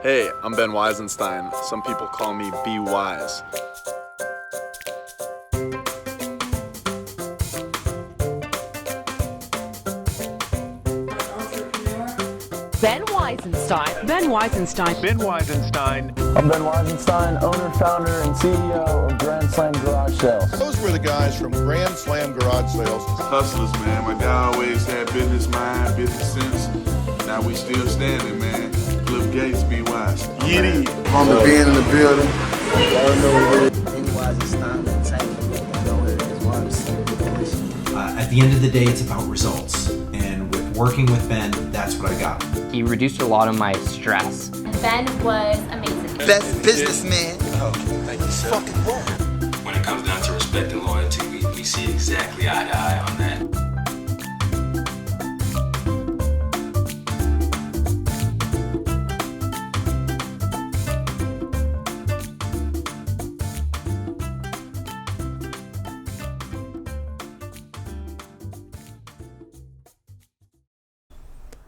Hey, I'm Ben Weisenstein. Some people call me B Weiss. Ben Weisenstein. Ben Weisenstein. Ben Weisenstein. I'm Ben Weisenstein, owner, founder, and CEO of Grand Slam Garage Sales. Those were the guys from Grand Slam Garage Sales. Hustlers, man. My guy always had business mind, business sense. Now we still standing, man. Cliff Gates, B Weiss. Yiddy. Homie being in the building. At the end of the day, it's about results. And with working with Ben, that's what I got. He reduced a lot of my stress. Ben was amazing. Best businessman. Oh, thank you, sir. Fucking world. When it comes down to respect and loyalty, we see exactly eye to eye on that.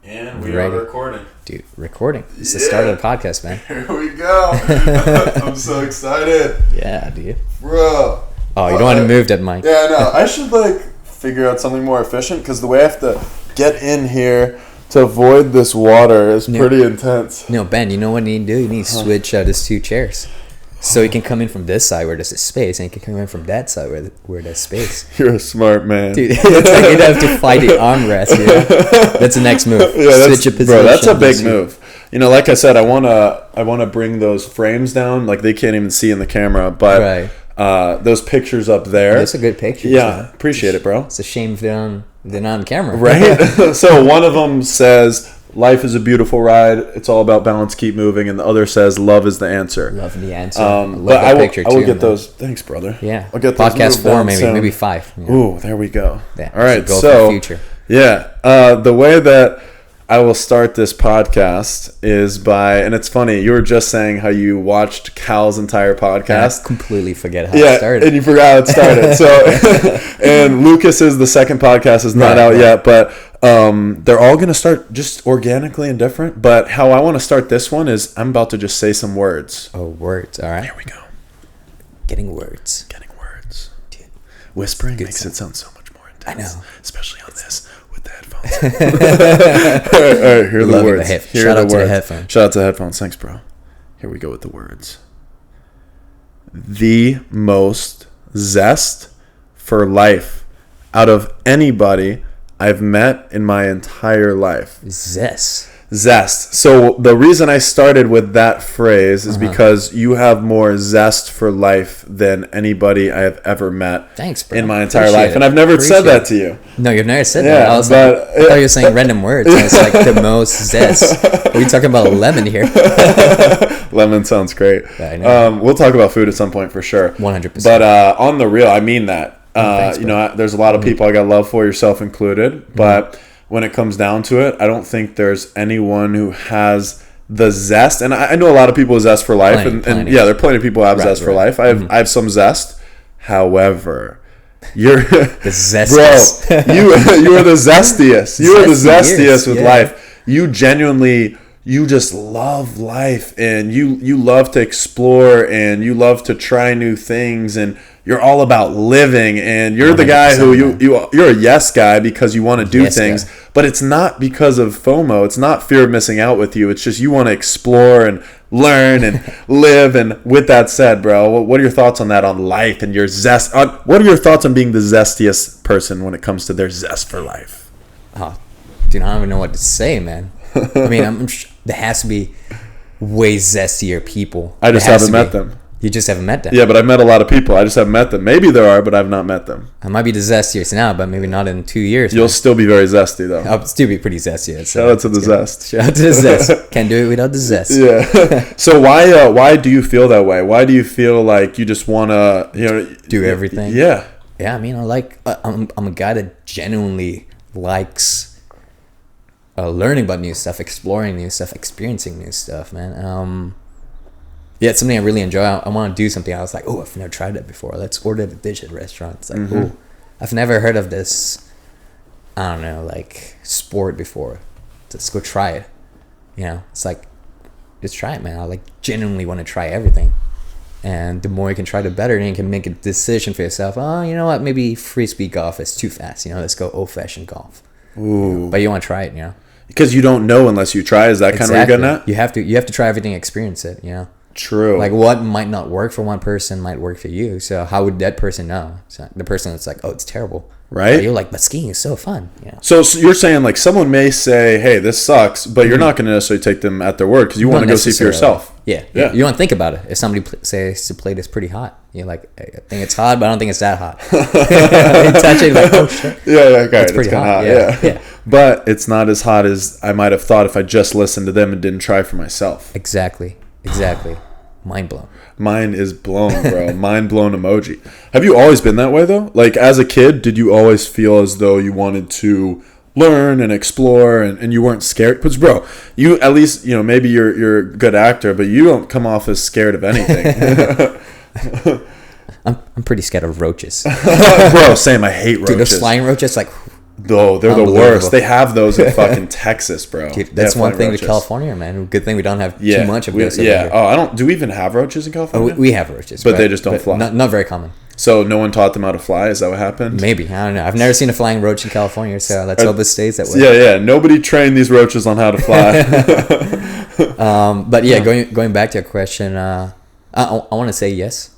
And we Ready. are recording. Dude, recording. It's the start of the podcast, man. Here we go. I'm so excited. Yeah, dude. Bro. Oh, you don't want to move that mic. Yeah, no. I should, figure out something more efficient because the way I have to get in here to avoid this water is pretty intense. No, Ben, you know what you need to do? You need to switch his two chairs. So he can come in from this side where there's a space, and he can come in from that side where there's space. You're a smart man. Dude, it's like you'd have to fight the armrest, That's the next move. Yeah, switch your position. Bro, that's a big move. You know, like I said, I wanna bring those frames down. Like they can't even see in the camera, but those pictures up there. That's a good picture. Yeah, appreciate it, bro. It's a shame they're not on camera. Right? So one of them says, life is a beautiful ride. It's all about balance. Keep moving. And the other says, love is the answer. Love the answer. But I will get those. Thanks, brother. Yeah. I'll get podcast those 4, maybe 5. Yeah. Ooh, there we go. Yeah, all right. go So, for the future. Yeah. The way that I will start this podcast is by, and it's funny, you were just saying how you watched Cal's entire podcast. And I completely forget how it started. And you forgot how it started. So, and Lucas's, the second podcast is not out yet, but they're all going to start just organically and different. But how I want to start this one is I'm about to just say some words. Oh, words. All right. Here we go. Getting words. Dude. Whispering makes it sound so much more intense. I know. Especially on this with the headphones. all right, here are the words. Shout out to the headphones. Shout out to the headphones. Thanks, bro. Here we go with the words. The most zest for life out of anybody I've met in my entire life. Zest. So the reason I started with that phrase is because you have more zest for life than anybody I have ever met. Thanks, bro. In my entire life. And I've never said that to you. No, you've never said that. I thought you were saying random words. It's like the most zest. Are we talking about lemon here? Lemon sounds great. Yeah, I know. We'll talk about food at some point for sure. 100%. But on the real, I mean that. Thanks, There's a lot of people I got love for, yourself included. But when it comes down to it, I don't think there's anyone who has the zest. And I know a lot of people have zest for life. And yeah, there are plenty of people who have zest for life. I have some zest. However, you're the zestiest. Bro, you are the zestiest. You are the zestiest with life. You genuinely, you just love life, and you love to explore, and you love to try new things, and you're all about living, and you're the guy who you're a yes guy because you want to do things, but it's not because of FOMO. It's not fear of missing out with you. It's just you want to explore and learn and live. And with that said, bro, what are your thoughts on that, on life and your zest? What are your thoughts on being the zestiest person when it comes to their zest for life? Oh, dude, I don't even know what to say, man. I mean, there has to be way zestier people. I just haven't met them. You just haven't met them? Yeah, but I've met a lot of people. I just haven't met them. Maybe there are, but I've not met them. I might be the zestiest now, but maybe not in 2 years. You'll still be very zesty, though. I'll still be pretty zesty. Shout out to the zest. Shout out to the zest. Can't do it without the zest. Yeah. So why do you feel that way? Why do you feel like you just want to do everything? Yeah. Yeah, I mean, I'm a guy that genuinely likes learning about new stuff, exploring new stuff, experiencing new stuff, man. Yeah, it's something I really enjoy. I want to do something. I was like, oh, I've never tried that before. Let's order the dish at a restaurant. It's like, oh, I've never heard of this, I don't know, like sport before. Let's go try it. You know, it's like just try it, man. I like genuinely want to try everything. And the more you can try, the better. And you can make a decision for yourself. Oh, you know what? Maybe frisbee golf is too fast. You know, let's go old-fashioned golf. Ooh. But you want to try it, you know. Because you don't know unless you try. Is that kind of what you're getting at? You have to try everything, experience it, you know. True. Like what might not work for one person might work for you. So how would that person know? So the person that's like, oh, it's terrible. Right. But you're like, but skiing is so fun. Yeah. So you're saying like someone may say, hey, this sucks, but you're not going to necessarily take them at their word because you want to go see for yourself. Yeah. Yeah. You want to think about it. If somebody says the plate is pretty hot, you're like, I think it's hot, but I don't think it's that hot. You touch it, like, oh shit. Yeah, okay. It's pretty hot. Yeah. But it's not as hot as I might have thought if I just listened to them and didn't try for myself. Exactly. Mind blown. Mine is blown, bro. Mind blown emoji. Have you always been that way though? Like as a kid, did you always feel as though you wanted to learn and explore and you weren't scared? Because bro, you at least, you know, maybe you're a good actor, but you don't come off as scared of anything. I'm pretty scared of roaches. Bro, same. I hate roaches. Dude, those flying roaches, like, no, they're the worst. They have those in fucking Texas, bro. Dude, that's one thing with California, man. Good thing we don't have too much of this. Yeah. Oh, do we even have roaches in California? Oh, we have roaches, but they just don't fly. Not very common. So no one taught them how to fly. Is that what happened? Maybe, I don't know. I've never seen a flying roach in California, so let's hope it stays that way. Yeah. Nobody trained these roaches on how to fly. But yeah, going back to your question, I want to say yes.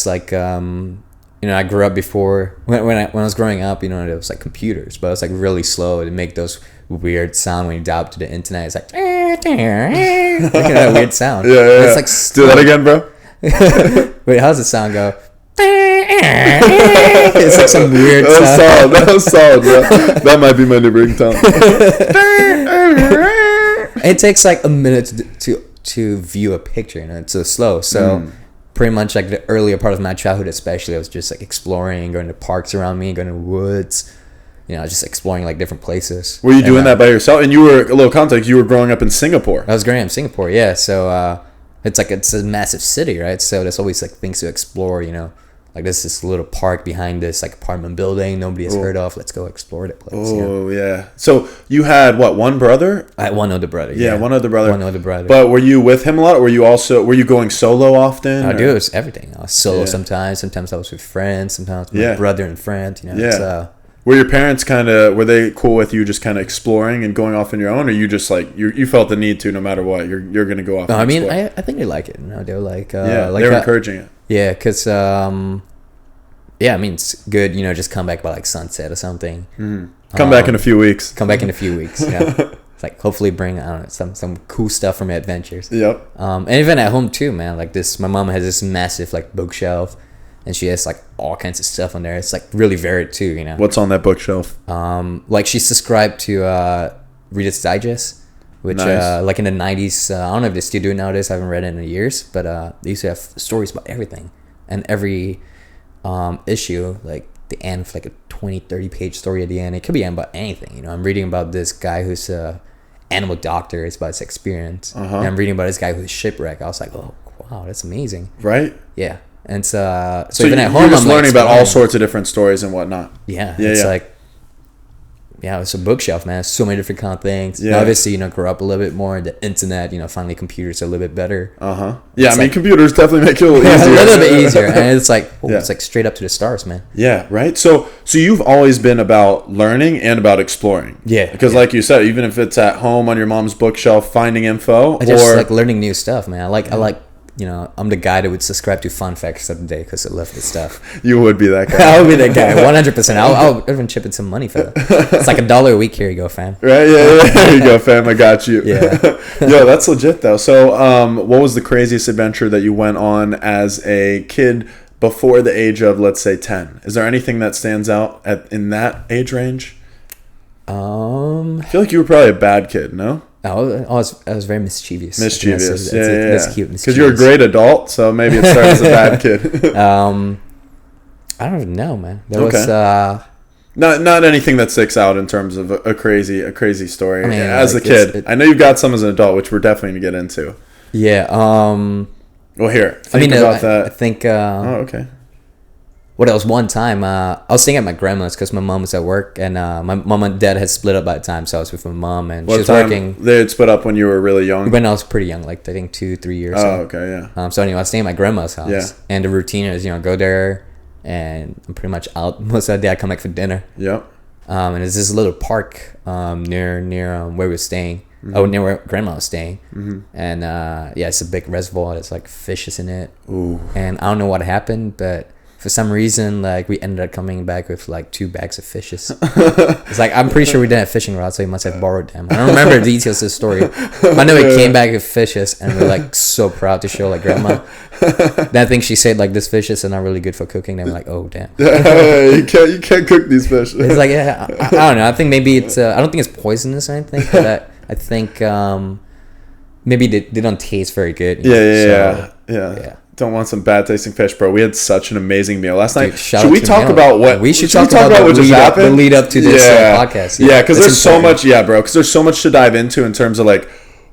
Like, you know, I grew up before when I was growing up. You know, it was like computers, but it was like really slow to make those weird sound when you dial up to the internet. It's like look at that weird sound. Yeah. It's like do that again, bro. Wait, how's the sound go? It's like some weird sound. That was solid, bro. That might be my new ringtone. It takes like a minute to view a picture. You know, it's so slow. So. Pretty much like the earlier part of my childhood, especially, I was just like exploring, going to parks around me, going to woods, you know, just exploring like different places. Were you doing that by yourself? And you were, a little context, you were growing up in Singapore. I was growing up in Singapore, yeah. So it's a massive city, right? So there's always like things to explore, you know. Like there's this little park behind this like apartment building nobody has heard of. Let's go explore that place. Oh, yeah. So you had what, one brother? I had one older brother. Yeah, one older brother. One older brother. But were you with him a lot? Or were you going solo often? I do. It was everything. I was solo sometimes. Sometimes I was with friends. Sometimes with my brother and friend. You know. Yeah. Were your parents were they cool with you just kind of exploring and going off on your own, or you just like you felt the need to no matter what you're gonna go off? No, I mean I think they like it. You know, they were like they were encouraging it. Yeah, because I mean it's good. You know, just come back by like sunset or something. Mm-hmm. Come back in a few weeks. Yeah. It's like hopefully bring I don't know some cool stuff from your adventures. Yep. And even at home too, man. Like this, my mom has this massive like bookshelf. And she has like all kinds of stuff on there. It's like really varied too, you know. What's on that bookshelf? Like she's subscribed to Reader's Digest, which like in the 90s. I don't know if they still do it nowadays. I haven't read it in years, but they used to have stories about everything. And every issue, like the end of like a 20-30 page story at the end. It could be about anything, you know. I'm reading about this guy who's a animal doctor. It's about his experience. And I'm reading about this guy who's shipwrecked. I was like, oh wow, that's amazing. Right? Yeah. And so even at home, you're just learning about all sorts of different stories and whatnot. Yeah, it's like, it's a bookshelf, man. So many different kind of things. Yeah. Now, obviously, you know, grow up a little bit more. The internet, you know, finally computers are a little bit better. Yeah, I mean, computers definitely make it a little easier. A little bit easier, and it's like it's like straight up to the stars, man. Yeah, right. So you've always been about learning and about exploring. Yeah, because like you said, even if it's at home on your mom's bookshelf, finding info, I just like learning new stuff, man. I like. You know, I'm the guy that would subscribe to Fun Facts of the Day because I love this stuff. You would be that guy. I would be that guy, 100%. I'll even chip in some money for that. It's like $1 a week. Here you go, fam. Right? Yeah. Here you go, fam. I got you. Yeah. Yo, that's legit though. So, what was the craziest adventure that you went on as a kid before the age of, let's say, 10? Is there anything that stands out in that age range? I feel like you were probably a bad kid, no? I was very mischievous. Mischievous, that's cute. Because you're a great adult, so maybe it started as a bad kid. I don't even know, man. There was not anything that sticks out in terms of a crazy story. I mean, as like, a kid, I know you've got some as an adult, which we're definitely gonna get into. Yeah. Well, here. Think about that. I think. Oh, okay. what else? One time, I was staying at my grandma's because my mom was at work, and my mom and dad had split up by the time, so I was with my mom, and she was working. They had split up when you were really young? When I was pretty young, like I think 2-3 years. Oh, okay, yeah. So anyway, I was staying at my grandma's house, Yeah. and the routine is, go there, and I'm pretty much out most of the day. I come back for dinner. Yep. And there's this little park near where we were staying. Oh, near where grandma was staying. And it's a big reservoir. There's like fishes in it. Ooh. And I don't know what happened, but for some reason, like we ended up coming back with like 2 bags of fishes. It's like, I'm pretty sure we didn't have fishing rods, so we must have borrowed them. I don't remember the details of the story. But I know we came back with fishes, and we're like so proud to show like grandma. That thing she said, like, this fishes are not really good for cooking. Then we're like, oh damn. You can't cook these fish. It's like, yeah, I don't know. I think maybe it's I don't think it's poisonous or anything, but I think maybe they don't taste very good. Yeah. Don't want some bad tasting fish, bro. We had such an amazing meal last night. Should we talk about what we should talk about what just happened? The lead up to this podcast. Yeah, because there's so much. Yeah, bro. Because there's so much to dive into in terms of like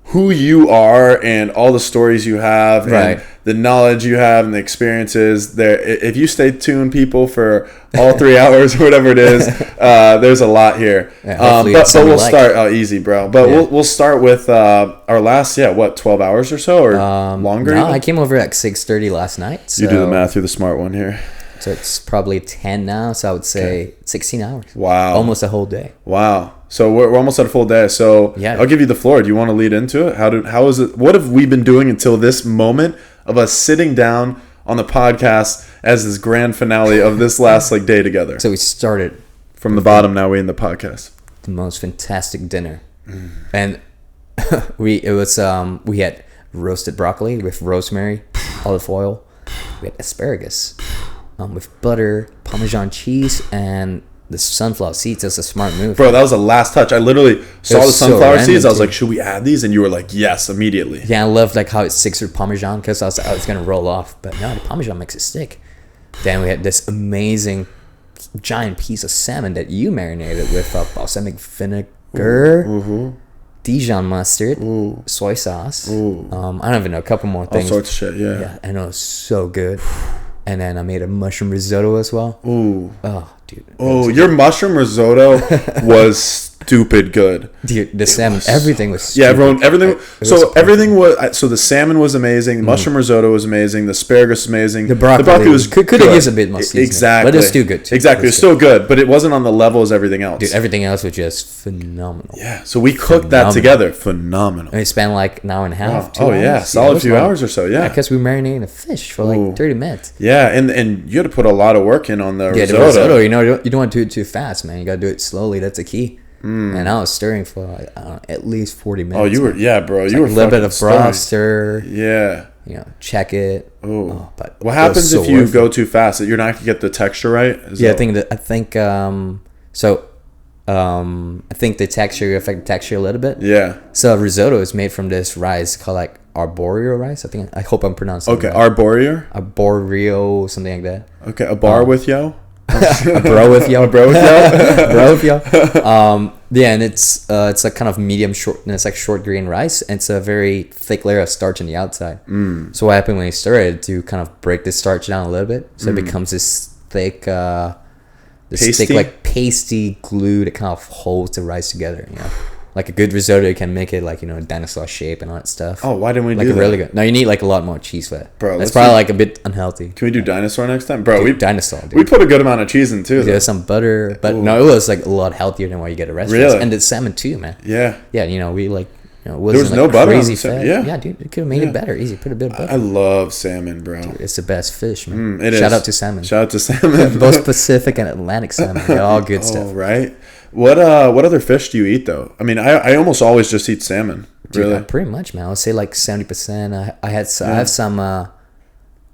who you are and all the stories you have, and the knowledge you have and the experiences. There, if you stay tuned, people, for all 3 hours or whatever it is, there's a lot here. Yeah, but we'll start. Oh, easy, bro. But we'll start with our last 12 hours or so, or longer. No, I came over at 6:30 last night. So, you do the math. You're the smart one here. So it's probably 10 now. So I would say 16 hours. Wow. Almost a whole day. Wow. So we're almost at a full day. So I'll give you the floor. Do you want to lead into it? How is it? What have we been doing until this moment of us sitting down on the podcast as this grand finale of this last day together? So we started from the bottom. Now we're in the podcast. The most fantastic dinner, and we had roasted broccoli with rosemary, olive oil. We had asparagus with butter, Parmesan cheese, and the sunflower seeds. That's a smart move, bro. That was the last touch. I literally saw the sunflower seeds. I was like, should we add these? And you were like, yes, immediately. Yeah, I love how it sticks with Parmesan, because I was gonna roll off, but no, the Parmesan makes it stick. Then we had this amazing giant piece of salmon that you marinated with balsamic vinegar, Dijon mustard, soy sauce. I don't even know, a couple more things. All sorts of shit. Yeah, I know, it's so good. And then I made a mushroom risotto as well. Ooh. Oh, dude. Oh, your mushroom risotto was stupid good. Dude, the salmon, everything was stupid. Yeah, everything. Everything was. So the salmon was amazing. The mushroom risotto was amazing. The asparagus was amazing. The broccoli was could have used a bit more seasoning. Exactly. But it was still good too. Exactly. It was still good, but it wasn't on the level as everything else. Dude, everything else was just phenomenal. Yeah. So we cooked that together. Phenomenal. And we spent like an hour and a half. Wow. 2 hours. Yeah. Solid few hours or so. Yeah. Because we marinated the fish for like 30 minutes. Yeah, and you had to put a lot of work in on the risotto. The risotto, you don't want to do it too fast, man. You got to do it slowly. That's the key. And I was stirring for at least 40 minutes. Oh, you were, yeah, bro. You were a little bit of broth, stir. Yeah. Check it. Oh, but what happens if you go too fast? You're not gonna get the texture right. I think the texture, you affect the texture a little bit. Yeah. So risotto is made from this rice called like arborio rice. I hope I'm pronouncing it right. Arborio, something like that. Okay, a bar with yo. A bro with yo. Bro with yo. Yeah, and it's like kind of medium short, and it's like short grain rice, and it's a very thick layer of starch on the outside. So what happened when you stir it, to kind of break the starch down a little bit, so it becomes this thick pasty glue that kind of holds the rice together. Like a good risotto can make it like dinosaur shape and all that stuff. Oh, why didn't we do that? Really good. No, you need like a lot more cheese for it, bro. That's probably like a bit unhealthy. Can we do dinosaur next time, bro? Dinosaur. Dude. We put a good amount of cheese in too. There's some butter, but no, it was like a lot healthier than what you get at restaurants. Really? And the salmon too, man. Yeah. Yeah, we like. It wasn't there was no butter crazy on the salmon. Yeah, dude, it could have made it better. Easy, put a bit of butter. I love salmon, bro. Dude, it's the best fish, man. Shout out to salmon. Shout out to salmon. Both Pacific and Atlantic salmon. They're all good stuff. Oh, right. What other fish do you eat though? I mean, I almost always just eat salmon. Dude, really? Pretty much, man. I would say like 70%. I have some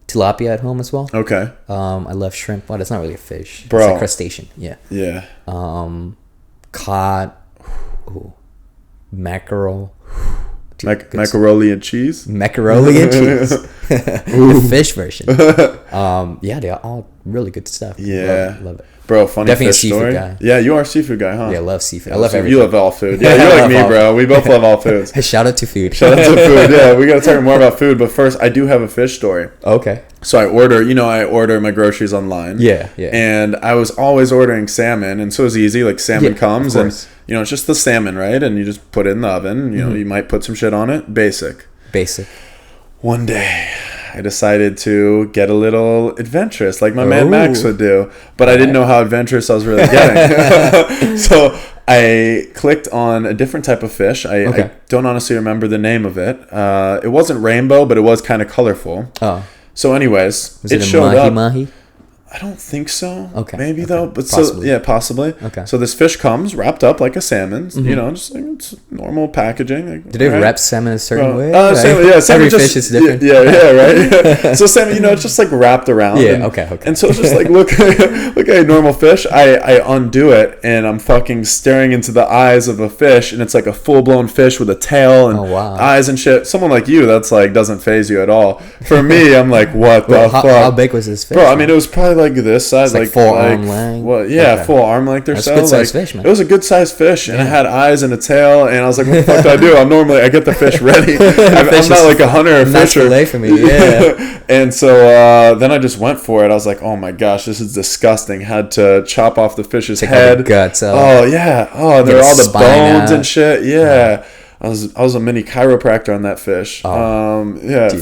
tilapia at home as well. Okay. I love shrimp, but it's not really a fish. Bro. It's a crustacean. Yeah. Yeah. Cod. Mackerel. Macaroni and cheese. Macaroni and cheese. The fish version. Yeah, they're all really good stuff. Yeah. Love it. Bro, funny Definitely fish a seafood story. Guy. Yeah, you are a seafood guy, huh? Yeah, I love seafood. I love everything. You love all food. Yeah, you're like me, bro. We both love all foods. Shout out to food. Shout out to food. Yeah, we got to talk more about food. But first, I do have a fish story. Okay. So I order my groceries online. Yeah. And I was always ordering salmon, and so it was easy. Like salmon comes, and it's just the salmon, right? And you just put it in the oven. You might put some shit on it. Basic. One day, I decided to get a little adventurous, like my man Max would do. But I didn't know how adventurous I was really getting. So I clicked on a different type of fish. I don't honestly remember the name of it. It wasn't rainbow, but it was kind of colorful. Oh. So anyways, was it showed mahi up. Mahi? I don't think so. Okay. Maybe though. But possibly. Possibly. Okay. So this fish comes wrapped up like a salmon. Just like it's normal packaging. Like, do they wrap salmon a certain way? Salmon Every just, fish is different. Right. So salmon, it's just like wrapped around. Yeah. Okay. And so it's just like look at a normal fish. I undo it and I'm fucking staring into the eyes of a fish, and it's like a full blown fish with a tail and eyes and shit. Someone like you, that's like doesn't faze you at all. For me, I'm like, what the fuck? How big was this fish? Bro, I mean, it was probably like this size. Like full arm length. Well, full arm length or That's so. A good sized fish, man. It was a good sized fish, and it had eyes and a tail. And I was like, "What the fuck do I do?" I get the fish ready. I'm not like a hunter or fisher. Fillet for me, yeah. And so then I just went for it. I was like, "Oh my gosh, this is disgusting." Had to chop off the fish's head. All the guts out. Oh yeah. Oh, there were all the bones and shit. Yeah. I was a mini chiropractor on that fish. Dude, fucking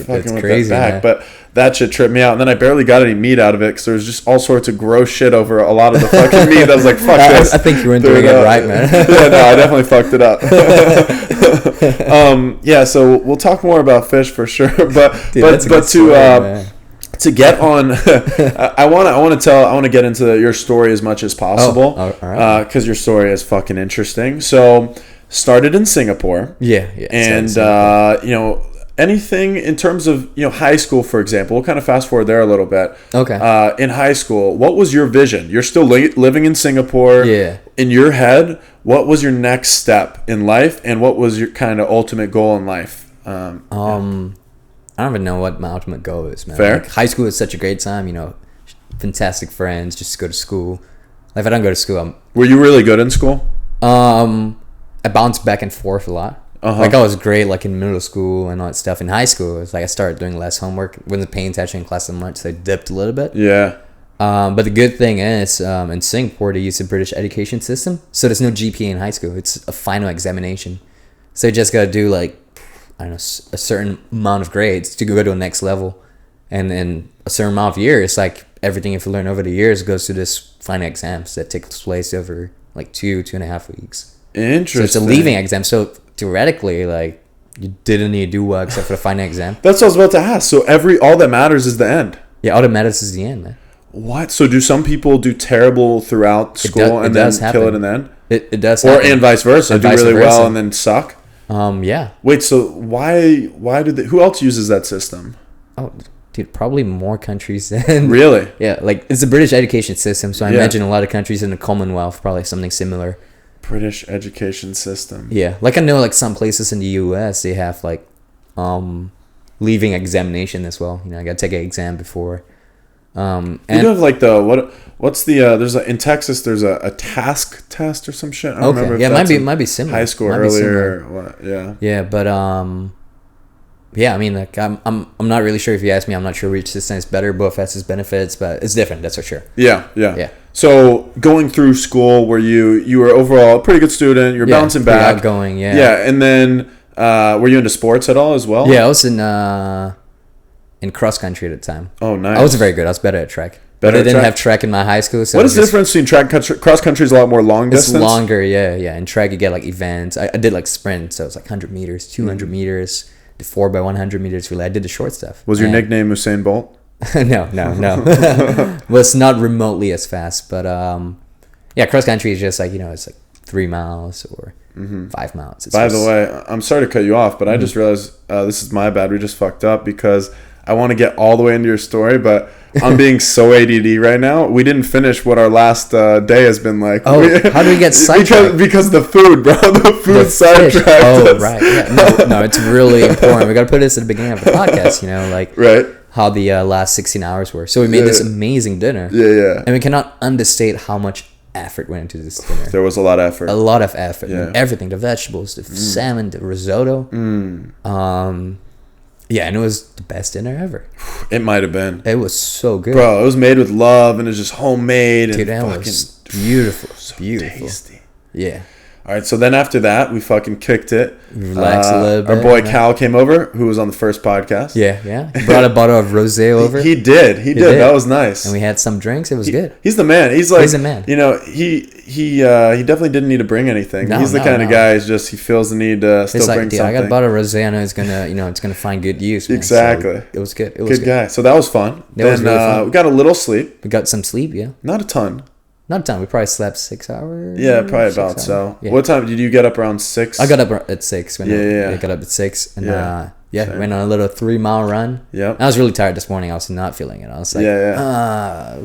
that's with crazy, that back. man. But that shit tripped me out. And then I barely got any meat out of it because there was just all sorts of gross shit over a lot of the fucking meat. I was like, fuck this. I think you were doing it right, man. I definitely fucked it up. So we'll talk more about fish for sure. But to get on, I want to get into your story as much as possible. Because your story is fucking interesting. So started in Singapore. And anything in terms of high school, for example. We'll kind of fast forward there a little bit. Okay. In high school, what was your vision? You're still living in Singapore. Yeah. In your head, what was your next step in life, and what was your kind of ultimate goal in life? I don't even know what my ultimate goal is, man. Fair. Like, high school is such a great time. Fantastic friends. Just go to school. Like, if I don't go to school, Were you really good in school? I bounced back and forth a lot. Like I was great like in middle school and all that stuff. In high school, it was like I started doing less homework, wasn't paying attention in class so much, so I dipped a little bit. Yeah. But the good thing is, in Singapore, they use the British education system, so there's no GPA in high school. It's a final examination, so you just gotta do like a certain amount of grades to go to the next level, and then a certain amount of years, like everything if you learn over the years goes to this final exams that takes place over like 2.5 weeks. Interesting. So it's a leaving exam. So theoretically, like you didn't need to do well except for the final exam. That's what I was about to ask. So all that matters is the end. Yeah, all that matters is the end, man. What? So do some people do terrible throughout school and then kill it in the end? It does happen. Or and vice versa. Do really well and then suck? Yeah. Wait, so why did who else uses that system? Oh, dude, probably more countries than... Really? Yeah, like it's a British education system, so I imagine a lot of countries in the Commonwealth probably something similar. British education system. Yeah, like I know like some places in the US they have like leaving examination as well. I gotta take an exam before. And you have like what's the in Texas there's a task test or some shit. I don't remember. Yeah, it might be similar. High school earlier. What, yeah. Yeah, but yeah, I mean like I'm not really sure if you ask me. I'm not sure which system is better. Both has its benefits, but it's different. That's for sure. Yeah. So going through school, where you were overall a pretty good student, you're bouncing back, outgoing, yeah, and then were you into sports at all as well? Yeah, I was in cross country at the time. Oh, nice. I wasn't very good. I was better at track. But I didn't have track in my high school. So what is the difference between track and cross country? Is a lot more long distance. It's longer, yeah. In track, you get like events. I did like sprint, so it's like 100 meters, 200 meters, the 4x100 meters relay. I did the short stuff. Was your nickname Usain Bolt? No. Well, it's not remotely as fast, but yeah, cross country is just like it's like 3 miles or 5 miles. By the way, I'm sorry to cut you off, but I just realized this is my bad. We just fucked up because I want to get all the way into your story, but I'm being so ADD right now. We didn't finish what our last day has been like. Oh, how do we get sidetracked? Because the food, bro. The food sidetracked us. Oh, right. Yeah. No, it's really important. We got to put this at the beginning of the podcast, like right. How the last 16 hours were. So we made this amazing dinner. Yeah. And we cannot understate how much effort went into this dinner. There was a lot of effort. A lot of effort. Yeah. Everything, the vegetables, the salmon, the risotto. Yeah, and it was the best dinner ever. It might have been. It was so good. Bro, it was made with love and it's just homemade. Dude, and that fucking was beautiful. so Beautiful. tasty. Yeah. All right, so then after that, we fucking kicked it. Relaxed a little bit. Our boy Cal came over, who was on the first podcast. Yeah. He brought a bottle of rosé over. He did. That was nice. And we had some drinks. It was good. He's the man. He's the man. You know, he definitely didn't need to bring anything. He's the kind of guy who's just, he feels the need to still bring something. I got a bottle of rosé. I know it's gonna find good use. Man. Exactly. So it was good. It was good guy. So that was fun. That was really fun. We got a little sleep. We got some sleep. Yeah. Not a ton. Not a ton. We probably slept 6 hours. Yeah, probably about so. Yeah. What time did you get up? Around 6? I got up at 6. I got up at 6 and went on a little 3-mile run. Yeah. I was really tired this morning. I was not feeling it. I was like,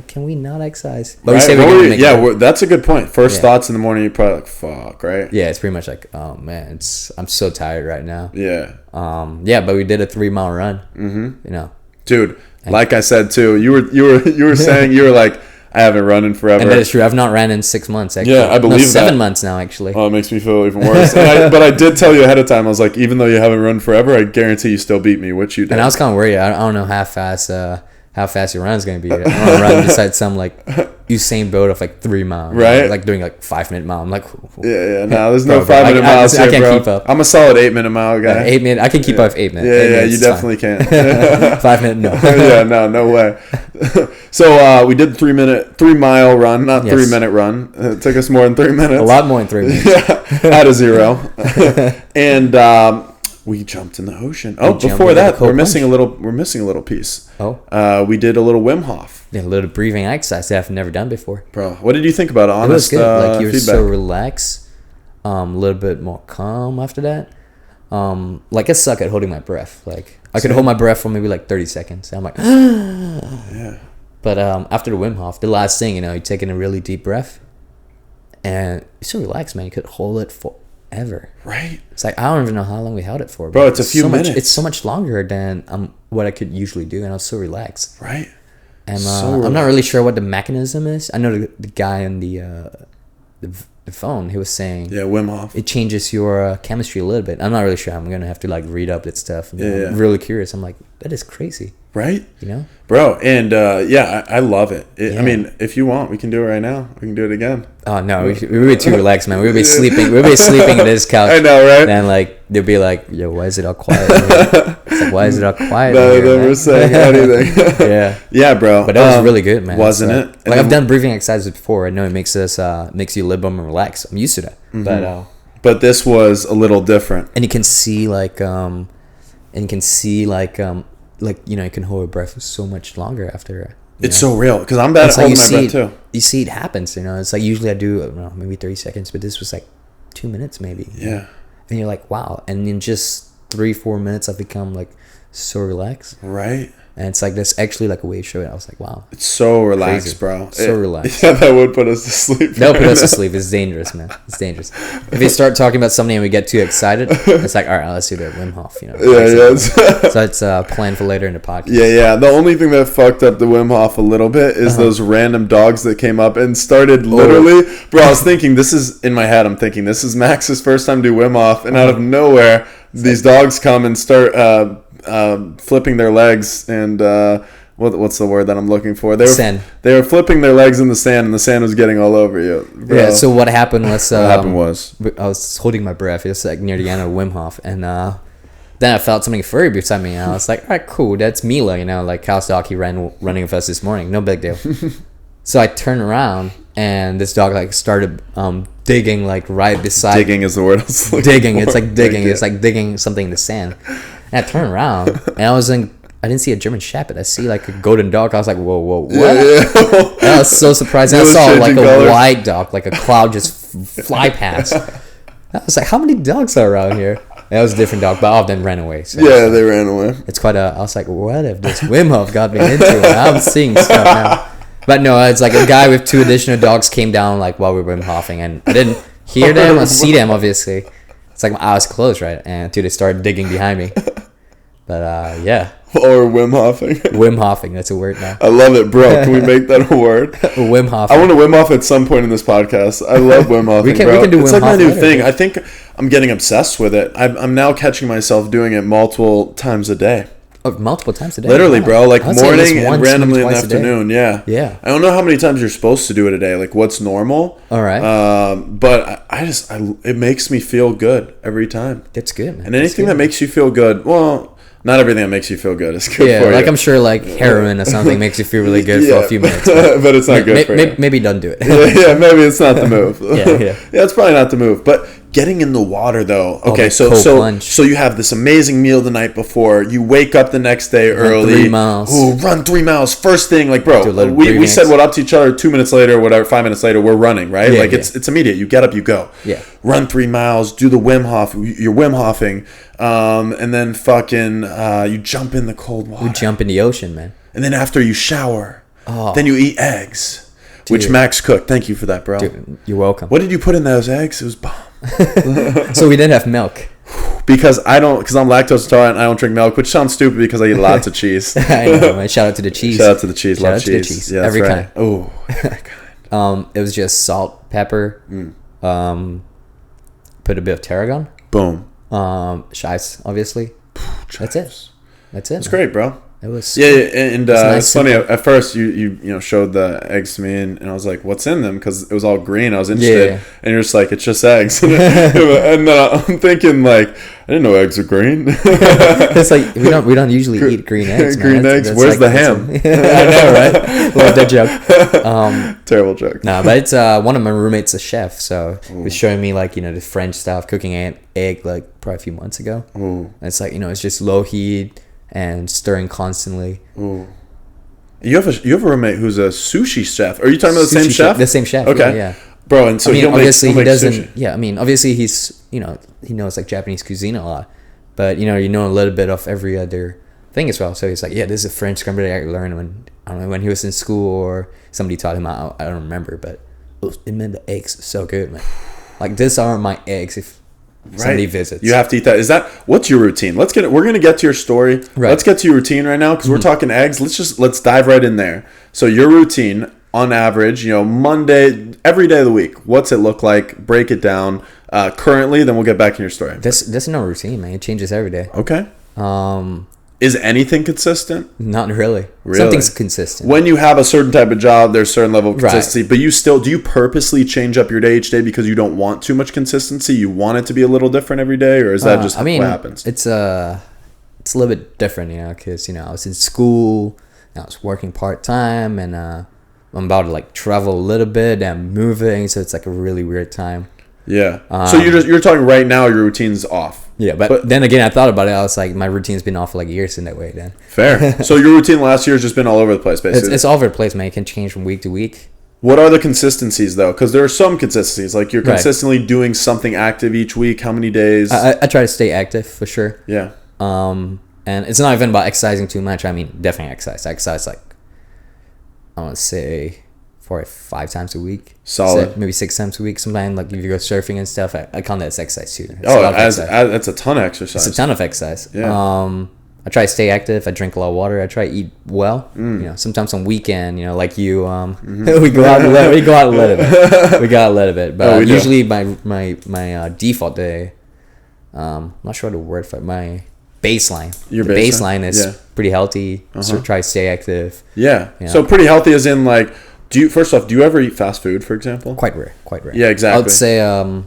can we not exercise? But right? we say that's a good point. First thoughts in the morning, you're probably like, fuck, right? Yeah, it's pretty much like, oh man, I'm so tired right now. Yeah. But we did a 3-mile run. Mm-hmm. You know, dude. Like I said too, you were saying you were like, I haven't run in forever. And that is true. I've not ran in 6 months, actually. Yeah, I believe 7 months now, actually. Oh, it makes me feel even worse. But I did tell you ahead of time, I was like, even though you haven't run forever, I guarantee you still beat me, which you did. And I was kind of worried. I don't know how fast your run is going to be. I'm going to run beside some, like, Usain Bolt of, like, 3 miles. Right? Like, doing, like, 5-minute mile. I'm like... Yeah. No, there's no 5-minute miles here, I can't bro. keep up. I'm a solid 8-minute mile guy. 8 minute. I can keep up 8 minutes. Yeah, you definitely can. 5 minute, no. Yeah, no way. So we did 3-mile run, not 3-minute run. It took us more than 3 minutes. A lot more than 3 minutes. At a 0. And we jumped in the ocean. Oh, before that, we're missing a little piece. Oh. We did a little Wim Hof. Yeah, a little breathing exercise that I've never done before. Bro, what did you think about it? Honest, it was good. Like, you were feedback. so relaxed, a little bit more calm after that. Like, I suck at holding my breath. Like, I could hold my breath for maybe like 30 seconds. I'm like, yeah. But after the Wim Hof, the last thing, you take in a really deep breath, and you're so relaxed, man. You could hold it forever. Right. It's like, I don't even know how long we held it for. Bro, it's a few minutes. It's so much longer than what I could usually do, and I was so relaxed. Right. And I'm not really sure what the mechanism is. I know the guy on the phone, he was saying, yeah, Wim Hof. It changes your chemistry a little bit. I'm not really sure. I'm gonna have to like read up that stuff. I'm really curious. I'm like, that is crazy, right? Bro. And I love it. I mean, if you want, we can do it right now. We can do it again. Oh no, we would be too relaxed, man. We'd be sleeping. We'd be sleeping in this couch. I know, right? And like they'd be like, yo, why is it all quiet? It's like, why is it all quiet? No, never saying anything. Yeah, bro. But that was really good, man. Wasn't it? Like, I've done breathing exercises before. I know it makes you a little bit more relaxed. I'm used to that. Mm-hmm. But this was a little different. And you can see you can hold your breath for so much longer after. It's so real because I'm bad at holding my breath too. You see it happens. It's like usually I do maybe 30 seconds, but this was like 2 minutes maybe. Yeah. And you're like, wow. And in just 3-4 minutes, I've become like so relaxed. Right. And it's like that's actually like a way to show it. I was like, wow. It's so relaxed, crazy. Bro. So relaxed. Yeah, that would put us to sleep. That would put us to sleep. It's dangerous, man. It's dangerous. If they start talking about something and we get too excited, it's like, all right, let's do that Wim Hof. So it's planned for later in the podcast. Yeah. The only thing that fucked up the Wim Hof a little bit is those random dogs that came up and started literally. Bro, I was thinking, this is in my head. I'm thinking this is Max's first time to do Wim Hof, and out of nowhere, these dogs come and start flipping their legs and what's the word that I'm looking for? They were flipping their legs in the sand, and the sand was getting all over you. Bro. Yeah. So what happened was I was holding my breath. It was like near the end of Wim Hof, and then I felt something furry beside me, and I was like, all right, cool, that's Mila, like Cal's dog. He running with us this morning. No big deal. So I turned around, and this dog like started digging like right beside. Digging is the word I was looking digging. for. It's like digging. It's like digging something in the sand. And I turned around, and I didn't see a German Shepherd. I see like a golden dog. I was like, whoa, what? Yeah. And I was so surprised. And I saw like a white dog, like a cloud just fly past. I was like, how many dogs are around here? And it was a different dog, but all of them ran away. So they ran away. It's quite I was like, what if this Wim Hof got me into it? I'm seeing stuff now. But no, it's like a guy with 2 additional dogs came down like while we were Wim Hofing, and I didn't hear them or see them, obviously. It's like my eyes closed, right? And until they started digging behind me. But Or Wim Hofing. Wim Hofing, that's a word now. I love it, bro. Can we make that a word? Wim Hofing. I want to Wim Hof at some point in this podcast. I love Wim Hofing, we can do it's Wim like my Hof new later, thing. dude. I think I'm getting obsessed with it. I'm now catching myself doing it multiple times a day. Oh, multiple times a day. Literally, Wow. bro. Like I'd say at least morning and once, randomly in the maybe twice a day. afternoon. Yeah. Yeah. I don't know how many times you're supposed to do it a day. Like what's normal. All right. But it makes me feel good every time. That's good, man. And anything that makes you feel good, well, not everything that makes you feel good is good for Yeah, you. like I'm sure like heroin or something makes you feel really good for a few minutes. But it's not good for you. Maybe don't do it. Yeah, maybe it's not the move. Yeah. Yeah, it's probably not the move. But getting in the water though. Okay, that so cold so plunge. so you have this amazing meal the night before. You wake up the next day early. 3 miles. Ooh, run 3 miles. First thing, like Do a bro, little we breathing said what up to each other 2 minutes later, whatever, 5 minutes later, we're running, right? Yeah, like yeah. it's immediate. You get up, you go. Yeah. Run 3 miles, do the Wim Hof, you're Wim Hofing, and then fucking you jump in the cold water. We jump in the ocean, man. And then after you shower, Oh. then you eat eggs, which Dude. Max cooked. Thank you for that, bro. Dude, you're welcome. What did you put in those eggs? It was bomb. So we didn't have milk. Because I'm lactose intolerant. I don't drink milk, which sounds stupid because I eat lots of cheese. I know, man. Shout out to the cheese. Shout out to the cheese. Shout Love out to the cheese. cheese. Yeah, that's Every right. kind. Oh, every kind. It was just salt, pepper, put a bit of tarragon, Boom. chives, obviously. That's it. That's it. It's great, bro. It was Yeah, and nice, it's funny. At first, you showed the eggs to me, and I was like, "What's in them?" Because it was all green. I was interested, Yeah. and you're just like, "It's just eggs." And I'm thinking like, I didn't know eggs are green. It's like we don't usually eat green eggs. Man. Green eggs. Where's the ham? I know, right? Love that joke. Terrible joke. No, but it's one of my roommates a chef, so he was showing me like the French style of cooking an egg like probably a few months ago. Ooh. And it's like it's just low heat and stirring constantly. Ooh. You have a roommate who's a sushi chef. Are you talking about the same chef? The same chef. Okay. Yeah. Bro, and so obviously he'll he make doesn't. sushi. Yeah, I mean, obviously he's he knows like Japanese cuisine a lot, but you know a little bit of every other thing as well. So he's like, yeah, this is a French scrambled egg I learned when I don't know when he was in school or somebody taught him. I don't remember, but it made the eggs so good, man. Like these are my eggs if somebody visits. You have to eat that. What's your routine? We're gonna get to your story. Right. Let's get to your routine right now because we're talking eggs. Let's dive right in there. So your routine on average, Monday, every day of the week. What's it look like? Break it down. Currently, then we'll get back in your story. There's no routine, man. It changes every day. Okay. Is anything consistent? Not really. Really? Something's consistent. When you have a certain type of job, there's a certain level of Right. consistency. But do you purposely change up your day each day because you don't want too much consistency? You want it to be a little different every day, or is that just what happens? It's a little bit different, because I was in school, and I was working part time, and I'm about to like travel a little bit and moving, so it's like a really weird time. Yeah. So you're talking right now. Your routine's off. Yeah, but then again, I thought about it. I was like, my routine's been off for like years in that way. Then Fair. So your routine last year has just been all over the place, basically. it's all over the place, man. It can change from week to week. What are the consistencies though? Because there are some consistencies, like you're Right. consistently doing something active each week. How many days? I try to stay active for sure. Yeah. And it's not even about exercising too much. I mean, definitely exercise. I exercise like I want to say 4 or 5 times a week. Solid. Maybe 6 times a week. Sometimes like if you go surfing and stuff, I count that as exercise too. It's That's a ton of exercise. It's a ton of exercise. Yeah. I try to stay active. I drink a lot of water. I try to eat well. Sometimes on weekend, like you, we go out a little bit. We got a little bit, but usually my default day, not sure the word for it, my baseline. Your baseline is pretty healthy. So try to stay active. Yeah. So pretty healthy as in like, do you ever eat fast food, for example? Quite rare. Yeah, exactly. I would say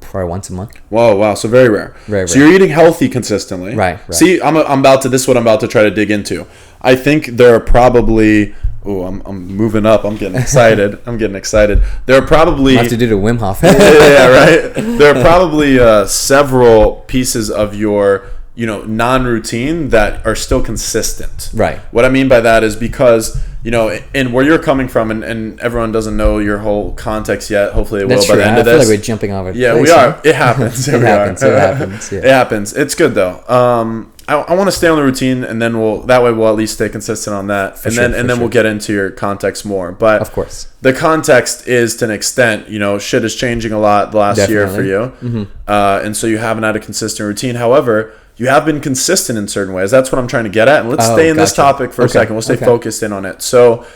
probably once a month. Whoa, wow. So very rare. Very So rare. you're eating healthy consistently. Right. See, this is what I'm about to try to dig into. I think there are probably, I'm moving up. I'm getting excited. There are probably. I have to do the Wim Hof. yeah, right. There are probably several pieces of your non-routine that are still consistent. Right. What I mean by that is because and where you're coming from, and everyone doesn't know your whole context yet. Hopefully, they will by the end of this. I feel like we're jumping over. Yeah, we are. It happens. It happens. Yeah. It happens. It's good though. I want to stay on the routine, and then we'll at least stay consistent on that, and then we'll get into your context more. But of course, the context is to an extent. Shit is changing a lot the last year for you, and so you haven't had a consistent routine. However, you have been consistent in certain ways. That's what I'm trying to get at. And let's stay in this topic for a second. We'll stay focused in on it. So,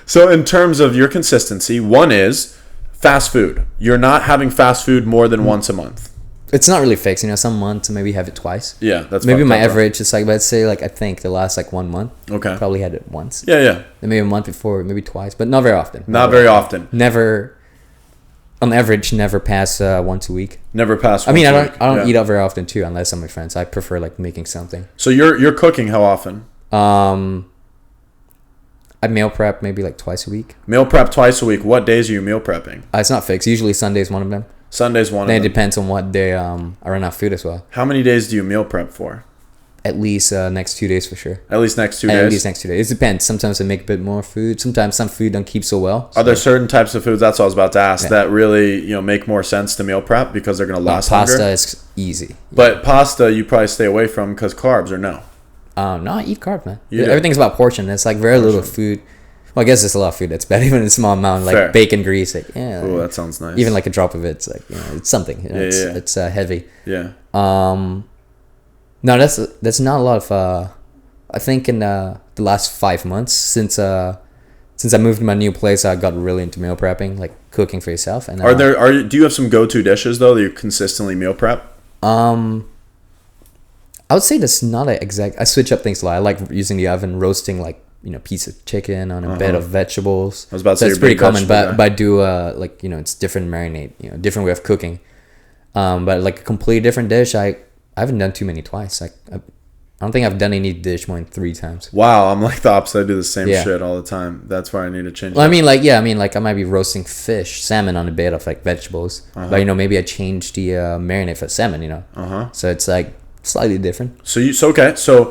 so in terms of your consistency, one is fast food. You're not having fast food more than once a month. It's not really fixed, you know. Some months maybe have it twice. Yeah, that's maybe my average is like, let's say like I think the last like 1 month. Okay. Probably had it once. Yeah. And maybe a month before, maybe twice, but not very often. Not very often. Never, on average, never pass once a week. Never pass. I mean, I don't eat out very often too, unless I'm with friends. I prefer like making something. So you're cooking how often? I meal prep maybe like twice a week. Meal prep twice a week. What days are you meal prepping? It's not fixed. Usually Sunday's one of them. Sunday's one of them. Then it depends on what day I run out of food as well. How many days do you meal prep for? At least next 2 days for sure. At least next 2 days? At least next 2 days. It depends. Sometimes I make a bit more food. Sometimes some food don't keep so well. Are there certain types of foods, that's what I was about to ask, that really make more sense to meal prep because they're going to last longer? Pasta is easy. But pasta you probably stay away from because carbs or no? No, I eat carbs, man. Everything's about portion. It's like very little food. Well, I guess there's a lot of food that's bad, even in a small amount, like bacon grease. Like, Ooh, that sounds nice. Even like a drop of it's like, it's something. It's heavy. Yeah. No, that's not a lot of. I think in the last 5 months since I moved to my new place, I got really into meal prepping, like cooking for yourself. And do you have some go-to dishes though that you consistently meal prep? I would say that's not an exact. I switch up things a lot. I like using the oven, roasting like piece of chicken on a bed of vegetables. I was about to say it's pretty common, but I do like it's different marinade, different way of cooking. But like a completely different dish, I haven't done too many twice. Like I don't think I've done any dish more than 3 times. Wow, I'm like the opposite. I do the same shit all the time. That's why I need to change. Well, I mean, like I might be roasting salmon on a bed of like vegetables, but maybe I change the marinade for salmon. So it's like slightly different. So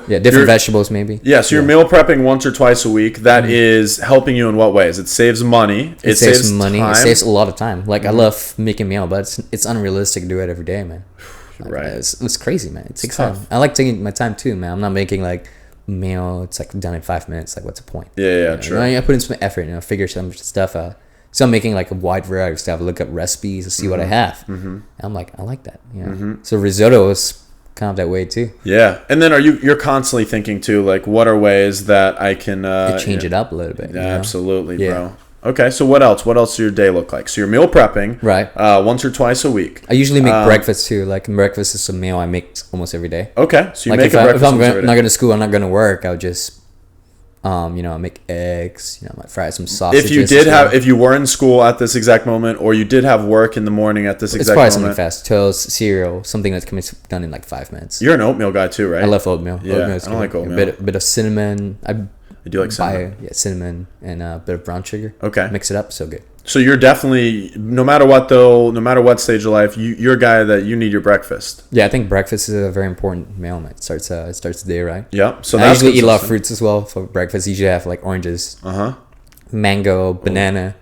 different vegetables maybe. Yeah, so you're meal prepping once or twice a week. That is helping you in what ways? It saves money. It saves money. Time. It saves a lot of time. Like I love making meal, but it's unrealistic to do it every day, man. Right. It's crazy, man. It takes time. I like taking my time too, man. I'm not making like meal. It's like done in 5 minutes. Like what's the point? Yeah, true. I put in some effort, figure some stuff out. So I'm making like a wide variety of stuff. I look up recipes to see what I have. Mm-hmm. I'm like, I like that. So risotto is kind of that way too. Yeah, and then you're constantly thinking too, like what are ways that I can change it up a little bit. Yeah, absolutely, bro. Okay, so what else? What else does your day look like? So you're meal prepping, right? Once or twice a week. I usually make breakfast too. Like breakfast is a meal I make almost every day. Okay, so you like make a breakfast. If I'm not going to school, I'm not going to work. I'll just I make eggs. I might fry some sausages. If you were in school at this exact moment, or you did have work in the morning at this exact moment, it's probably something fast: toast, cereal, something that can be done in like 5 minutes. You're an oatmeal guy too, right? I love oatmeal. Yeah, I don't like oatmeal. A bit of cinnamon. I do like cinnamon. Cinnamon and a bit of brown sugar. Okay, mix it up, so good. So you're definitely, no matter what stage of life, you're a guy that you need your breakfast. Yeah, I think breakfast is a very important meal. It starts the day, right? Yeah. So I usually eat a lot of fruits as well for breakfast. Usually I have like oranges, mango, banana,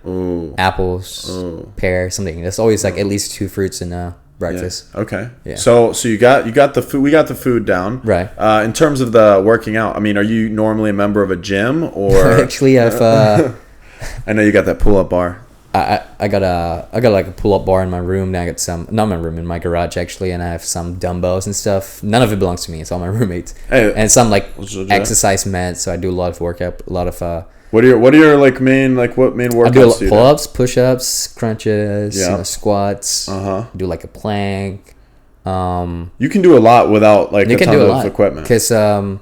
apples, pear, something. There's always like at least 2 fruits in breakfast. Yeah. Okay. Yeah. So you got the food. We got the food down. Right. In terms of the working out, I mean, are you normally a member of a gym or? Actually, I've. I know you got that pull-up bar. I got like a pull-up bar in my room. Then I got some, not my room, in my garage actually, and I have some dumbbells and stuff. None of it belongs to me. It's all my roommates. And some like exercise mats. So I do a lot of workout, a lot of. What are your like main workouts? I do pull-ups, push-ups, crunches, squats. Do like a plank. You can do a lot without like a ton of equipment. Because I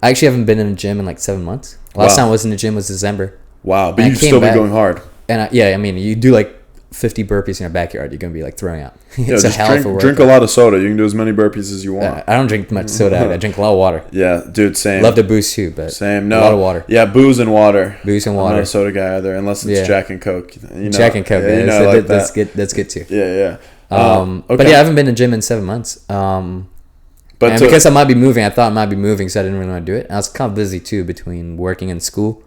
actually haven't been in a gym in like 7 months. Last time I was in the gym was December. Wow, but you'd still be going hard. And I mean, you do like 50 burpees in your backyard, you're going to be like throwing up. It's a hell of a workout. Drink a lot of soda. You can do as many burpees as you want. I don't drink much soda. I drink a lot of water. Yeah, dude, same. Love the booze too, but same. No, a lot of water. Yeah, booze and water. I'm not a soda guy either, unless it's Jack and Coke. Jack and Coke, like that's good. That's good too. Yeah. Okay. But yeah, I haven't been in the gym in 7 months. But because I might be moving, I thought I might be moving, so I didn't really want to do it. I was kind of busy too between working and school.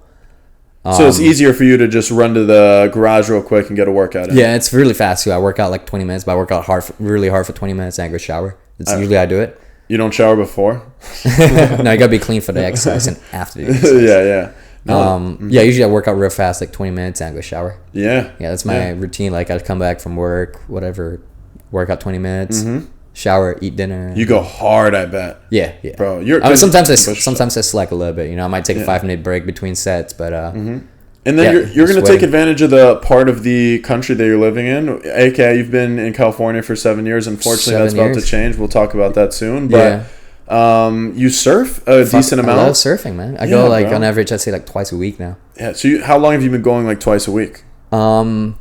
So it's easier for you to just run to the garage real quick and get a workout in. Yeah, it's really fast too. I work out like 20 minutes, but I work out really hard for 20 minutes and I go shower. That's usually I do it. You don't shower before? No, you gotta be clean for the exercise and after the exercise. Yeah. No. Yeah, usually I work out real fast, like 20 minutes and I go shower. Yeah. Yeah, that's my routine. Like I come back from work, whatever, work out 20 minutes, shower, eat dinner. You go hard, I bet. Yeah. Bro, sometimes I slack a little bit. You know, I might take a 5-minute break between sets, but and then you're going to take advantage of the part of the country that you're living in. AKA, you've been in California for 7 years. Unfortunately, that's about to change. We'll talk about that soon. But you surf a decent amount. I love surfing, man. I go on average, I'd say like twice a week now. Yeah. So how long have you been going like twice a week? Probably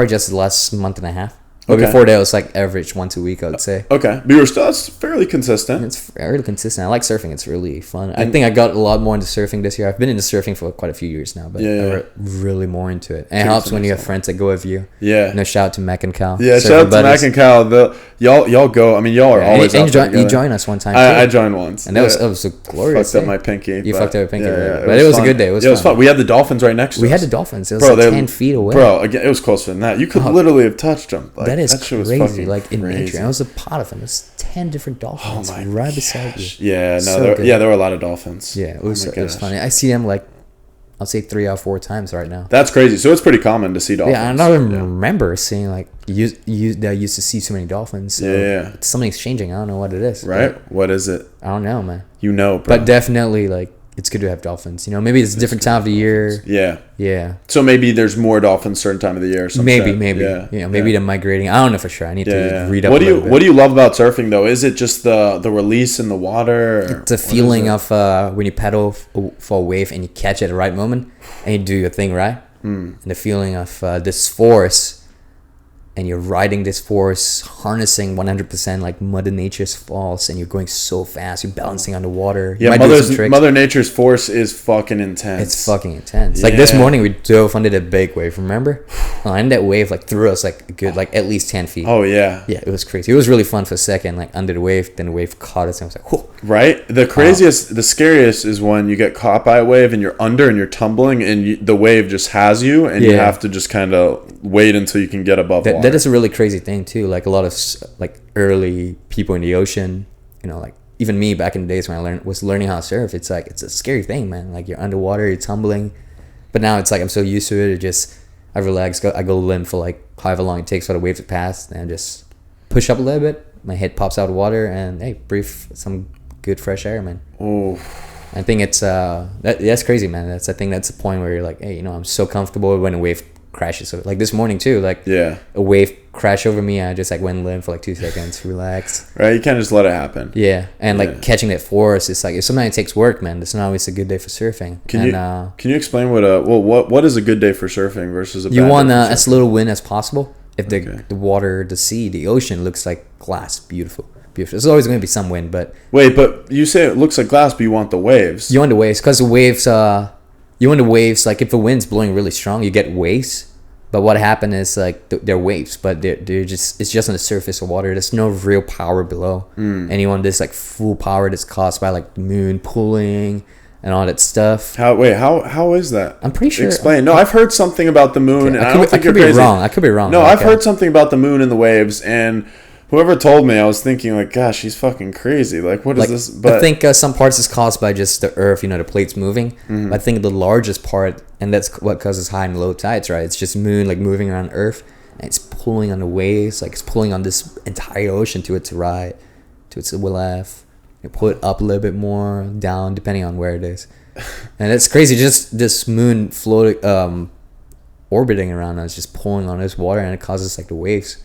just the last month and a half. But before that, it was like average once a week, I would say. Okay. But that's fairly consistent. It's fairly consistent. I like surfing. It's really fun. I think I got a lot more into surfing this year. I've been into surfing for quite a few years now, but I'm really more into it. And it helps when you have friends that go with you. Yeah. Shout out to Mac and Cal. Yeah, shout out to Mac and Cal. Y'all go. I mean, y'all are always and you joined us one time, too. I joined once. And that was a glorious Fucked up my pinky. You fucked up your pinky. Yeah, but it was a good day. It was fun. We had the dolphins right next to us. We had the dolphins. It was like 10 feet away. Bro, again, it was closer than that. You could literally have touched them. Like, that is crazy. Like in crazy. nature, I was a part of them. There's 10 different dolphins right beside you. Yeah, there were a lot of dolphins. Yeah, it was funny. I see them like, I'll say 3 or 4 times right now. That's crazy. So it's pretty common to see dolphins. Yeah, I don't remember seeing like I used to see so many dolphins. So something's changing. I don't know what it is. Right? What is it? I don't know, man. You know, bro. But definitely like it's good to have dolphins. You know, maybe it's a different time of the year. Yeah. So maybe there's more dolphins certain time of the year. Or something. Maybe. Yeah. You know, maybe they're migrating. I don't know for sure. I need to read up. What do you love about surfing though? Is it just the release in the water? Or the feeling of when you paddle for a wave and you catch it at the right moment and you do your thing right, and the feeling of this force. And you're riding this force, harnessing 100% like Mother Nature's force, and you're going so fast. You're balancing on the water. Yeah, Mother Nature's force is fucking intense. It's fucking intense. Like this morning, we dove under the big wave. Remember? And that wave like threw us like a good at least 10 feet. Oh yeah. Yeah, it was crazy. It was really fun for a second, like under the wave. Then the wave caught us, and I was like, whoa. Right. The craziest, the scariest is when you get caught by a wave and you're under and you're tumbling, and the wave just has you, and you have to just kind of wait until you can get above water. That is a really crazy thing too. Like a lot of like early people in the ocean, you know, like even me back in the days when I was learning how to surf, it's like it's a scary thing, man. Like you're underwater, you're tumbling, but now it's like I'm so used to it. I relax, I go limp for like however long it takes for the wave to pass, and just push up a little bit. My head pops out of the water, and hey, breathe some good fresh air, man. Oh, I think it's that's crazy, man. I think that's the point where you're like, hey, you know, I'm so comfortable when a wave crashes. So like this morning too, like a wave crashed over me. I just like went limp for like 2 seconds, relaxed. Right, you can't just let it happen. Yeah, and like catching that force, it's like sometimes it takes work, man. It's not always a good day for surfing. Can you explain what is a good day for surfing versus a bad you want day for as little wind as possible. If the water, the sea, the ocean looks like glass, beautiful. There's always going to be some wind, but wait, but you say it looks like glass, but you want the waves. You want the waves because the waves. You want the waves. Like if the wind's blowing really strong, you get waves. But what happened is like they're waves, but they're just it's just on the surface of water. There's no real power below. And you want this like full power that's caused by like the moon pulling and all that stuff. How is that? I'm pretty sure. Explain. No, I've heard something about the moon, and I don't think you're crazy. I could be wrong. No, I've heard something about the moon and the waves, and whoever told me, I was thinking like, gosh, he's fucking crazy. Like, what is this? But I think some parts is caused by just the earth, you know, the plates moving. I think the largest part, and that's what causes high and low tides, right? It's just moon like moving around Earth, and it's pulling on the waves, like it's pulling on this entire ocean to its right, to its left. You pull it up a little bit more, down, depending on where it is. And it's crazy. Just this moon floating, orbiting around us, just pulling on this water, and it causes like the waves.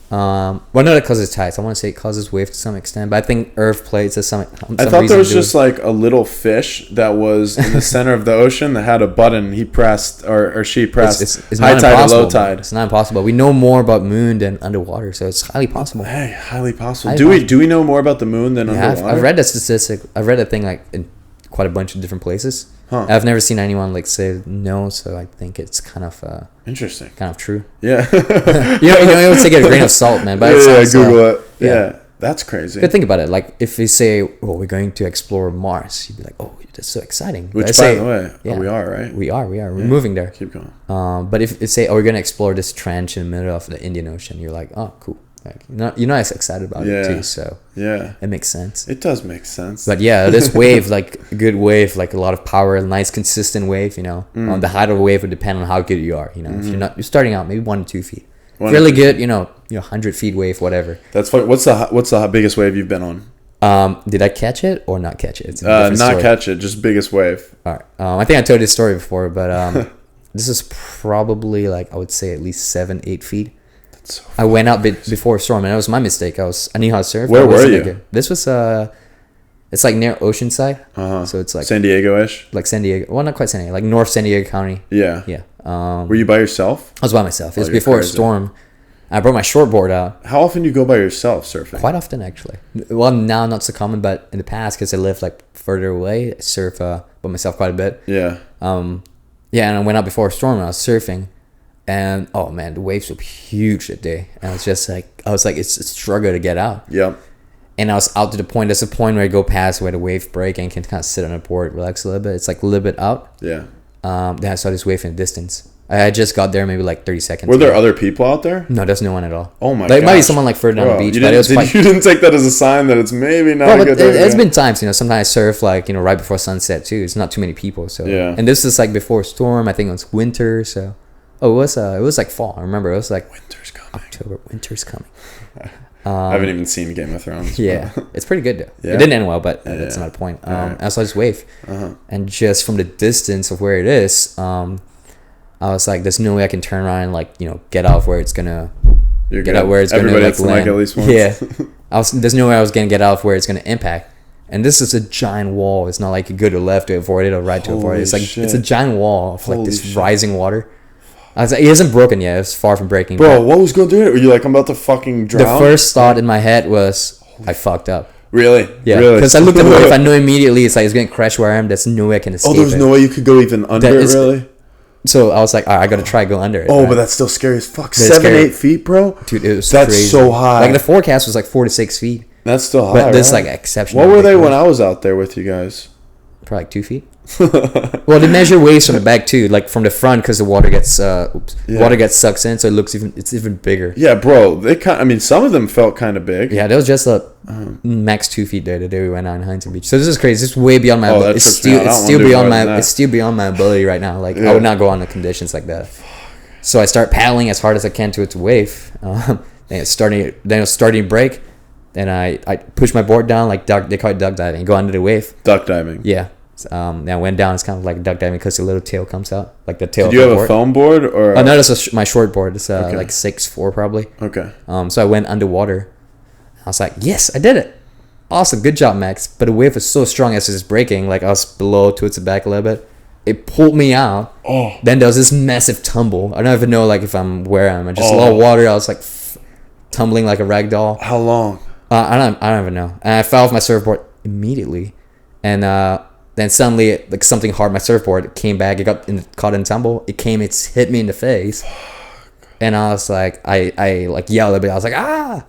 Well, no, it causes tides. I want to say it causes waves to some extent, but I think Earth plates to some I thought there was just like a little fish that was in the center of the ocean that had a button he pressed or she pressed. It's high tide or low man. tide. It's not impossible. We know more about moon than underwater, so it's highly possible. Hey, highly possible. Do we know more about the moon than underwater? I've read that statistic. I've read that thing like in quite a bunch of different places. I've never seen anyone like say no, so I think it's kind of interesting, kind of true. Yeah, you always take it a grain of salt, man. But Google it. Yeah, that's crazy. But think about it. Like if we say, "Well, we're going to explore Mars," you'd be like, "Oh, that's so exciting." Which, by the way, we are, right? We are. We're moving there. Keep going. But if it say, "Oh, we're going to explore this trench in the middle of the Indian Ocean," you're like, "Oh, cool." Like, you're not as excited about it too, so it makes sense. It does make sense. But yeah, this wave, like a good wave, like a lot of power, a nice consistent wave. You know, the height of the wave would depend on how good you are. You know, if you're starting out maybe 1 to 2 feet. Really good, you know, 100 feet wave, whatever. That's funny. What's the biggest wave you've been on? Did I catch it or not catch it? It's a Not different story. catch it, just biggest wave. All right. I think I told this story before, but this is probably like, I would say at least 7-8 feet. That's so I went out before a storm, and that was my mistake. I knew how to surf. Where but I were wasn't you? that good. This was it's like near Oceanside, so it's like San Diego-ish. like San Diego. Well, not quite San Diego, like North San Diego County. Yeah. Yeah. Were you by yourself? I was by myself. It was you're before crazy. a storm. I brought my shortboard out. How often do you go by yourself surfing? Quite often, actually. Well, now not so common, but in the past, because I lived like further away, I surf by myself quite a bit. Yeah. Yeah, and I went out before a storm and I was surfing, and oh man, the waves were huge that day. And I was like, it's a struggle to get out. Yep. And I was out to the point. There's a point where I go past where the wave break and can kind of sit on a board, relax a little bit. It's like a little bit out. Yeah. Then I saw this wave in the distance. I just got there maybe like 30 seconds. Were there other people out there? No, there's no one at all. Oh my god! Like, might be gosh. someone like further down Bro, the beach, you but it was didn't, quite. you didn't take that as a sign that it's maybe not Well, a but good idea. it's been times, sometimes I surf like, right before sunset too. It's not too many people, so Yeah. And this is like before a storm. I think it was winter, so it was like fall. I remember it was like Winter's coming. October. Winter's coming. I haven't even seen Game of Thrones. Yeah, it's pretty good though. Yeah? It didn't end well, but that's Yeah. not the point. Alright. I saw this wave, and just from the distance of where it is, I was like, "There's no way I can turn around and like get out where it's gonna You're get good. out where it's Everybody gonna hits the like mic land." at least once. Yeah, there's no way I was gonna get out of where it's gonna impact. And this is a giant wall. It's not like you go to the left to avoid it or right to avoid it. It's like Holy it's a shit. giant wall of like this Holy shit. rising water. I was like, it isn't broken yet. It's far from breaking. Bro, but what was going through it? Were you like, I'm about to fucking the drown? first thought in my head was, I fucked up. Really? Yeah, Really? because I looked at the wave. I knew immediately it's like it's going to crash where I am. There's no way I can escape. Oh, there's it. no way you could go even under That it, is- really? So I was like, all right, I got to try go under it. Oh, right? but that's still scary as fuck. That's 7, scary. 8 feet, bro? Dude, it was That's crazy. so high. Like the forecast was like 4 to 6 feet, That's still high, but this right? like exceptional. What were they big when wave. I was out there with you guys? Probably like 2 feet. Well, they measure waves from the back too, like from the front, because the water gets water gets sucked in, so it's even bigger. Yeah, bro. Some of them felt kind of big. Yeah, there was just a max 2 feet there the day we went out in Huntington Beach. So this is crazy. This is way beyond my. Oh, that It's trips me out. I don't it's wanna still do beyond more my. than that. It's still beyond my ability right now. Like Yeah. I would not go on the conditions like that. So I start paddling as hard as I can to its wave. Then it's starting to break. Then I push my board down like duck. They call it duck diving. Go under the wave. Duck diving. Yeah. Then I went down. It's kind of like duck diving because the little tail comes out, like the tail. Did you of the have board. a foam board or? Oh no, that's my short board. It's Okay. like 6'4" probably. Okay. So I went underwater. I was like, yes, I did it. Awesome, good job, Max. But the wave was so strong as it was breaking, like I was below towards the back a little bit. It pulled me out. Oh. Then there was this massive tumble. I don't even know like if I'm where I am. I just a lot of water. I was like tumbling like a rag doll. How long? I don't even know. And I fell off my surfboard immediately. And then suddenly like something hard my surfboard. It came back. It caught in tumble. It hit me in the face. And I was like, I like yelled a bit. I was like, ah.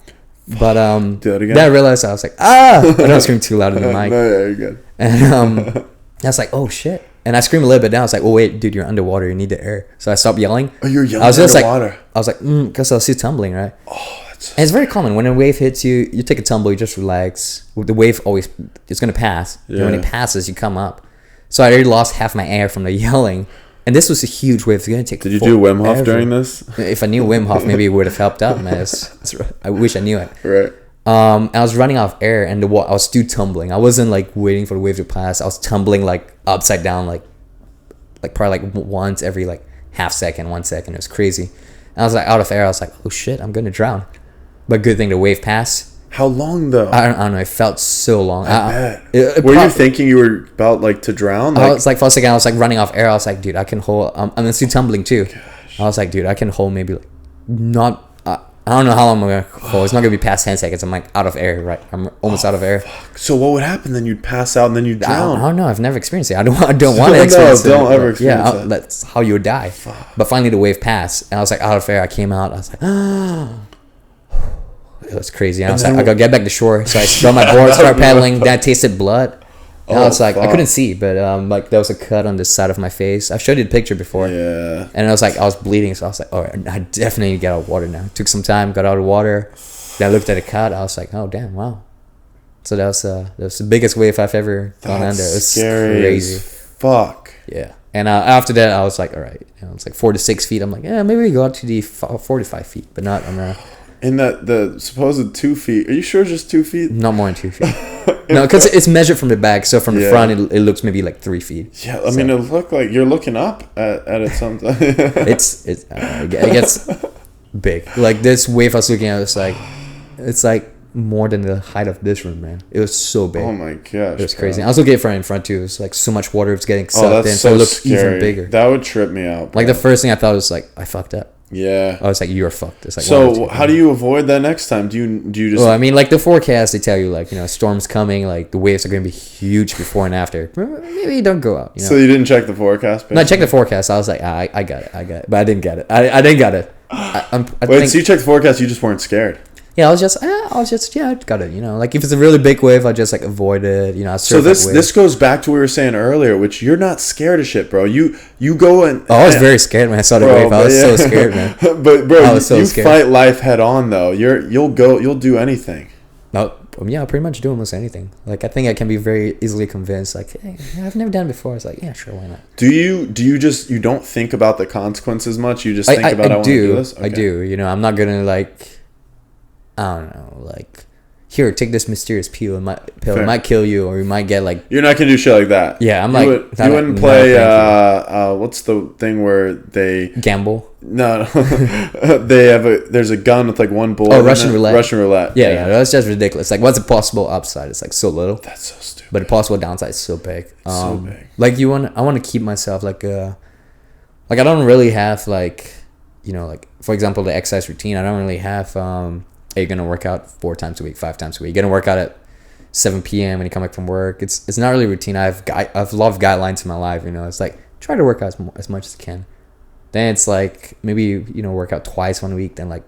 But Do that again? then I realized I was like, ah. I don't scream too loud in the mic. No, yeah, you're good. And I was like, oh shit. And I screamed a little bit down. I was like, oh wait, dude, you're underwater. You need the air. So I stopped yelling. Oh, you're yelling I was just underwater. like, I was like, because I was still tumbling, right? Oh, that's. And it's very common when a wave hits you. You take a tumble. You just relax. The wave it's gonna pass. And when it Yeah. passes, you come up. So I already lost half my air from the yelling. And this was a huge wave. It's gonna take. Did you do Wim Hof forever. during this? If I knew Wim Hof, maybe it would have helped out, man. I wish I knew it. Right. I was running out of air, and I was still tumbling. I wasn't like waiting for the wave to pass. I was tumbling like upside down, like probably like once every like half second, 1 second. It was crazy. And I was like out of air. I was like, oh shit, I'm gonna drown. But good thing the wave passed. How long though? I don't know. It felt so long. I bet. Were you thinking you were about like to drown? I was like, for a second, I was like running off air. I was like, dude, I can hold. I'm still tumbling too. I was like, dude, I can hold maybe like not. I don't know how long I'm gonna hold. It's not gonna be past 10 seconds. I'm like out of air, right? I'm almost out of air. So what would happen then? You'd pass out and then you'd drown. I don't know. I've never experienced it. I don't want to experience it. Don't ever experience yeah, it. that's how you would die. But finally, the wave passed, and I was like out of air. I came out. I was like, ah. It was crazy. And I was like, I gotta get back to shore. So I got my board, started paddling. Then I tasted blood. And I was like, I couldn't see, but like there was a cut on the side of my face. I've showed you the picture before. Yeah. And I was like, I was bleeding, so I was like, oh, I definitely need to get out of water now. Took some time, got out of water. Then I looked at the cut. I was like, oh damn, wow. So that was the biggest wave I've ever gone under. It was scary crazy. as fuck. Yeah. And after that, I was like, all right. It's like 4 to 6 feet. I'm like, yeah, maybe we go out to the 45 feet, but not on the. And the supposed 2 feet. Are you sure just 2 feet? Not more than 2 feet. No, because it's measured from the back. So from the front, it looks maybe like 3 feet. Yeah, I mean, it looked like you're looking up at it sometimes. It gets big. Like this wave I was looking at, it's like more than the height of this room, man. It was so big. Oh my gosh, it was crazy. I was looking at it in front too. It was like so much water was getting sucked in, so it looked scary. even bigger. That would trip me out, bro. Like the first thing I thought was like, I fucked up. Yeah. I was like, you're fucked. It's like, so how do you avoid that next time? Do you just? Well, I mean, like the forecast, they tell you like, you know, storms coming, like the waves are going to be huge before and after. Maybe you don't go out. You know? So you didn't check the forecast? Basically? No, I checked the forecast. I was like, I got it, but I didn't get it. I didn't get it. So you checked the forecast, you just weren't scared? Yeah, I was just, I got it. You know, like if it's a really big wave, I just like avoid it. You know, so this goes back to what we were saying earlier, which you're not scared of shit, bro. You go and I was very scared when I saw the wave. I was so scared, man. But bro, you fight life head on though. You'll do anything. No, yeah, I'll pretty much do almost anything. Like I think I can be very easily convinced. Like, hey, I've never done it before. It's like, yeah, sure, why not? Do you just you don't think about the consequences much? You just think about I want to do this. Okay. I do. You know, I'm not gonna like. I don't know, like, here, take this mysterious pill. It might kill you, or you might get like. You're not gonna do shit like that. Yeah, I'm you wouldn't play. What's the thing where they gamble? No, they have there's a gun with like one bullet. Oh, Russian roulette. Russian roulette. Yeah, that's just ridiculous. Like, what's the possible upside? It's like so little. That's so stupid. But the possible downside is so big. So big. Like I want to keep myself like I don't really have like, you know, like for example the exercise routine. I don't really have you're gonna work out 4 times a week, 5 times a week. You're gonna work out at 7 p.m. when you come back from work. It's not really routine. I've a lot of guidelines in my life. You know, it's like try to work out as much as you can. Then it's like maybe you know work out twice 1 week. Then like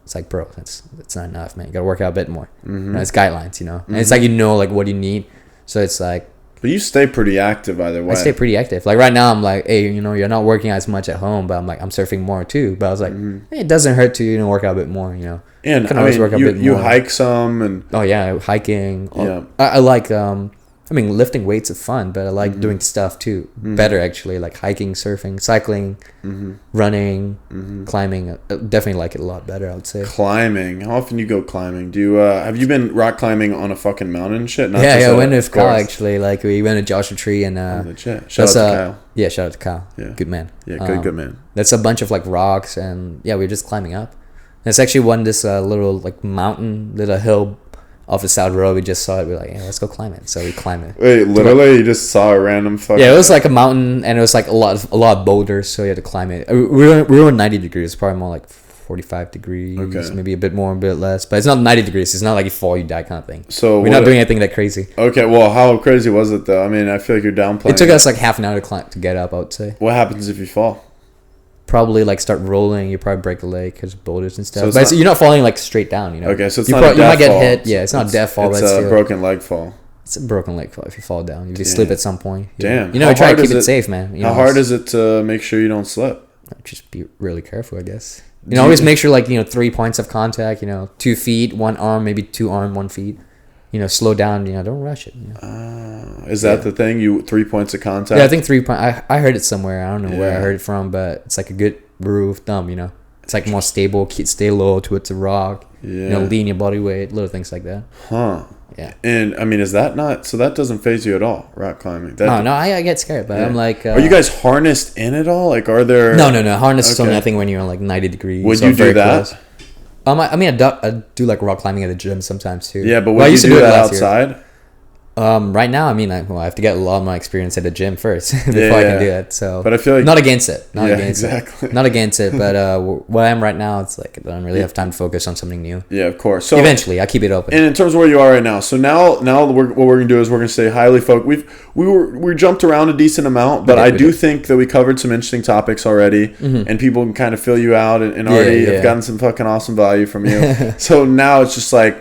it's like bro, that's not enough, man. You gotta work out a bit more. Mm-hmm. You know, it's guidelines, you know, and it's like you know like what you need. So it's like. But you stay pretty active either way. I stay pretty active. Like right now, I'm like, hey, you know, you're not working as much at home, but I'm like, I'm surfing more too. But I was like, hey, it doesn't hurt to, you know, work out a bit more, you know. And I mean, you hike some and. Oh yeah, hiking. Yeah. I like I mean, lifting weights is fun, but I like doing stuff too. Better actually, like hiking, surfing, cycling, running, climbing. I definitely like it a lot better, I would say. Climbing. How often do you go climbing? Do you have you been rock climbing on a fucking mountain and shit? Yeah, I went with Kyle actually. Like we went to Joshua Tree and shout out to Kyle. Yeah, shout out to Kyle. Yeah. Good man. Yeah, good man. That's a bunch of like rocks and yeah, we were just climbing up. And it's actually this little like mountain, little hill off the side road. We just saw it. We're like, yeah, let's go climb it. So we climbed it. Wait, literally, you just saw a random fucking. Yeah, it was like a mountain, and it was like a lot of boulders, so you had to climb it. We were 90 degrees, probably more like 45 degrees, maybe a bit more, a bit less. But it's not 90 degrees. It's not like you fall, you die kind of thing. So we're not doing anything that crazy. Okay, well, how crazy was it though? I mean, I feel like you're downplaying. It took us like half an hour to get up, I would say. What happens if you fall? Probably like start rolling. You probably break a leg because of boulders and stuff. But you're not falling like straight down, you know. Okay, so it's not a death you might get fall. hit. Yeah, it's not a death fall. It's but a broken leg fall. It's a broken leg fall if you fall down. If you slip at some point. Damn. You know, try to keep it safe, man. How hard is it to make sure you don't slip? Just be really careful, I guess. You know, always make sure like 3 points of contact. 2 feet, 1 arm, maybe 2 arm, 1 feet. Slow down. Don't rush it. Is that the thing? 3 points of contact? Yeah, I think 3 points. I heard it somewhere. I don't know where I heard it from, but it's like a good rule of thumb. It's like more stable. Stay low towards the rock. Yeah. Lean your body weight. Little things like that. Huh. Yeah. And I mean, is that not so? That doesn't faze you at all, rock climbing. No, I get scared, but I'm like. Are you guys harnessed in at all? Like, are there? No. Harness is only nothing when you're like 90 degrees. Would you do that? Close. I do like rock climbing at the gym sometimes too. Yeah, but would you do that outside? Right now, I have to get a lot of my experience at the gym first before I can do it. So, but I feel like not against it. Not against it. But where I am right now, it's like I don't really have time to focus on something new. Yeah, of course. So eventually, I keep it open. And in terms of where you are right now, so now what we're gonna do is we're gonna stay highly focused. We jumped around a decent amount, but I do think that we covered some interesting topics already, and people can kind of fill you out and already have gotten some fucking awesome value from you. So now it's just like.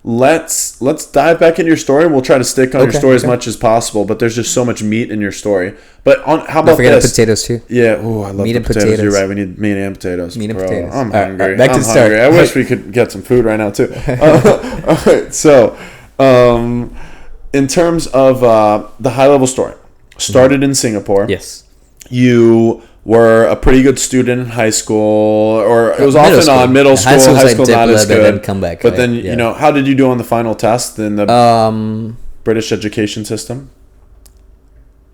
Let's dive back into your story, and we'll try to stick on your story as much as possible. But there's just so much meat in your story. But how about don't forget the potatoes too. Yeah, oh, I love meat and potatoes. You're right. We need meat and potatoes. Meat and potatoes. I'm hungry. Right, back to the start. I wish we could get some food right now too. All right. So, in terms of the high level story, started in Singapore. Yes. You were a pretty good student in high school, or it was off and on. Middle school, high school not as good. Then come back, but right? then you know, how did you do on the final test in the British education system?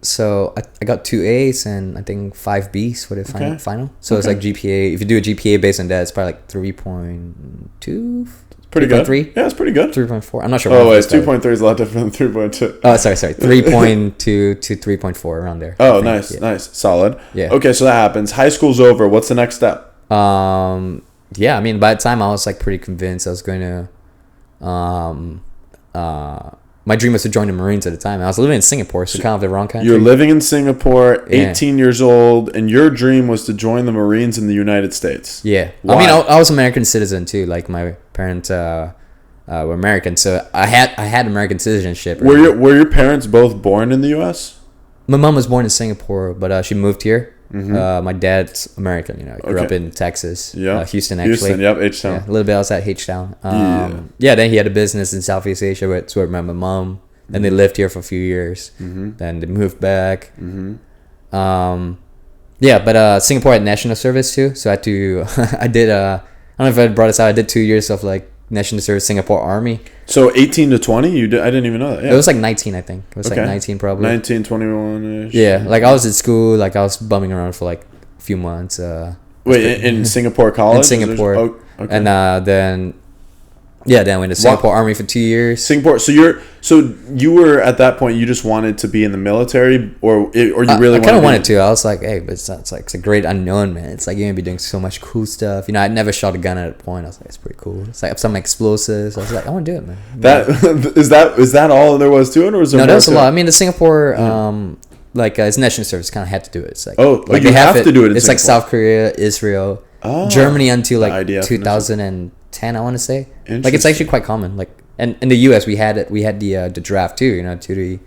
So I got 2 A's and I think 5 B's for the final. So it's like GPA. If you do a GPA based on that, it's probably like 3.2. Pretty good. 3.3? Yeah, it's pretty good. 3.4. I'm not sure. Oh, wait, 2.3 is a lot different than 3.2. Oh, sorry. 3.2 to 3.4 around there. Oh, nice, nice, solid. Yeah. Okay, so that happens. High school's over. What's the next step? Yeah, I mean, by the time I was like pretty convinced I was going to, my dream was to join the Marines at the time. I was living in Singapore, so kind of the wrong country. You're living in Singapore, 18 years old, and your dream was to join the Marines in the United States. Yeah. Why? I mean, I was American citizen too. Like my parents were American, so I had American citizenship. Right? Were your parents both born in the U.S.? My mom was born in Singapore, but she moved here. My dad's American, you know. Grew up in Texas, Houston actually. Houston, yep, H-Town. Yeah, a little bit outside H-Town. Then he had a business in Southeast Asia with my mom. Then they lived here for a few years. Then they moved back. But Singapore had national service too, so I had to. I did. I don't know if I brought this out. I did 2 years of like national service, Singapore Army. So 18 to 20, you did? I didn't even know that. Yeah. It was like 19, I think. It was like 19 probably. 19, 21-ish. Yeah, like I was at school, like I was bumming around for like a few months. Wait, in Singapore college? In Singapore. Oh, okay. And then I went to Singapore Army for 2 years. Singapore. So you were at that point. You just wanted to be in the military, or you really? I kind of wanted to. I was like, hey, but it's a great unknown, man. It's like you're gonna be doing so much cool stuff. You know, I'd never shot a gun at a point. I was like, it's pretty cool. It's like some explosives. I was like, I want to do it, man. Is that all there was to it, or was there more? No, that was a lot. I mean, the Singapore. It's national service kind of had to do it. It's like you have to do it. It's like South Korea, Israel, Germany until like 2010. I want to say. Like it's actually quite common. Like and in the U.S. we had the draft too. You know, to the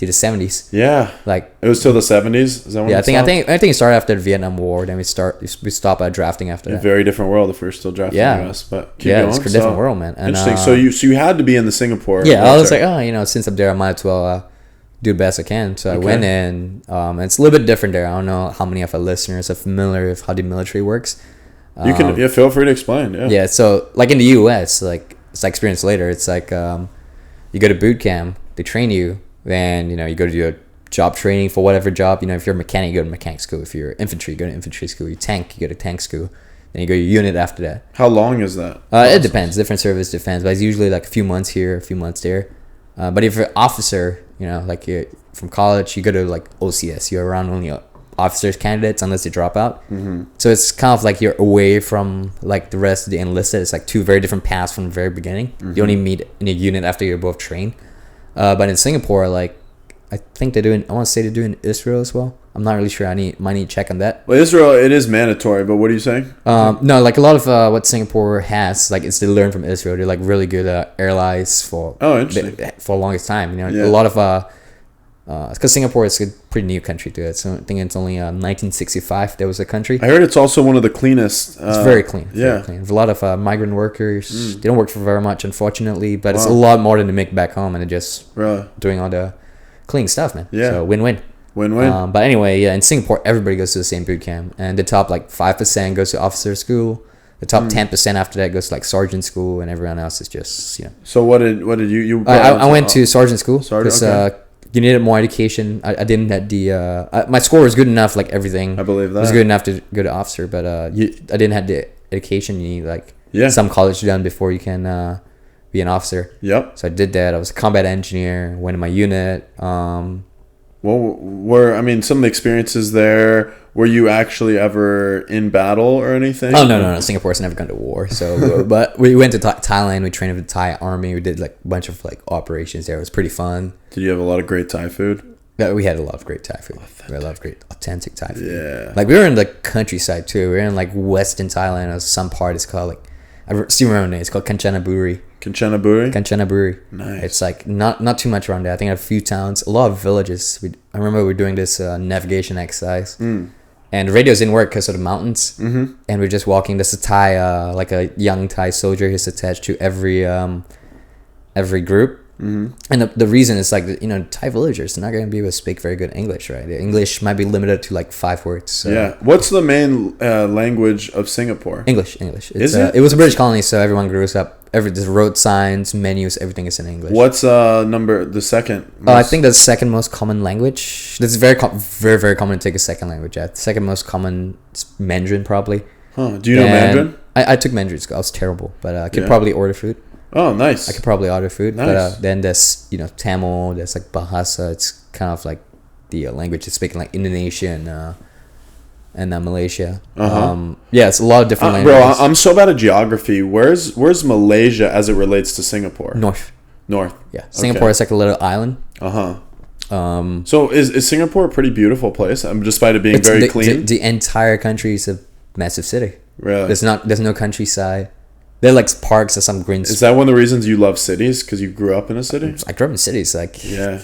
70s. Yeah. Like it was till the 70s. Is that when I think it started after the Vietnam War. Then we stopped drafting after that. A very different world if we were still drafting in the U.S. But keep going. It's a different world, man. And, interesting. So you had to be in the Singapore. Yeah, military. I was like, since I'm there, I might as well do the best I can. So I went in. And it's a little bit different there. I don't know how many of our listeners are familiar with how the military works. You can feel free to explain. Yeah. So like in the U.S., like it's like experience later. It's like you go to boot camp, they train you, then you go to your job training for whatever job. If you're a mechanic, you go to mechanic school. If you're infantry, you go to infantry school. You're tank, you go to tank school. Then you go to your unit after that. How long is that? It depends. Different service depends, but it's usually like a few months here, a few months there. But if you're an officer, like you're from college, you go to like OCS. You're around only officers candidates unless they drop out. So it's kind of like you're away from like the rest of the enlisted. It's like two very different paths from the very beginning. You only meet in a unit after you're both trained. But in Singapore, like I think they're doing. I want to say they're doing Israel as well. I'm not really sure. Might need to check on that. Well, Israel, it is mandatory. But what are you saying? No, like a lot of what Singapore has, like it's they learn from Israel. They're like really good airlines for for the longest time. A lot of because Singapore is a pretty new country to it. So I think it's only 1965 there was a country. I heard it's also one of the cleanest. It's very clean. Yeah. Very clean. There's a lot of migrant workers. They don't work for very much, unfortunately, but it's a lot more than they make back home, and they're just doing all the clean stuff, man. Yeah. So win-win. Win-win. But anyway, in Singapore, everybody goes to the same boot camp, and the top like 5% goes to officer school. The top 10% after that goes to like sergeant school, and everyone else is just So what did you? I went to sergeant school because okay. You needed more education. I didn't have the my score was good enough, like everything. I believe that it was good enough to go to officer, but I didn't have the education you need, like some college done before you can be an officer. Yep. So I did that. I was a combat engineer. Went in my unit. Some of the experiences there, were you actually ever in battle or anything? Oh, no. Singapore's never gone to war. So, but we went to Thailand. We trained with the Thai army. We did like a bunch of like operations there. It was pretty fun. Did you have a lot of great Thai food? Yeah, we had a lot of great Thai food. We had a lot of great authentic Thai food. Yeah. Like we were in the countryside too. We were in like western Thailand. Or some part is called like, I still remember the name. It's called Kanchanaburi. Kanchanaburi. Nice. It's like not too much around there. I think I have a few towns, a lot of villages. I remember we were doing this navigation exercise, and the radios didn't work because of the mountains. And we're just walking. There's a Thai, like a young Thai soldier who's attached to every group. And the reason is like, you know, Thai villagers are not going to be able to speak very good English, right? The English might be limited to like 5 words. So. Yeah. What's the main language of Singapore? English. Is it? It was a British colony, so everyone grew up. There's road signs, menus, everything is in English. What's the second? I think the second most common language. This is very very common to take a second language. The second most common is Mandarin, probably. Huh. Do you know Mandarin? I took Mandarin school. I was terrible, but I could probably order food. Oh, nice. I could probably order food. Nice. But then there's, you know, Tamil, there's like Bahasa. It's kind of like the language that's speaking like Indonesia and Malaysia. Yeah, it's a lot of different languages. Bro, I'm so bad at geography. Where's Malaysia as it relates to Singapore? North. Yeah. Singapore is like a little island. So is Singapore a pretty beautiful place? Despite it being very clean? The entire country is a massive city. Really? There's no countryside. There are like parks or some green. Is that one of the reasons you love cities? Because you grew up in a city? I grew up in cities. Like, yeah.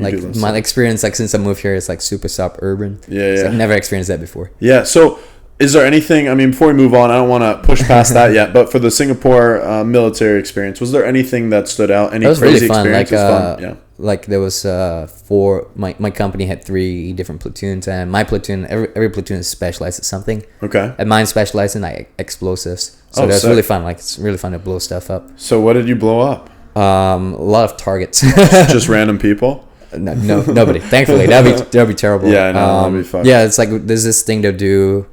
Like my experience, like since I moved here, is like super suburban. Yeah. So I've never experienced that before. Yeah. So is there anything, I mean, before we move on, I don't want to push past that yet, but for the Singapore military experience, was there anything that stood out? Any crazy really fun. experience? Like, fun? Yeah. Like there was my company had 3 different platoons, and my platoon, every platoon is specialized at something. Okay. And mine specialized in like explosives. So that's really fun. Like it's really fun to blow stuff up. So what did you blow up? A lot of targets. Just random people? No, nobody. Thankfully, that'd be terrible. Yeah, I know. That'd be fun. Yeah, it's like there's this thing they do.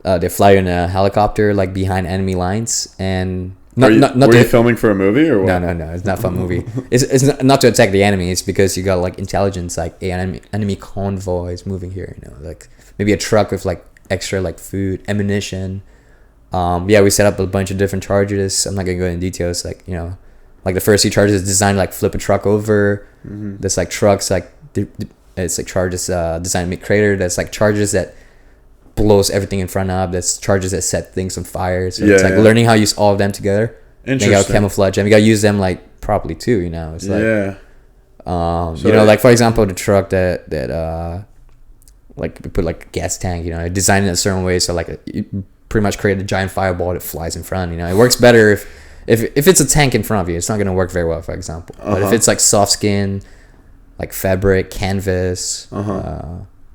They fly in a helicopter like behind enemy lines, and were you filming for a movie or what? No. It's not a fun movie. It's not to attack the enemy. It's because you got like intelligence, like enemy convoy is moving here. You know, like maybe a truck with like extra like food, ammunition. Yeah, we set up a bunch of different charges. I'm not gonna go into details. Like, you know, like the first 2 charges is designed to like flip a truck over. There's like trucks like it's like charges designed to make crater. There's like charges that blows everything in front of. There's charges that set things on fire. So it's like learning how to use all of them together. Interesting. You got camouflage, and you got to use them like properly too. You know, it's like you know, like for example, the truck that like we put like a gas tank. You know, designed in a certain way so like you pretty much create a giant fireball that flies in front. You know, it works better if it's a tank in front of you. It's not going to work very well, for example. But if it's like soft skin, like fabric, canvas,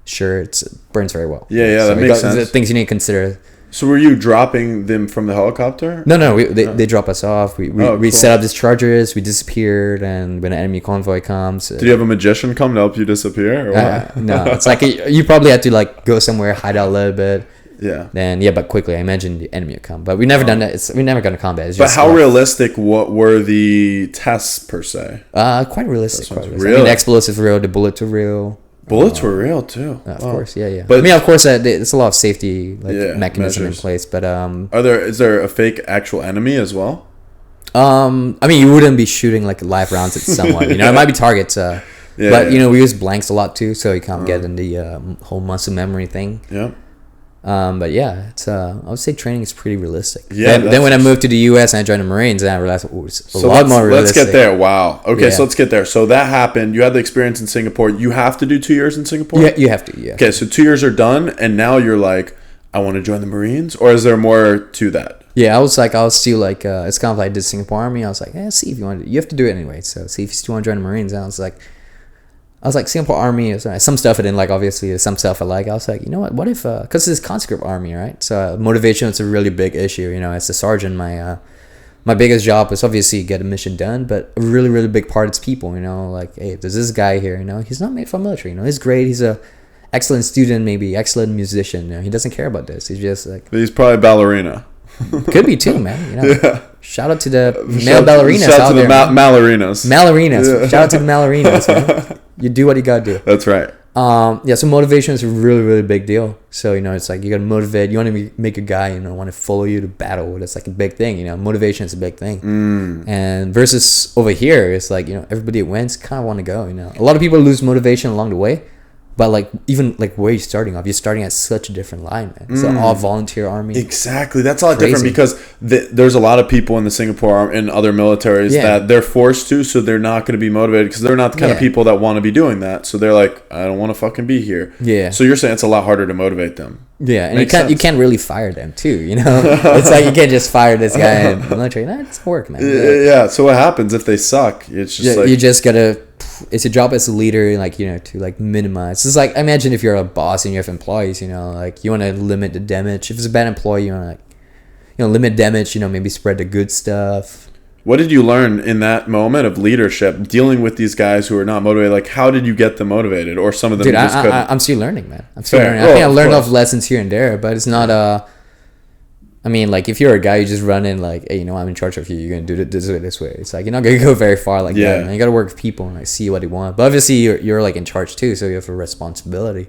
shirts, it burns very well. Yeah, that makes sense. Things you need to consider. So were you dropping them from the helicopter? No. They drop us off. We set up these chargers. We disappeared, and when an enemy convoy comes, did you have a magician come to help you disappear? Or what? No, it's like you probably had to like go somewhere, hide out a little bit. Yeah. Then but quickly I imagine the enemy will come. But we never done that. We never gone to combat. It's but just how realistic? What were the tests per se? Quite realistic. Real. I mean, the explosives were real. The bullets were real. Bullets were real too. Of course, yeah. But I mean, of course, there's a lot of safety mechanism in place. But is there a fake actual enemy as well? I mean, you wouldn't be shooting like live rounds at someone. You know, it might be targets. But you know, we use blanks a lot too, so you can't get in the whole muscle memory thing. Yeah. But yeah, it's I would say training is pretty realistic. Yeah. Then when I moved to the US and I joined the Marines, and I realized it's a lot more Let's realistic. get there. Wow. Okay, so let's get there. So that happened. You had the experience in Singapore. You have to do 2 years in Singapore? Yeah, you have to. Yeah. Okay, so 2 years are done, and now you're like, I want to join the Marines, or is there more to that? Yeah, I was still like, it's kind of like I did Singapore Army. I was like, see if you want to. You have to do it anyway. So see if you still want to join the Marines. And I was like, Singapore Army is some stuff I didn't like. Obviously, some stuff I like. I was like, you know what? What if? Because it's conscript army, right? So motivation is a really big issue. You know, as a sergeant, my biggest job is obviously get a mission done, but a really, really big part is people. You know, like, hey, there's this guy here. You know, he's not made for military. You know, he's great. He's a excellent student, maybe excellent musician. You know, he doesn't care about this. He's just like. He's probably a ballerina. Could be too, man. You know. Shout out to the male ballerinas out out to there. Mallarinas. Yeah. Shout out to the Mallarinas, man. You do what you gotta do. That's right. So motivation is a really, really big deal. So, you know, it's like you gotta motivate. You want to make a guy, you know, want to follow you to battle. That's like a big thing. You know, motivation is a big thing. And versus over here, it's like, you know, everybody that wins kind of want to go. You know, a lot of people lose motivation along the way. But like even like where you're starting off, you're starting at such a different line, man. It's an all volunteer army. Exactly, that's a lot different because there's a lot of people in the Singapore and other militaries that they're forced to, so they're not going to be motivated because they're not the kind of people that want to be doing that. So they're like, I don't want to fucking be here. Yeah. So you're saying it's a lot harder to motivate them. Yeah, and Makes you sense. can't really fire them too, you know? It's like you can't just fire this guy in the military. Nah, it's work, man. Yeah. So what happens if they suck? It's just like you just gotta. It's your job as a leader, like, you know, to like minimize. It's like, imagine if you're a boss and you have employees, you know, like you want to limit the damage. If it's a bad employee, you want to like, you know, limit damage. You know, maybe spread the good stuff. What did you learn in that moment of leadership, dealing with these guys who are not motivated? Like, how did you get them motivated, or some of them Dude, just couldn't? I'm still learning, man. I'm still Fair. learning. I Well, think I of learned course. off lessons here and there, but it's not I mean, like, if you're a guy, you just run in like, hey, you know, I'm in charge of you. You're gonna do it this way. It's like you're not gonna go very far like that, man. You gotta work with people and like see what they want. But obviously, you're like in charge too, so you have a responsibility.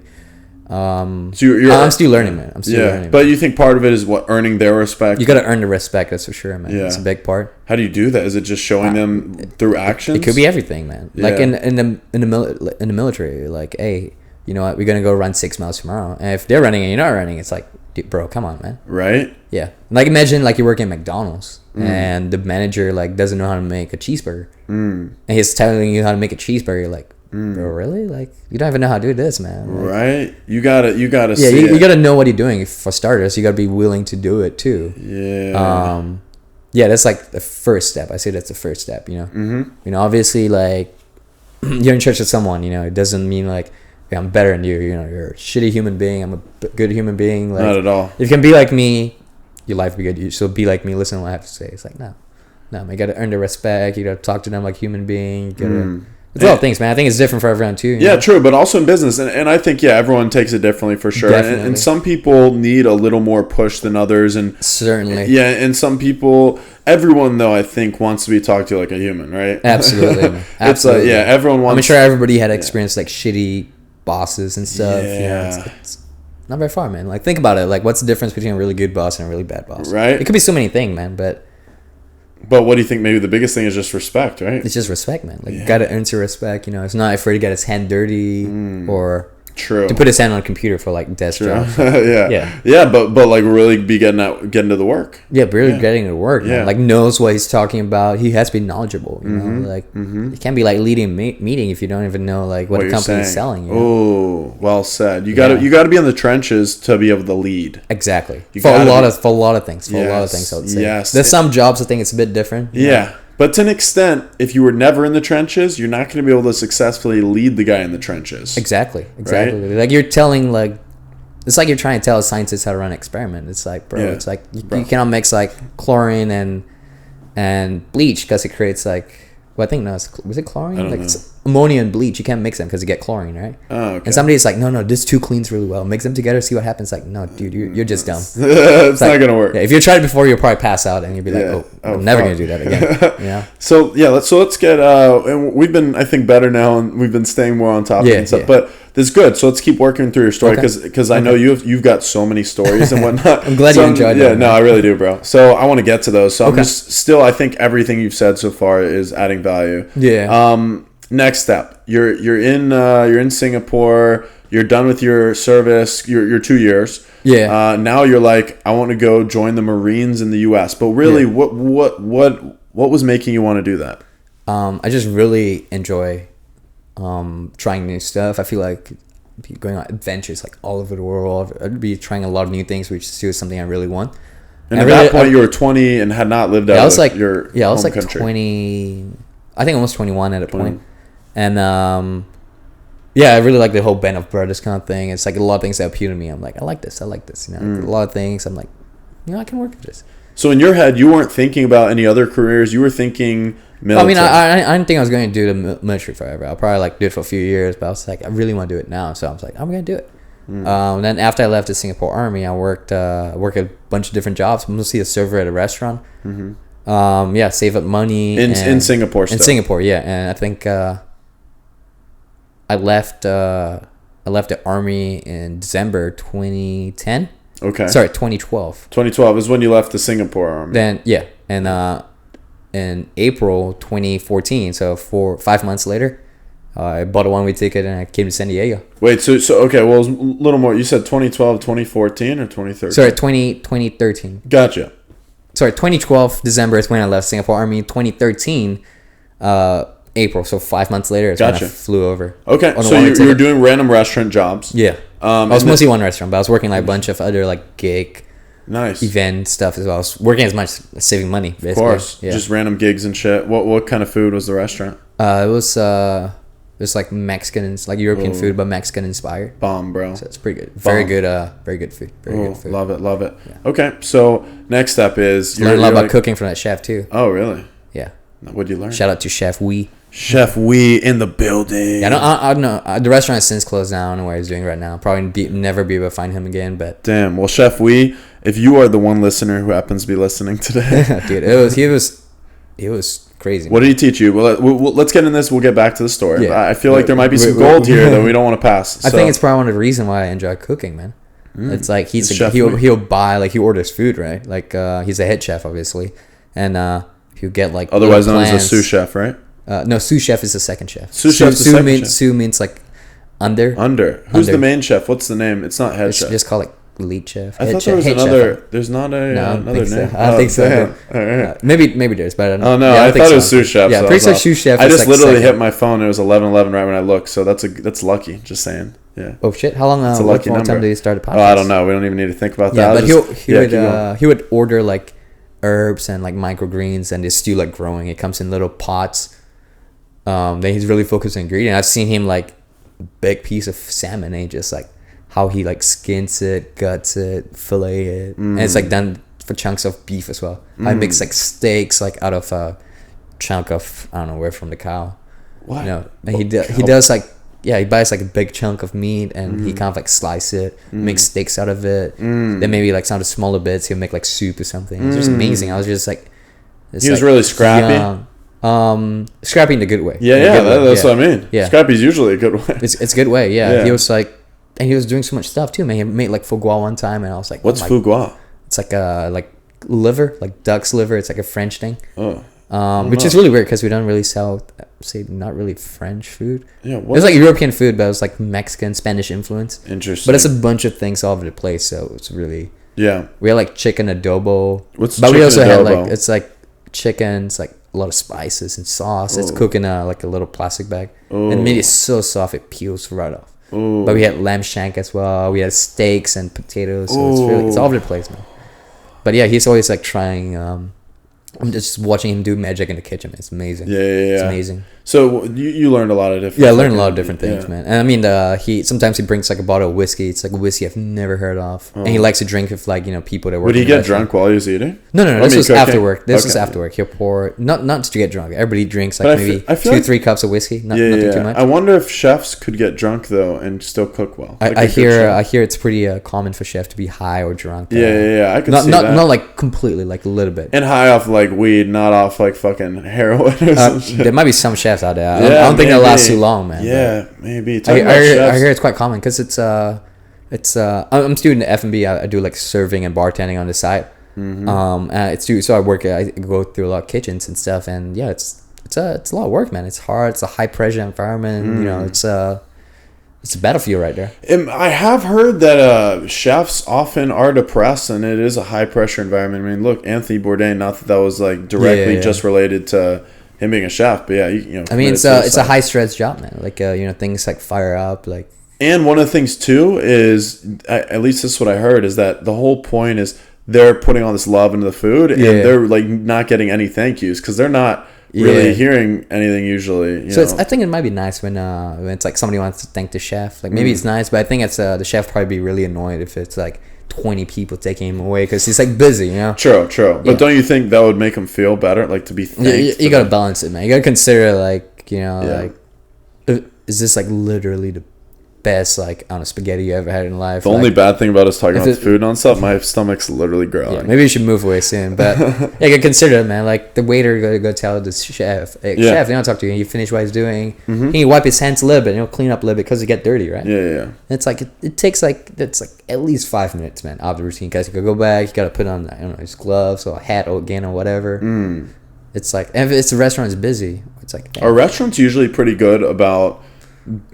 So I'm still learning, man. I'm still learning. But you think part of it is what, earning their respect? You gotta earn the respect, that's for sure, man. Yeah. It's a big part. How do you do that? Is it just showing them through actions? It could be everything, man. Yeah. Like in the military, like, hey, you know what? We're gonna go run 6 miles tomorrow, and if they're running and you're not running, it's like, dude, bro, come on, man. Right? Yeah. Like, imagine like you're working at McDonald's and the manager like doesn't know how to make a cheeseburger, and he's telling you how to make a cheeseburger. You're like, bro, really? Like, you don't even know how to do this, man. Like, Right? You gotta yeah, see you it. gotta know what you're doing. For starters, you gotta be willing to do it too. Yeah. Yeah, that's like the first step. I say that's the first step, you know. You know, obviously, like, you're in charge of someone, you know, it doesn't mean like, hey, I'm better than you. You know, you're a shitty human being. I'm a good human being. Like, Not at all. If you can be like me, your life will be good. You still be like me. Listen to what I have to say. It's like, no, man, you gotta earn the respect. You gotta talk to them like human being. You gotta. It's a lot of things, man. I think it's different for everyone too. Yeah, true, but also in business, and I think everyone takes it differently for sure. And some people need a little more push than others, and certainly, yeah, and some people, everyone though, I think wants to be talked to like a human, right? Absolutely, man. Absolutely. It's like, everyone wants. I'm sure everybody had experienced like shitty bosses and stuff. Yeah. You know, it's not very far, man. Like, think about it. Like, what's the difference between a really good boss and a really bad boss? Right. It could be so many things, man. But what do you think? Maybe the biggest thing is just respect, right? it's just respect, man. Like, you gotta earn your respect. You know, it's not afraid to get his hand dirty or True. to put his hand on a computer for like desk jobs. yeah, but like really be getting to the work. Yeah, really getting to work. Yeah. Man. Like, knows what he's talking about. He has to be knowledgeable. You know, like you can't be like leading a meeting if you don't even know like what the company is selling. You know? Oh, well said. You gotta be in the trenches to be able to lead. Exactly. For a lot of things. I would say. Yes. There's some jobs I think it's a bit different. Yeah. But to an extent, if you were never in the trenches, you're not going to be able to successfully lead the guy in the trenches. Exactly. Right? Like, you're telling like, it's like you're trying to tell a scientist how to run an experiment. It's like, bro, it's like you cannot mix like chlorine and bleach because it creates like, well, I think no, was it chlorine? I don't like know. It's ammonia and bleach. You can't mix them because you get chlorine, right? Oh, okay. And somebody's like, no, this two cleans really well. Mix them together, see what happens. Like, no, dude, you're just dumb. It's like, not going to work. Yeah, if you tried it before, you'll probably pass out and you'll be like, I'm never going to do that again. You know? So let's get and we've been, I think, better now, and we've been staying more on top of it and stuff. But this is good. So let's keep working through your story because I know you've got so many stories and whatnot. I'm glad you enjoyed that. Yeah, no, I really do, bro. So I want to get to those. So I'm just still, I think everything you've said so far is adding value. Yeah. Next step, you're in Singapore. You're done with your service. Your 2 years. Yeah. Now you're like, I want to go join the Marines in the U.S. But really, what was making you want to do that? I just really enjoy trying new stuff. I feel like going on adventures like all over the world. I'd be trying a lot of new things, which is something I really want. And at that point, you were 20 and had not lived out of your home I was like country. 20. I think almost 21 at a point. And I really like the whole Band of Brothers kind of thing. It's like a lot of things that appeal to me. I'm like, I like this. You know, a lot of things. I'm like, you know, I can work with this. So in your head, you weren't thinking about any other careers. You were thinking military. I didn't think I was going to do the military forever. I'll probably like do it for a few years, but I was like, I really want to do it now. So I was like, I'm going to do it. Then after I left the Singapore Army, I worked a bunch of different jobs, mostly a server at a restaurant. Save up money in Singapore. Still. In Singapore, yeah. And I think I left the Army in December 2010. Okay. Sorry, 2012. 2012 is when you left the Singapore Army. Then and in April 2014, so 5 months later, I bought a one-way ticket and I came to San Diego. Wait, so okay, well, it was a little more. You said 2012, 2014, or 2013? Sorry, 2013. Gotcha. Sorry, 2012 December is when I left Singapore Army. 2013 April, so 5 months later is when I flew over. Okay, so you were doing random restaurant jobs. Yeah. I was mostly one restaurant, but I was working like a bunch of other like gig, event stuff as well. I was working as much saving money, basically. Of course, just random gigs and shit. What kind of food was the restaurant? It was like Mexican, like European food, but Mexican inspired. Bomb, bro. So it's pretty good. Very good food. Good food. Love it. Yeah. Okay, so next step is learn a lot about cooking from that chef too. Oh, really? Yeah. What'd you learn? Shout out to Chef Wee. Chef Wee in the building. Yeah, I don't know. The restaurant has since closed down. I don't know what he's doing right now. Probably never be able to find him again. But damn. Well, Chef Wee, if you are the one listener who happens to be listening today, dude, he was crazy. What did he teach you? Well, let's get in this. We'll get back to the story. Yeah. I feel like there might be some gold here that we don't want to pass. I think it's probably one of the reasons why I enjoy cooking, man. It's like he'll buy, like, he orders food, right? Like he's a head chef, obviously, and he'll get like otherwise known as a sous chef, right? No, sous chef is the second chef. Sous means like under. Who's the main chef? What's the name? It's not head chef. Just call it lead chef. I thought there was another. There's not another name. I don't think so. All right. Maybe there's, but I don't know. Oh no, I thought it was sous chef. Yeah, so pretty sure sous chef. I just literally hit my phone. It was 11:11 right when I looked. So that's lucky. Just saying. Yeah. Oh shit! How long? It's a lucky number. Time did he start the podcast? Oh, I don't know. We don't even need to think about that. Yeah, but he would order like herbs and like microgreens, and it's still like growing. It comes in little pots. Then he's really focused on ingredient. I've seen him like a big piece of salmon, and he just like how he like skins it, guts it, fillet it, and it's like done for chunks of beef as well. I mix like steaks like out of a chunk of, I don't know where, from the cow. What? You know, and he does like, yeah, he buys like a big chunk of meat and he kind of like slice it, makes steaks out of it. Then maybe like some of the smaller bits he'll make like soup or something. It's just amazing. I was just like, he was really scrappy. Scrappy in a good way. Yeah, that's what I mean. Yeah, scrappy's usually a good way. It's a good way. Yeah, he was like, and he was doing so much stuff too, man. He made like foie gras one time, and I was like, what's foie gras? It's like a liver, like duck's liver. It's like a French thing. Which is really weird because we don't really sell, not really French food. Yeah, it was like European food, but it was like Mexican, Spanish influence. Interesting. But it's a bunch of things all over the place, so it's really we had like chicken adobo. What's but chicken we also adobo? had like, it's like chicken. It's like a lot of spices and sauce. It's cooked in like a little plastic bag, and the meat is so soft it peels right off. But we had lamb shank as well. We had steaks and potatoes. So it's all over the place, man. But yeah, he's always like trying. I'm just watching him do magic in the kitchen. It's amazing. Yeah. It's amazing. So you learned a lot of different. Yeah, I learned a lot of different things, man. And I mean, he sometimes he brings like a bottle of whiskey. It's like a whiskey I've never heard of, and he likes to drink with like people that work. Would he get drunk while he was eating? No. This was after work. This was after work. He'll pour not to get drunk. Everybody drinks like maybe 2-3 cups of whiskey. Nothing too much. I wonder if chefs could get drunk though and still cook well. Like I hear it's pretty common for chefs to be high or drunk. Yeah. I can see that. Not like completely, like a little bit. And high off like weed, not off like fucking heroin or some shit. There might be some chefs out there. I don't think they'll last too long, man. Yeah, maybe. I hear it's quite common because I'm student at F&B. I do like serving and bartending on the side. So I go through a lot of kitchens and stuff, and yeah, it's a lot of work, man. It's hard. It's a high pressure environment. It's a battlefield right there. I have heard that chefs often are depressed, and it is a high pressure environment. I mean, look, Anthony Bourdain. Not that was like directly just related to him being a chef, but yeah, I mean, it's a high stress job, man. Like things like fire up, like. And one of the things too is, at least this is what I heard, is that the whole point is they're putting all this love into the food, and they're like not getting any thank yous because they're not really hearing anything usually. I think it might be nice when it's like somebody wants to thank the chef. Like maybe it's nice, but I think it's the chef probably be really annoyed if it's like 20 people taking him away because he's like busy, True. But don't you think that would make him feel better, like to be thanked? You gotta balance it, man. You gotta consider like like, is this like literally the best like on a spaghetti you ever had in life? The only bad thing about us talking about food nonstop, my stomach's literally growling. Yeah, maybe you should move away soon, but you gotta consider it, man. Like the waiter go tell the chef, hey, chef, they don't talk to you. You finish what he's doing. Can you wipe his hands a little bit? Clean up a little bit because they get dirty, right? Yeah. It's like it takes like at least 5 minutes, man, out of the routine. Because you gotta go back, you gotta put on his gloves or a hat again or whatever. It's like if it's a restaurant is busy, it's like are restaurants usually pretty good about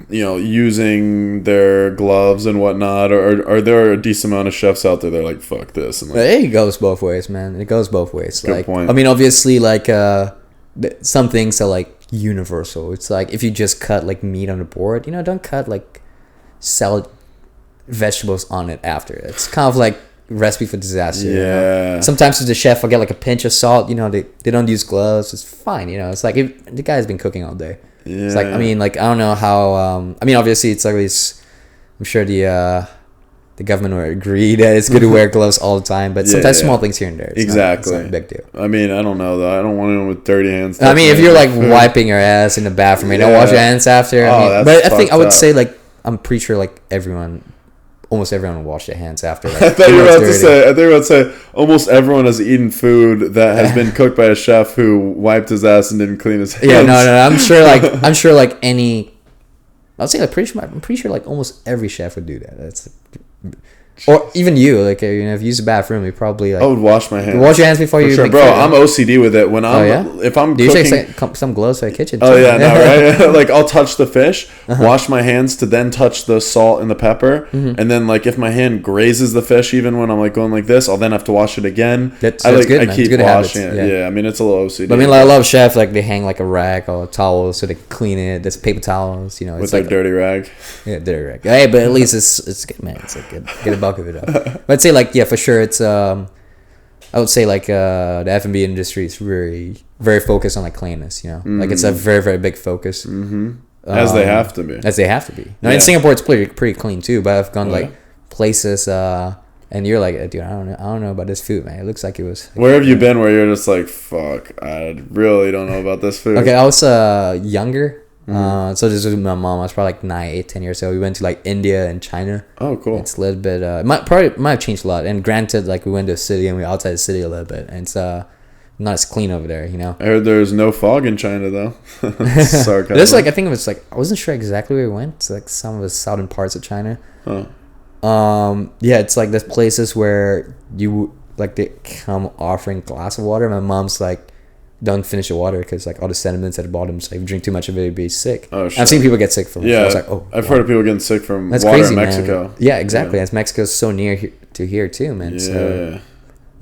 using their gloves and whatnot, or are there a decent amount of chefs out there that are like fuck this? And like, it goes both ways, man. It goes both ways. Good point. I mean, obviously, like some things are like universal. It's like if you just cut like meat on the board, don't cut like salad vegetables on it after. It's kind of like recipe for disaster. Yeah. You know? Sometimes the chef will get like a pinch of salt. You know, they don't use gloves. It's fine. You know, it's like if the guy's been cooking all day. Yeah. It's like, I mean, like, I don't know how. I mean, obviously, it's like this. I'm sure the government would agree that it's good to wear gloves all the time, but sometimes small things here and there. It's exactly. not a big deal. I mean, I don't know though. I don't want anyone with dirty hands. I mean, if you're like wiping your ass in the bathroom, you don't wash your hands after. But I think I would say like I'm pretty sure like almost everyone will wash their hands after. Like, I thought you were about to say almost everyone has eaten food that has been cooked by a chef who wiped his ass and didn't clean his hands. Yeah, no. I'm sure like any. I'll say like I'm pretty sure like almost every chef would do that. That's. Or even you, like, you know, if you use the bathroom, you probably like. I would wash my hands. Wash your hands before you. Sure, bro. I'm OCD with it. When I'm, if I'm do cooking, you take some gloves for the kitchen? Oh yeah, no, right? Like I'll touch the fish, wash my hands to then touch the salt and the pepper, and then like if my hand grazes the fish, even when I'm like going like this, I'll then have to wash it again. That's good. I keep washing it. Yeah, I mean it's a little OCD. But I mean, like, a lot of chefs like they hang like a rag or a towel so they clean it. There's paper towels, you know, with their dirty rag. Yeah, dirty rag. Hey, but at least it's good, man. It's like get a bulk of it up. But I'd say like for sure it's I would say like the F&B industry is very very focused on like cleanliness, you know, like it's a very very big focus. As they have to be. Now in Singapore it's pretty clean too, but I've gone like places and you're like, dude, I don't know about this food, man. It looks like it was. Where have you been where you're just like, fuck, I really don't know about this food? Okay, I was younger. So this was my mom. I was probably like 10 years old. We went to like India and China. Oh, cool. It's a little bit. It might have changed a lot. And granted, like we went to a city and we were outside the city a little bit, and it's not as clean over there, you know. I heard there's no fog in China though. Sarcasm. There's like I think it was like I wasn't sure exactly where we went. It's like some of the southern parts of China. Yeah, it's like there's places where you like they come offering a glass of water. My mom's like, don't finish the water because like all the sediments at the bottom. So if you drink too much of it, you'd be sick. Oh, shit. I've seen people get sick from it. Yeah, so I was like, oh, I've heard of people getting sick from that's water crazy, in Mexico. Man. Yeah, exactly. As Mexico's so near to here too, man. Yeah. So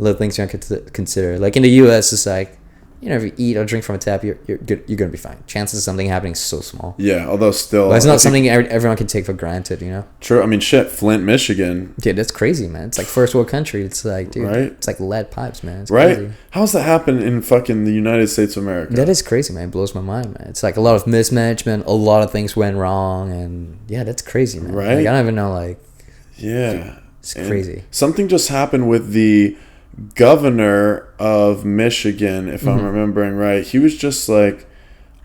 little things you have to consider. Like in the U.S., it's like, you know, if you eat or drink from a tap, you're good. You're gonna be fine. Chances of something happening is so small. Yeah, although still, but it's not something everyone can take for granted, you know. True. I mean, shit, Flint, Michigan. Yeah, that's crazy, man. It's like first world country. It's like, dude, right? It's like lead pipes, man. It's right? Crazy. How's that happen in fucking the United States of America? That is crazy, man. It blows my mind, man. It's like a lot of mismanagement. A lot of things went wrong, and yeah, that's crazy, man. Right? Like, I don't even know, like. Yeah, it's crazy. Something just happened with the governor of Michigan, if I'm remembering right. He was just like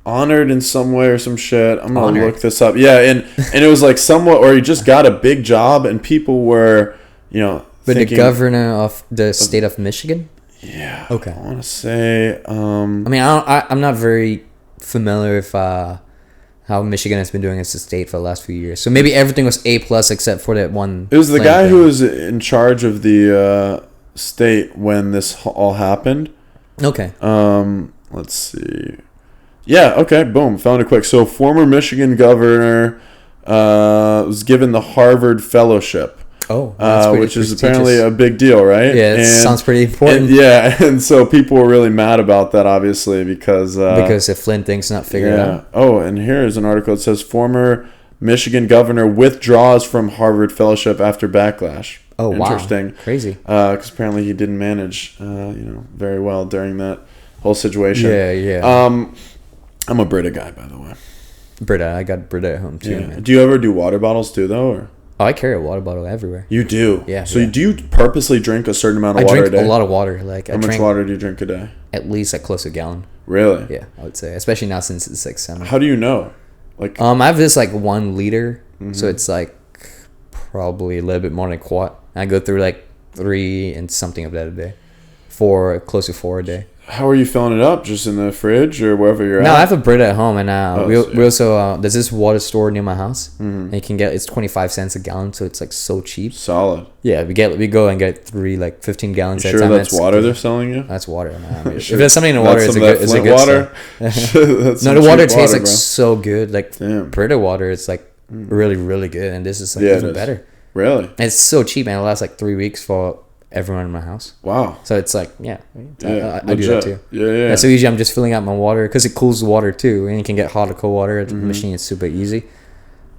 honored in some way or some shit. I'm gonna look this up. Yeah, and it was like somewhat, or he just got a big job, and people were, you know, but the governor of the state of Michigan. Yeah. Okay. I want to say. I mean, I'm not very familiar with how Michigan has been doing as a state for the last few years. So maybe everything was A+ except for that one. It was the guy who was in charge of the state when this all happened. Okay. Let's see. Yeah, okay, boom, found it quick. So former Michigan governor was given the Harvard Fellowship. Oh, which is apparently a big deal, right? Yeah, it sounds pretty important. And so people were really mad about that, obviously, because the Flint thing's not figured out. Oh, and here's an article. It says former Michigan governor withdraws from Harvard Fellowship after backlash. Oh, wow. Interesting. Crazy. Because apparently he didn't manage, very well during that whole situation. Yeah. I'm a Brita guy, by the way. Brita. I got Brita at home, too, man. Do you ever do water bottles, too, though? Or? Oh, I carry a water bottle everywhere. You do? Yeah. So do you purposely drink a certain amount of water a day? I drink a lot of water. Like, How much water do you drink a day? At least like close to a gallon. Really? Yeah, I would say. Especially now since it's like summer. How do you know? Like, I have this like 1 liter. So it's like probably a little bit more than a quart. I go through like 3 and something of that a day. Close to 4 a day. How are you filling it up? Just in the fridge or wherever you're at? No, I have a Brita at home, and we also there's this water store near my house, and you can get it's 25 cents a gallon, so it's like so cheap. Solid. Yeah, we go and get 3 like 15 gallons at a time. Sure, that's water they're selling you? That's water, man. If there's something in the water, it's a good water. No, the water tastes like so good. Like Brita water, it's like really really good, and this is like even better. Really? And it's so cheap, and it lasts like 3 weeks for everyone in my house. Wow. So it's like, I do that too. Yeah. So usually I'm just filling out my water because it cools the water too, and you can get hot or cold water. The machine is super easy.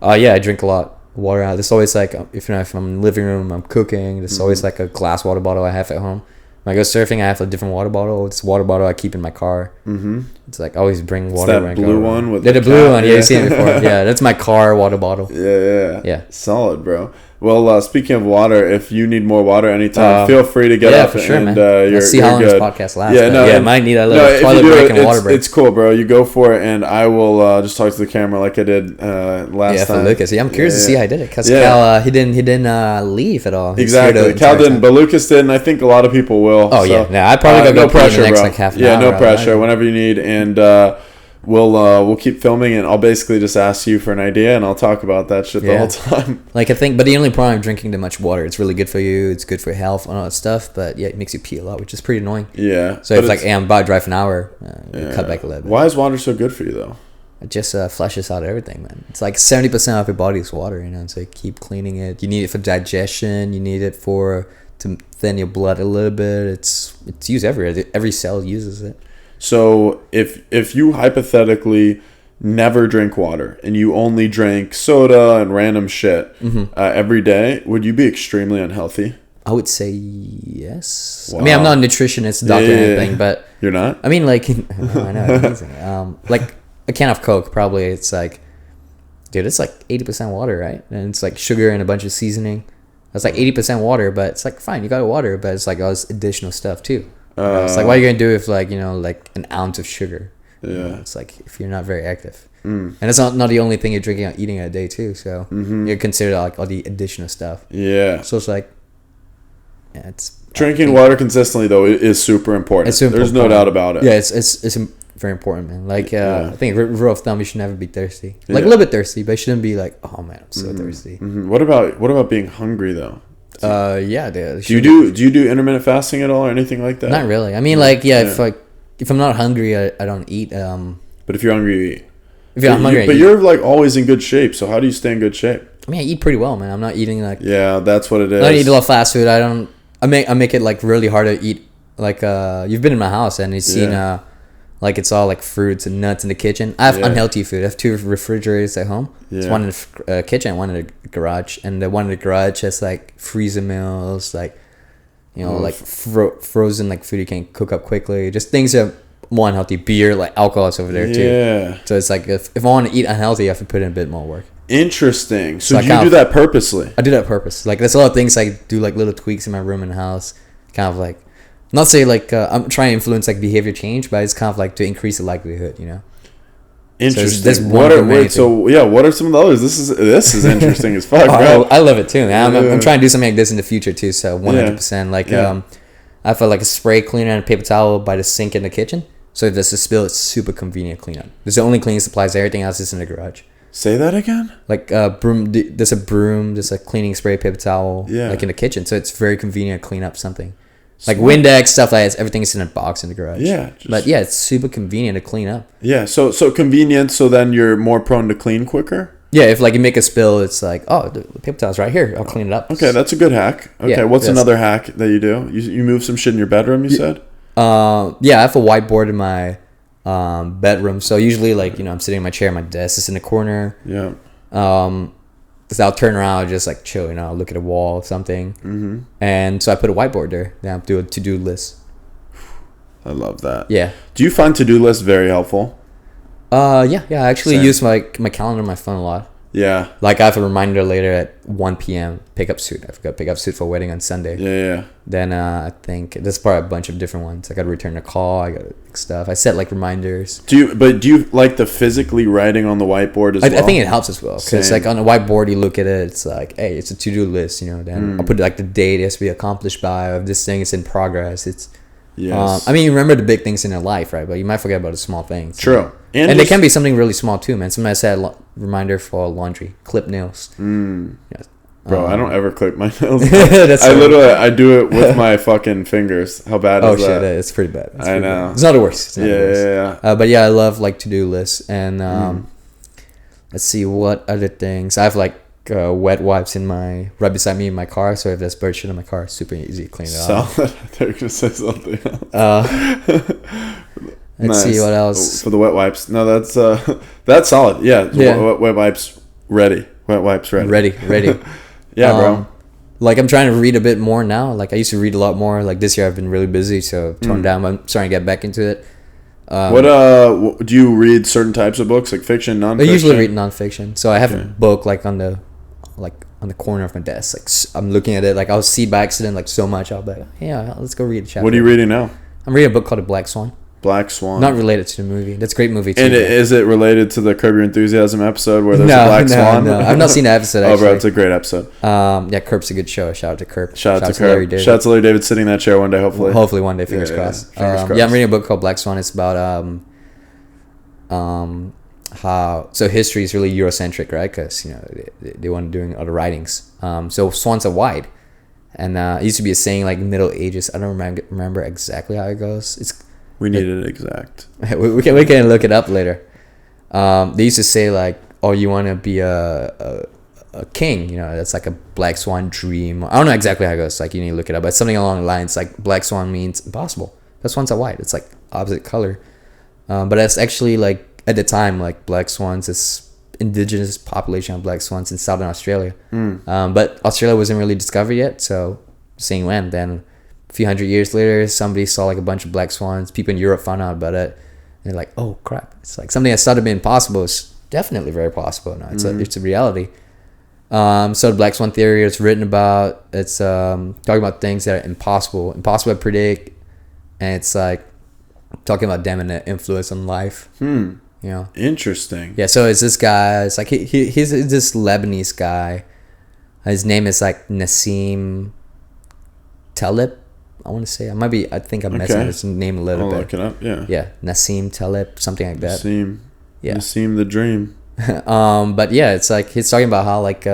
I drink a lot. water out. There's always like, if I'm in the living room, I'm cooking, there's always like a glass water bottle I have at home. When I go surfing, I have a different water bottle. It's a water bottle I keep in my car. It's like I always bring water. It's when I that go blue around. one with the blue one. Yeah, you've seen it before. Yeah, that's my car water bottle. Yeah. Solid, bro. Well, speaking of water, if you need more water anytime, feel free to get up. For sure, and, man. Let's see how long this podcast lasts. Yeah, might need a little toilet break and water break. It's cool, bro. You go for it, and I will just talk to the camera like I did last time. For Lucas. Yeah, I'm curious to see how he did it because Cal, he didn't leave at all. Exactly. Cal didn't, but Lucas did, and I think a lot of people will. Oh, so, yeah. I probably gotta go pressure, the next bro. like half an hour. No pressure. Whenever you need, and we'll keep filming, and I'll basically just ask you for an idea, and I'll talk about that shit the whole time. Like I think, but the only problem with drinking too much water, it's really good for you, it's good for your health and all that stuff, but yeah, it makes you pee a lot, which is pretty annoying. Yeah. So if like, hey, I'm about to drive an hour, you cut back a little bit. Why is water so good for you though? It just flushes out everything, man. It's like 70% of your body is water, you know. So you keep cleaning it. You need it for digestion. You need it to thin your blood a little bit. It's used everywhere. Every cell uses it. So if you hypothetically never drink water and you only drink soda and random shit every day, would you be extremely unhealthy? I would say yes. Wow. I mean, I'm not a nutritionist, doctor, or anything, but you're not. I mean, like, I know, it's amazing. Like a can of Coke, probably it's like, dude, it's like 80% water, right? And it's like sugar and a bunch of seasoning. That's like 80% water, but it's like fine, you got water, but it's like all this additional stuff too. It's like, what are you gonna do with like, like an ounce of sugar? Yeah. It's like if you're not very active. And it's not the only thing you're drinking or eating a day too. So you consider like all the additional stuff. Yeah. So it's like, it's drinking water consistently though is super important. It's super There's no doubt about it. Yeah, it's very important, man. Like I think rule of thumb, you should never be thirsty. Like a little bit thirsty, but you shouldn't be like, oh man, I'm so thirsty. What about being hungry though? Yeah, dude. Do you do intermittent fasting at all or anything like that? Not really. I mean, if I'm not hungry, I don't eat. But if you're hungry, you eat. If I'm hungry, but you're like always in good shape. So how do you stay in good shape? I mean, I eat pretty well, man. I'm not eating like. Yeah, that's what it is. I don't eat a lot of fast food. I make it like really hard to eat. Like you've been in my house and you've seen like it's all like fruits and nuts in the kitchen. I have unhealthy food. I have 2 refrigerators at home. There's one in the kitchen, one in the garage, and the one in the garage has like freezer meals, like like frozen like food you can cook up quickly. Just things that are more unhealthy. Beer, like alcohol is over there too. Yeah. So it's like if I want to eat unhealthy, I have to put in a bit more work. Interesting. So you do that purposely? I do that purpose. Like there's a lot of things I do, like little tweaks in my room and house, kind of like. Not say like I'm trying to influence like behavior change, but it's kind of like to increase the likelihood, Interesting. So what are some of the others? This is interesting as fuck, bro. I love it too, man. I'm trying to do something like this in the future too. So 100%. Like I feel like a spray cleaner and a paper towel by the sink in the kitchen. So if there's a spill, it's super convenient to clean up. There's the only cleaning supplies. Everything else is in the garage. Say that again. Like broom. There's a broom. There's a cleaning spray, paper towel. Yeah. Like in the kitchen, so it's very convenient to clean up something. Like Windex, stuff like that. Everything's in a box in the garage. Yeah. But yeah, it's super convenient to clean up. Yeah. So convenient. So then you're more prone to clean quicker. Yeah. If like you make a spill, it's like, oh, the paper towel's right here. I'll clean it up. Okay, that's a good hack. Okay. What's another hack that you do? You move some shit in your bedroom. You said. Yeah, I have a whiteboard in my bedroom. So usually, like I'm sitting in my chair, my desk is in the corner. Yeah. So I'll turn around and just like chill, I'll look at a wall or something. And so I put a whiteboard there. Then I'll do a to-do list. I love that. Yeah. Do you find to-do lists very helpful? Yeah. I actually use my calendar on my phone a lot. Yeah. Like I have a reminder later at 1 p.m. pick up suit. I forgot to pick up suit for a wedding on Sunday. Yeah. Then I think there's probably a bunch of different ones. I got to return a call. I got stuff. I set like reminders. Do you like the physically writing on the whiteboard as well? I think it helps as well because like on the whiteboard you look at it. It's like, hey, it's a to-do list. Then I'll put like the date it has to be accomplished by. Of this thing is in progress. It's. Yes. I mean, you remember the big things in your life, right? But you might forget about the small things. True. And they can be something really small too, man. Somebody said reminder for laundry, clip nails. Yes. Bro, I don't ever clip my nails. I do it with my fucking fingers. How bad is that? Oh shit, it's pretty bad. I know. It's not the worst. Yeah. But yeah, I love like to-do lists and let's see what other things. I have like wet wipes right beside me in my car. So if there's bird shit in my car, it's super easy to clean it off. Solid. I thought you were gonna say something else. Let's see what else for the wet wipes. No, that's solid. Yeah. Wet wipes ready. Wet wipes ready. Ready. Yeah, bro. Like I'm trying to read a bit more now. Like I used to read a lot more. Like this year I've been really busy, so toned down. I'm starting to get back into it. What do you read? Certain types of books, like fiction, nonfiction? I usually read nonfiction. So I have a book like on the corner of my desk. Like I'm looking at it. Like I'll see by accident like so much. I'll be like, yeah, let's go read a chapter. What are you reading now? I'm reading a book called The Black Swan. Black Swan. Not related to the movie. That's a great movie too. And is it related to the Curb Your Enthusiasm episode where there's a black swan? No, I've not seen the episode. Oh, bro, it's a great episode. Yeah, Curb's a good show. Shout out to Curb. Shout out to Larry Curb. David. Shout out to Larry David sitting in that chair one day, hopefully. Hopefully one day. Fingers crossed. Fingers crossed. Yeah, I'm reading a book called Black Swan. It's about how history is really Eurocentric, right? Because they weren't doing other writings. So swans are wide, and it used to be a saying like Middle Ages. I don't remember exactly how it goes. We need it exact. we can look it up later. They used to say like, "Oh, you want to be a king?" That's like a black swan dream. I don't know exactly how it goes. Like you need to look it up, but something along the lines like black swan means impossible. That swans are white. It's like opposite color, but that's actually like at the time like black swans is indigenous population of black swans in southern Australia. But Australia wasn't really discovered yet, so saying when then. A few hundred years later, somebody saw like a bunch of black swans. People in Europe found out about it. And they're like, oh crap. It's like something that started being possible is definitely very possible now. It's a reality. So the black swan theory is written about. It's talking about things that are impossible to predict. And it's like talking about damn the influence on life. Interesting. Yeah, so it's this guy. It's like he's this Lebanese guy. His name is like Nassim Taleb. I want to say I think I'm messing with his name a little bit. I'll look it up. Yeah, Nassim Taleb, something like that. Nassim the dream. But yeah, it's like he's talking about how like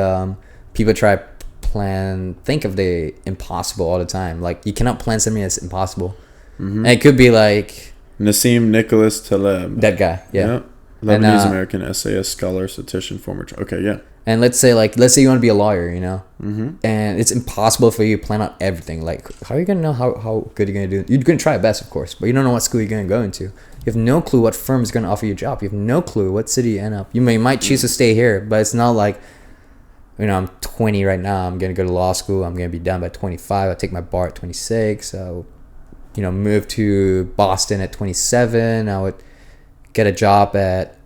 people think of the impossible all the time. Like you cannot plan something that's impossible, and it could be like Nassim Nicholas Taleb, that guy. Yeah. Lebanese American essayist, scholar, statistician, former. Okay, yeah. And let's say you want to be a lawyer, and it's impossible for you to plan out everything. Like, how are you gonna know how good you're gonna do? You're gonna try your best, of course, but you don't know what school you're gonna go into. You have no clue what firm is gonna offer you a job. You have no clue what city you end up. You might choose to stay here, but it's not like, I'm 20 right now. I'm gonna go to law school. I'm gonna be done by 25. I take my bar at 26. So, move to Boston at 27. I would get a job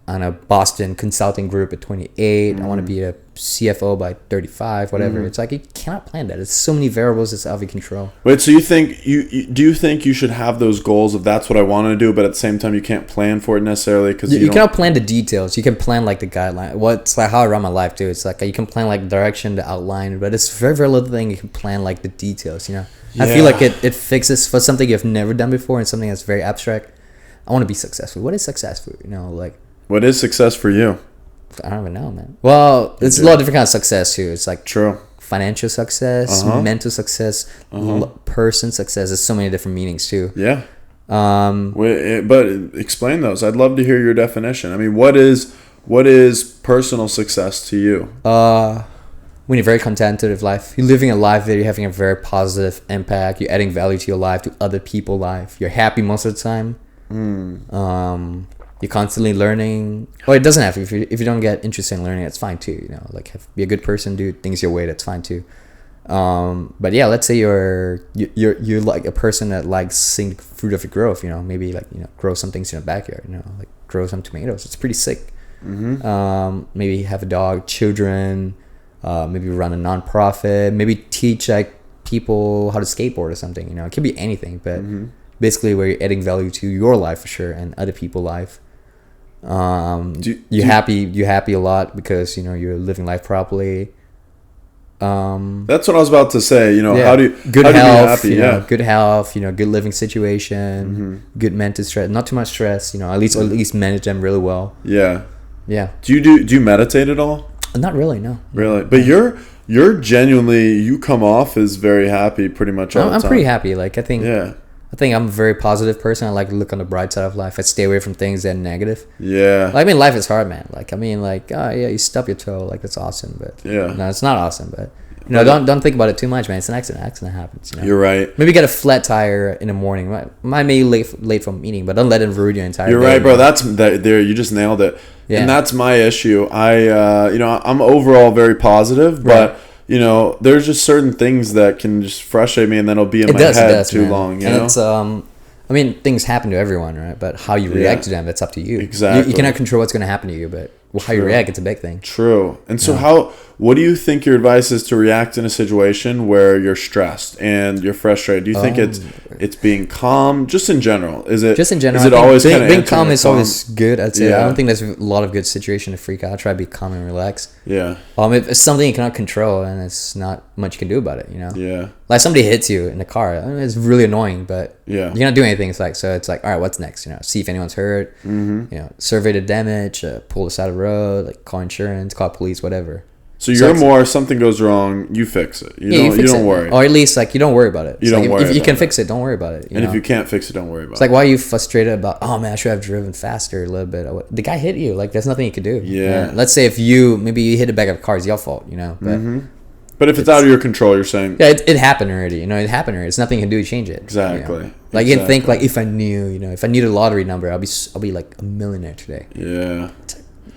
on a Boston consulting group at 28. I want to be a CFO by 35, whatever. It's like you cannot plan that. It's so many variables that's out of your control. Wait, so you think do you think you should have those goals of that's what I want to do, but at the same time you can't plan for it necessarily because you cannot plan the details. You can plan like the guideline. What's like how I run my life too. It's like you can plan like direction, the outline, but it's very very little thing you can plan like the details. I feel like it fixes for something you've never done before and something that's very abstract. I want to be successful. What is successful? What is success for you? I don't even know, man. Well, it's a lot of different kinds of success too. It's like true financial success, mental success, person success. There's so many different meanings too. Yeah. But explain those. I'd love to hear your definition. I mean, what is personal success to you? When you're very contented with life, you're living a life that you're having a very positive impact. You're adding value to your life, to other people's life. You're happy most of the time. You're constantly learning. Well, it doesn't have to. If you don't get interested in learning, that's fine too. Be a good person, do things your way. That's fine too. But yeah, let's say you're like a person that likes seeing the fruit of your growth. Maybe grow some things in the backyard. Like grow some tomatoes. It's pretty sick. Maybe have a dog, children. Maybe run a nonprofit. Maybe teach like people how to skateboard or something. It could be anything, but basically where you're adding value to your life for sure and other people's life. You're happy a lot because you're living life properly. That's what I was about to say. How do you good health? Be happy? Good health. Good living situation. Good mental stress. Not too much stress. At least manage them really well. Yeah. Yeah. Do you meditate at all? Not really. No. Really, but you're genuinely, you come off as very happy pretty much all the time. I'm pretty happy. Like I think I'm a very positive person. I like to look on the bright side of life. I stay away from things that are negative. Yeah. Life is hard, man. You stub your toe. Like that's awesome, but no, it's not awesome. But You know, don't think about it too much, man. It's an accident. Accident happens. You know? You're right. Maybe get a flat tire in the morning. Might be late from meeting, but don't let it ruin your entire. You're day, right, bro. Man. That's there. You just nailed it. Yeah. And that's my issue. I'm overall very positive, but you know, there's just certain things that can just frustrate me, and then it'll be in my head too long. You know, it's I mean, things happen to everyone, right? But how you react to them, that's up to you. Exactly. You cannot control what's going to happen to you, but how you react, it's a big thing. True. And so what do you think your advice is to react in a situation where you're stressed and you're frustrated? Do you think it's being calm? Just in general. Is it always kind of being calm is always good, I'd say. Yeah. I don't think there's a lot of good situation to freak out. Try to be calm and relax. Yeah. If it's something you cannot control, and it's not much you can do about it, you know? Yeah. Like somebody hits you in the car. I mean, it's really annoying, but yeah, you cannot do anything. It's like, all right, what's next? You know, see if anyone's hurt. Mm-hmm. You know, survey the damage, pull the side of the road, like call insurance, call police, whatever. So you're more, if something goes wrong, you fix it. You don't worry. Or at least like you don't worry about it. You don't worry. If you can fix it, don't worry about it. And if you can't fix it, don't worry about it. It's like, why are you frustrated about? Oh man, I should have driven faster a little bit. The guy hit you. Like there's nothing you could do. Yeah. Let's say if maybe you hit the back of a car, it's your fault. You know. But But if it's out of your control, you're saying... Yeah, it happened already. You know, it happened already. There's nothing you can do to change it. Exactly. You know? Like, you can think, like, if I knew the lottery number, I'll be like, a millionaire today. Yeah.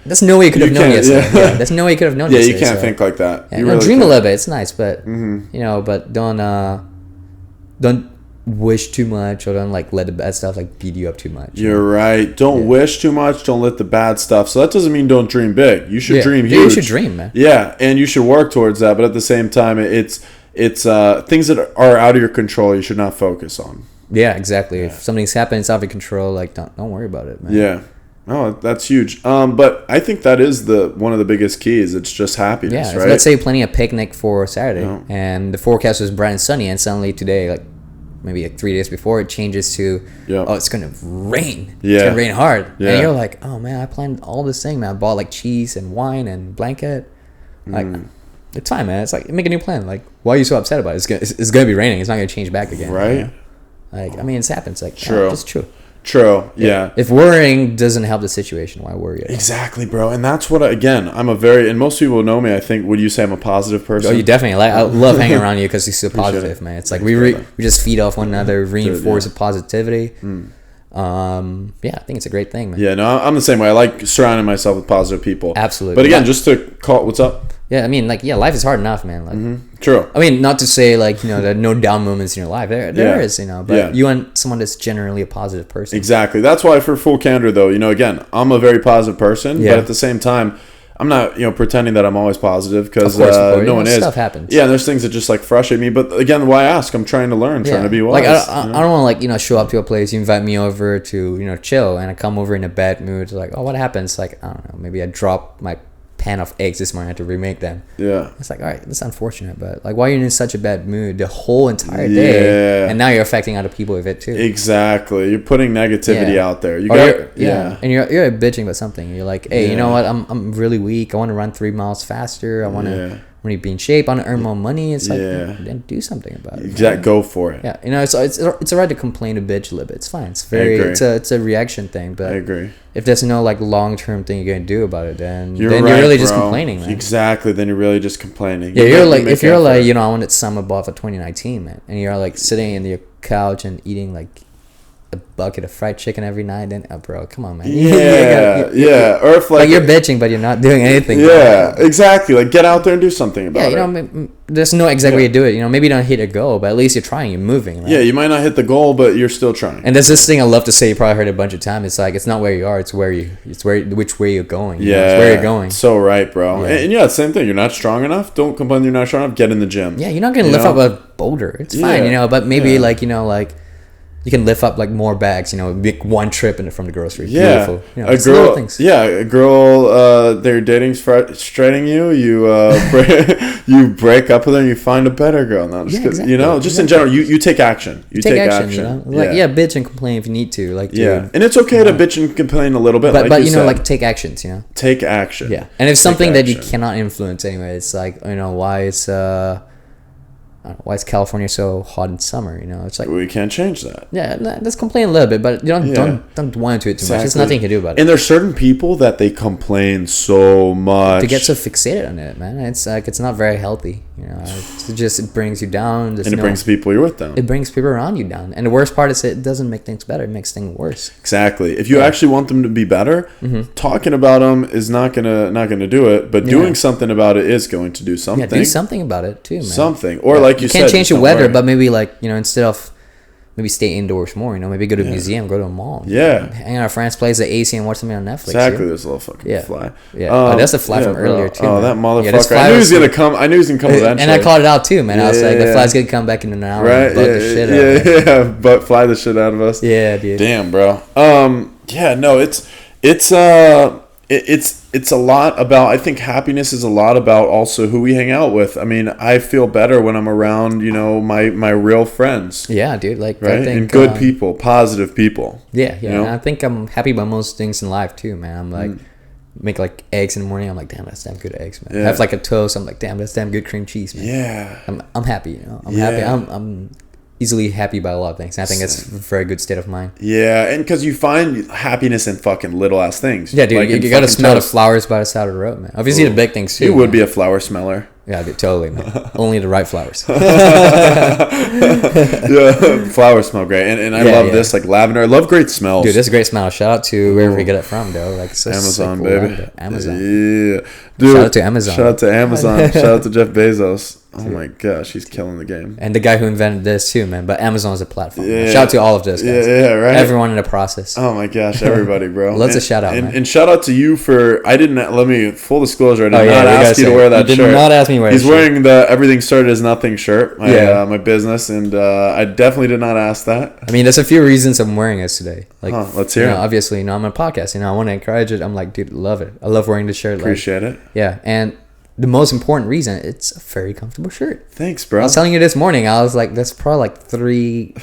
There's no way you could have known yesterday. Yeah. There's no way you could have known yesterday. Yeah, you can't think like that. Yeah, you really dream a little bit. It's nice, but, you know, but don't wish too much, or don't, like, let the bad stuff, like, beat you up too much. You're right. Don't wish too much. Don't let the bad stuff. So that doesn't mean don't dream big. You should dream huge. You should dream, man. Yeah, and you should work towards that. But at the same time, it's things that are out of your control. You should not focus on. Yeah, exactly. If something's happening, it's out of your control. Like, don't worry about it, man. Yeah. Oh, that's huge. But I think that is one of the biggest keys. It's just happiness, right? Let's say you're planning a picnic for Saturday, and the forecast was bright and sunny, and suddenly today, like, maybe like 3 days before, it changes to it's gonna rain. Yeah. It's gonna rain hard. Yeah. And you're like, oh man, I planned all this thing, man. I bought like cheese and wine and blanket. Like it's fine, man. It's like, make a new plan. Like, why are you so upset about it? It's gonna be raining. It's not gonna change back again. Right. You know? Like, I mean, it's happened. It's like, true. It's true. True. Yeah. If worrying doesn't help the situation, why worry? Exactly, bro. And that's what and most people know me. I think, would you say I'm a positive person? Oh, you definitely. I love hanging around you because you're so positive, man. It's like we just feed off one another, reinforce the positivity. I think it's a great thing, man. Yeah, no, I'm the same way. I like surrounding myself with positive people. Absolutely. But again, just to call, what's up? Yeah, I mean, like, life is hard enough, man. Like, True. I mean, not to say, like, you know, there are no down moments in your life. There is, you know, but you want someone that's generally a positive person. Exactly. That's why, for full candor, though, you know, again, I'm a very positive person, but at the same time, I'm not, you know, pretending that I'm always positive, because no one is. Stuff happens. Yeah, and there's things that just, like, frustrate me. But again, why ask? I'm trying to learn, trying to be wise. Like, I don't want to, like, you know, show up to a place, you invite me over to, you know, chill, and I come over in a bad mood. Like, oh, what happens? Like, I don't know, maybe I drop my pan of eggs this morning. I had to remake them. Yeah. It's like, all right, that's unfortunate, but like, why are you in such a bad mood the whole entire day? And now you're affecting other people with it too. Exactly. You're putting negativity out there. And you're bitching about something. You're like, hey, you know what? I'm really weak. I want to run 3 miles faster. I want to be in shape. I want to earn more money. It's like, then do something about it. Exactly. Go for it. Yeah. You know, it's alright to complain and bitch a little bit. It's fine. It's a reaction thing. But I agree. If there's no like long-term thing you're gonna do about it, then you're really just complaining, man. Exactly. Then you're really just complaining. Yeah, you're like, if you're like, you know, I wanted summer ball for 2019, man, and you're like sitting in your couch and eating like a bucket of fried chicken every night, then bro, come on, man. Yeah. Or if like you're bitching, but you're not doing anything. Yeah, exactly. Like, get out there and do something about it. Yeah, you know, there's no exact way to do it. You know, maybe you don't hit a goal, but at least you're trying. You're moving. Right? Yeah, you might not hit the goal, but you're still trying. And there's this thing I love to say. You probably heard it a bunch of times. It's like, it's not where you are. It's which way you're going. You know? It's where you're going. So right, bro. And same thing. You're not strong enough. Don't complain you're not strong enough. Get in the gym. Yeah, you're not gonna lift up a boulder. It's fine, you know. But maybe like, you know, like, you can lift up like more bags, you know, make one trip from the grocery. Yeah, beautiful. You know, a girl they're dating's frustrating you. You break up with her and you find a better girl. No, exactly. You know, just in general, you take action. You take action. You know? Like, bitch and complain if you need to. Like, dude, and it's okay to bitch and complain a little bit. But you know, like, take actions. You know, take action. Yeah, and if something that you cannot influence anyway, it's like, you know, why is California so hot in summer? You know, it's like, we can't change that. Yeah, let's complain a little bit, but you don't want to do it too much. There's nothing you can do about it. And there's certain people that they complain so much. They get so fixated on it, man. It's like, it's not very healthy. It brings you down. And it brings people you're with down. It brings people around you down. And the worst part is it doesn't make things better. It makes things worse. Exactly. If you actually want them to be better, talking about them is not gonna do it. But doing something about it is going to do something. Yeah, do something about it too, man. Something. Or like you said, can't change the weather, but maybe instead of maybe stay indoors more, maybe go to a museum, go to a mall. Yeah. Hang out at friend's place, the AC, and watch something on Netflix. Exactly. There's a little fucking fly. Yeah. That's the fly from earlier, too. Oh, man. that motherfucker. I knew he was going to come. I knew he was going to come eventually. And I called it out, too, man. I was like, the fly's going to come back in an hour and bug the shit out of us. Yeah, but fly the shit out of us. Yeah, dude. Damn, bro. It's a lot about, I think happiness is a lot about also who we hang out with. I mean, I feel better when I'm around, my real friends. Yeah, dude. Like, right? I think, and good people, positive people. Yeah. And I think I'm happy about most things in life too, man. I'm like, make like eggs in the morning. I'm like, damn, that's damn good eggs, man. Yeah. Have like a toast. I'm like, damn, that's damn good cream cheese, man. Yeah. I'm happy, I'm happy. I'm easily happy about a lot of things. And I think that's a very good state of mind. Yeah, and because you find happiness in fucking little ass things. Yeah, dude, like you gotta smell the flowers by the side of the road, man. Obviously, the big things too. You would be a flower smeller. Yeah, dude, totally, man. Only the right flowers. Yeah, flowers smell great, and I love this, like lavender. I love great smells. Dude, that's a great smell. Shout out to wherever you get it from, though. Like so Amazon, cool, baby. Lavender. Amazon. Yeah, dude. Shout out to Amazon. Shout out to Amazon. Shout out to Jeff Bezos. Oh my gosh, he's killing the game. And the guy who invented this too, man. But Amazon is a platform. Yeah. Shout out to all of those guys. Yeah, right. Everyone in the process. Oh my gosh, everybody, bro. Lots of shout out, man. And shout out to you for. Let me full disclosure. I did not you ask you to wear that shirt. shirt. Did not ask me to wear. He's wearing the Everything Started as Nothing shirt. My business, and I definitely did not ask that. I mean, there's a few reasons I'm wearing this today. Like, let's hear it. Obviously, I'm on a podcast. I want to encourage it. I'm like, dude, love it. I love wearing this shirt. Appreciate it. Yeah, and the most important reason, it's a very comfortable shirt. Thanks, bro. I was telling you this morning, I was like, that's probably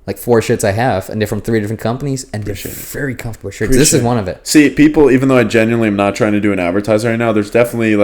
like 4 shirts I have, and they're from 3 different companies, and they're very comfortable shirts. This is one of it. See, people, even though I genuinely am not trying to do an advertiser right now, there's definitely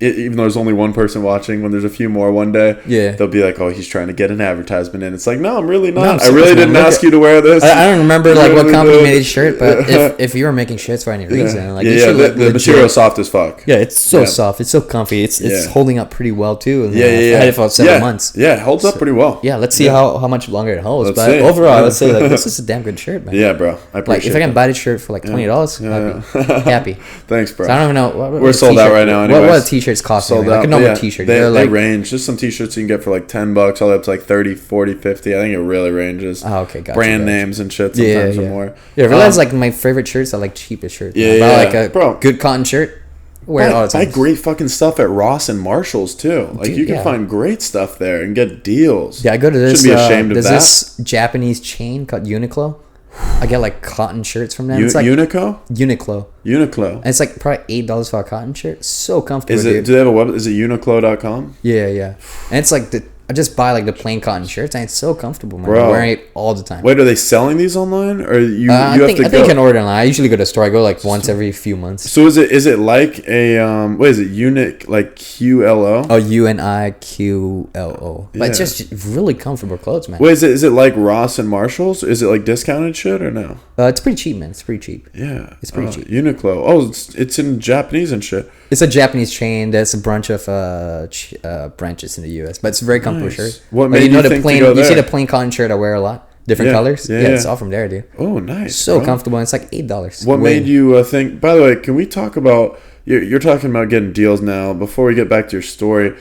even though there's only one person watching, when there's a few more one day, they'll be like, oh, he's trying to get an advertisement in. It's like, no, I'm really not. I really didn't ask you to wear this. I don't remember what company made this shirt, but if you were making shirts for any reason, the material's soft as fuck. Yeah, it's so soft. It's so comfy. It's holding up pretty well too. And I had it for 7 months. Yeah, it holds up pretty well. Yeah, let's see how much longer it holds. But overall, let's say this is a damn good shirt, man. Yeah, bro. I appreciate if I can buy this shirt for $20, I'd be happy. Thanks, bro. So I don't even know. We're sold out right now. Anyways. What t-shirts cost? Sold out. Like a normal t-shirt. They range. Just some t-shirts you can get for like $10, all the way up to like 30, 40, 50. I think it really ranges. Oh, okay, gotcha. Brand names and shit sometimes or more. Yeah, I realize like my favorite shirts are like cheapest shirts. Like a good cotton shirt. Wear it all the time. Buy great fucking stuff at Ross and Marshall's too. Like you can find great stuff there and get deals. Yeah, I go to this. Shouldn't be ashamed of that. There's this Japanese chain called Uniqlo. I get like cotton shirts from them. It's like Uniqlo. And it's like probably $8 for a cotton shirt. So comfortable. Is it? Dude. Do they have a web? Is it Uniqlo.com? Yeah. And it's like I just buy like the plain cotton shirts, and it's so comfortable, man. Bro. I'm wearing it all the time. Wait, are they selling these online, or you I have think to go? I think you can order online. I usually go to the store. I go like once every few months. So is it like a what is it? Unique like QLO? Oh, UNIQLO. But it's just really comfortable clothes, man. Wait, is it like Ross and Marshalls? Is it like discounted shit or no? It's pretty cheap, man. It's pretty cheap. Yeah, it's pretty cheap. Uniqlo. Oh, it's in Japanese and shit. It's a Japanese chain. There's a bunch of branches in the U.S., but it's a very comfortable shirt. What made you think to go there? You see the plain cotton shirt I wear a lot? Different colors? Yeah, it's all from there, dude. Oh, nice. So comfortable. And it's like $8. What made you think... By the way, can we talk about... You're talking about getting deals now. Before we get back to your story,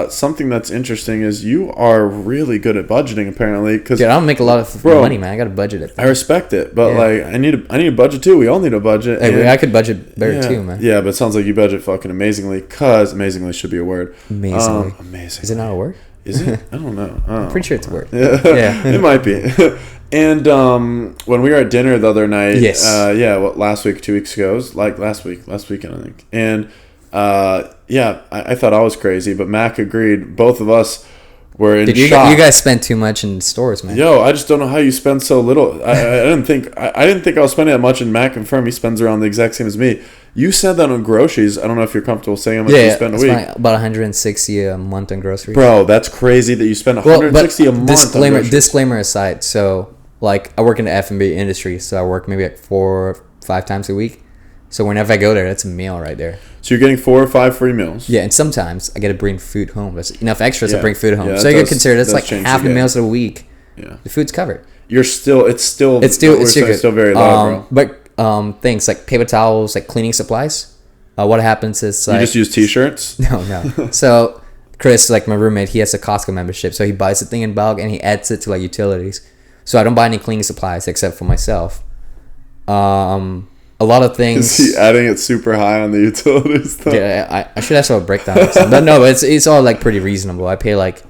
something that's interesting is you are really good at budgeting, apparently. Dude, I don't make a lot of money, man. I got to budget it. I respect it, but like I need a budget too. We all need a budget. Hey, I could budget better too, man. Yeah, but it sounds like you budget fucking amazingly, because amazingly should be a word. Amazingly. Amazing. Is it not a word? Is it? I don't know. I'm pretty sure it's a word. Yeah. It might be. And when we were at dinner the other night, last week, 2 weeks ago, it was like last weekend, I think. And I thought I was crazy, but Mac agreed. Both of us were in shock. You guys spend too much in stores, man. Yo, I just don't know how you spend so little. I didn't think I was spending that much, and Mac confirmed he spends around the exact same as me. You said that on groceries. I don't know if you're comfortable saying how much you spend a week. About $160 a month on groceries. Bro, that's crazy that you spend $160 a month. Disclaimer aside, so like I work in the F&B industry, so I work maybe like 4 or 5 times a week. So whenever I go there, that's a meal right there. So you're getting 4 or 5 free meals. Yeah, and sometimes I get to bring food home. That's enough extras Yeah. to bring food home. Yeah, So that you could does- consider that's does like change half the the game. meals of the week. Yeah. The food's covered. It's still It's still good. still very low, bro. But things like paper towels, like cleaning supplies. What happens is like You just use T-shirts. no. So Chris, like my roommate, he has a Costco membership, so he buys the thing in bulk and he adds it to like utilities. So I don't buy any cleaning supplies except for myself. A lot of things. Is he adding it super high on the utilities though? Yeah, I should have a breakdown. But no, it's all like pretty reasonable. I pay like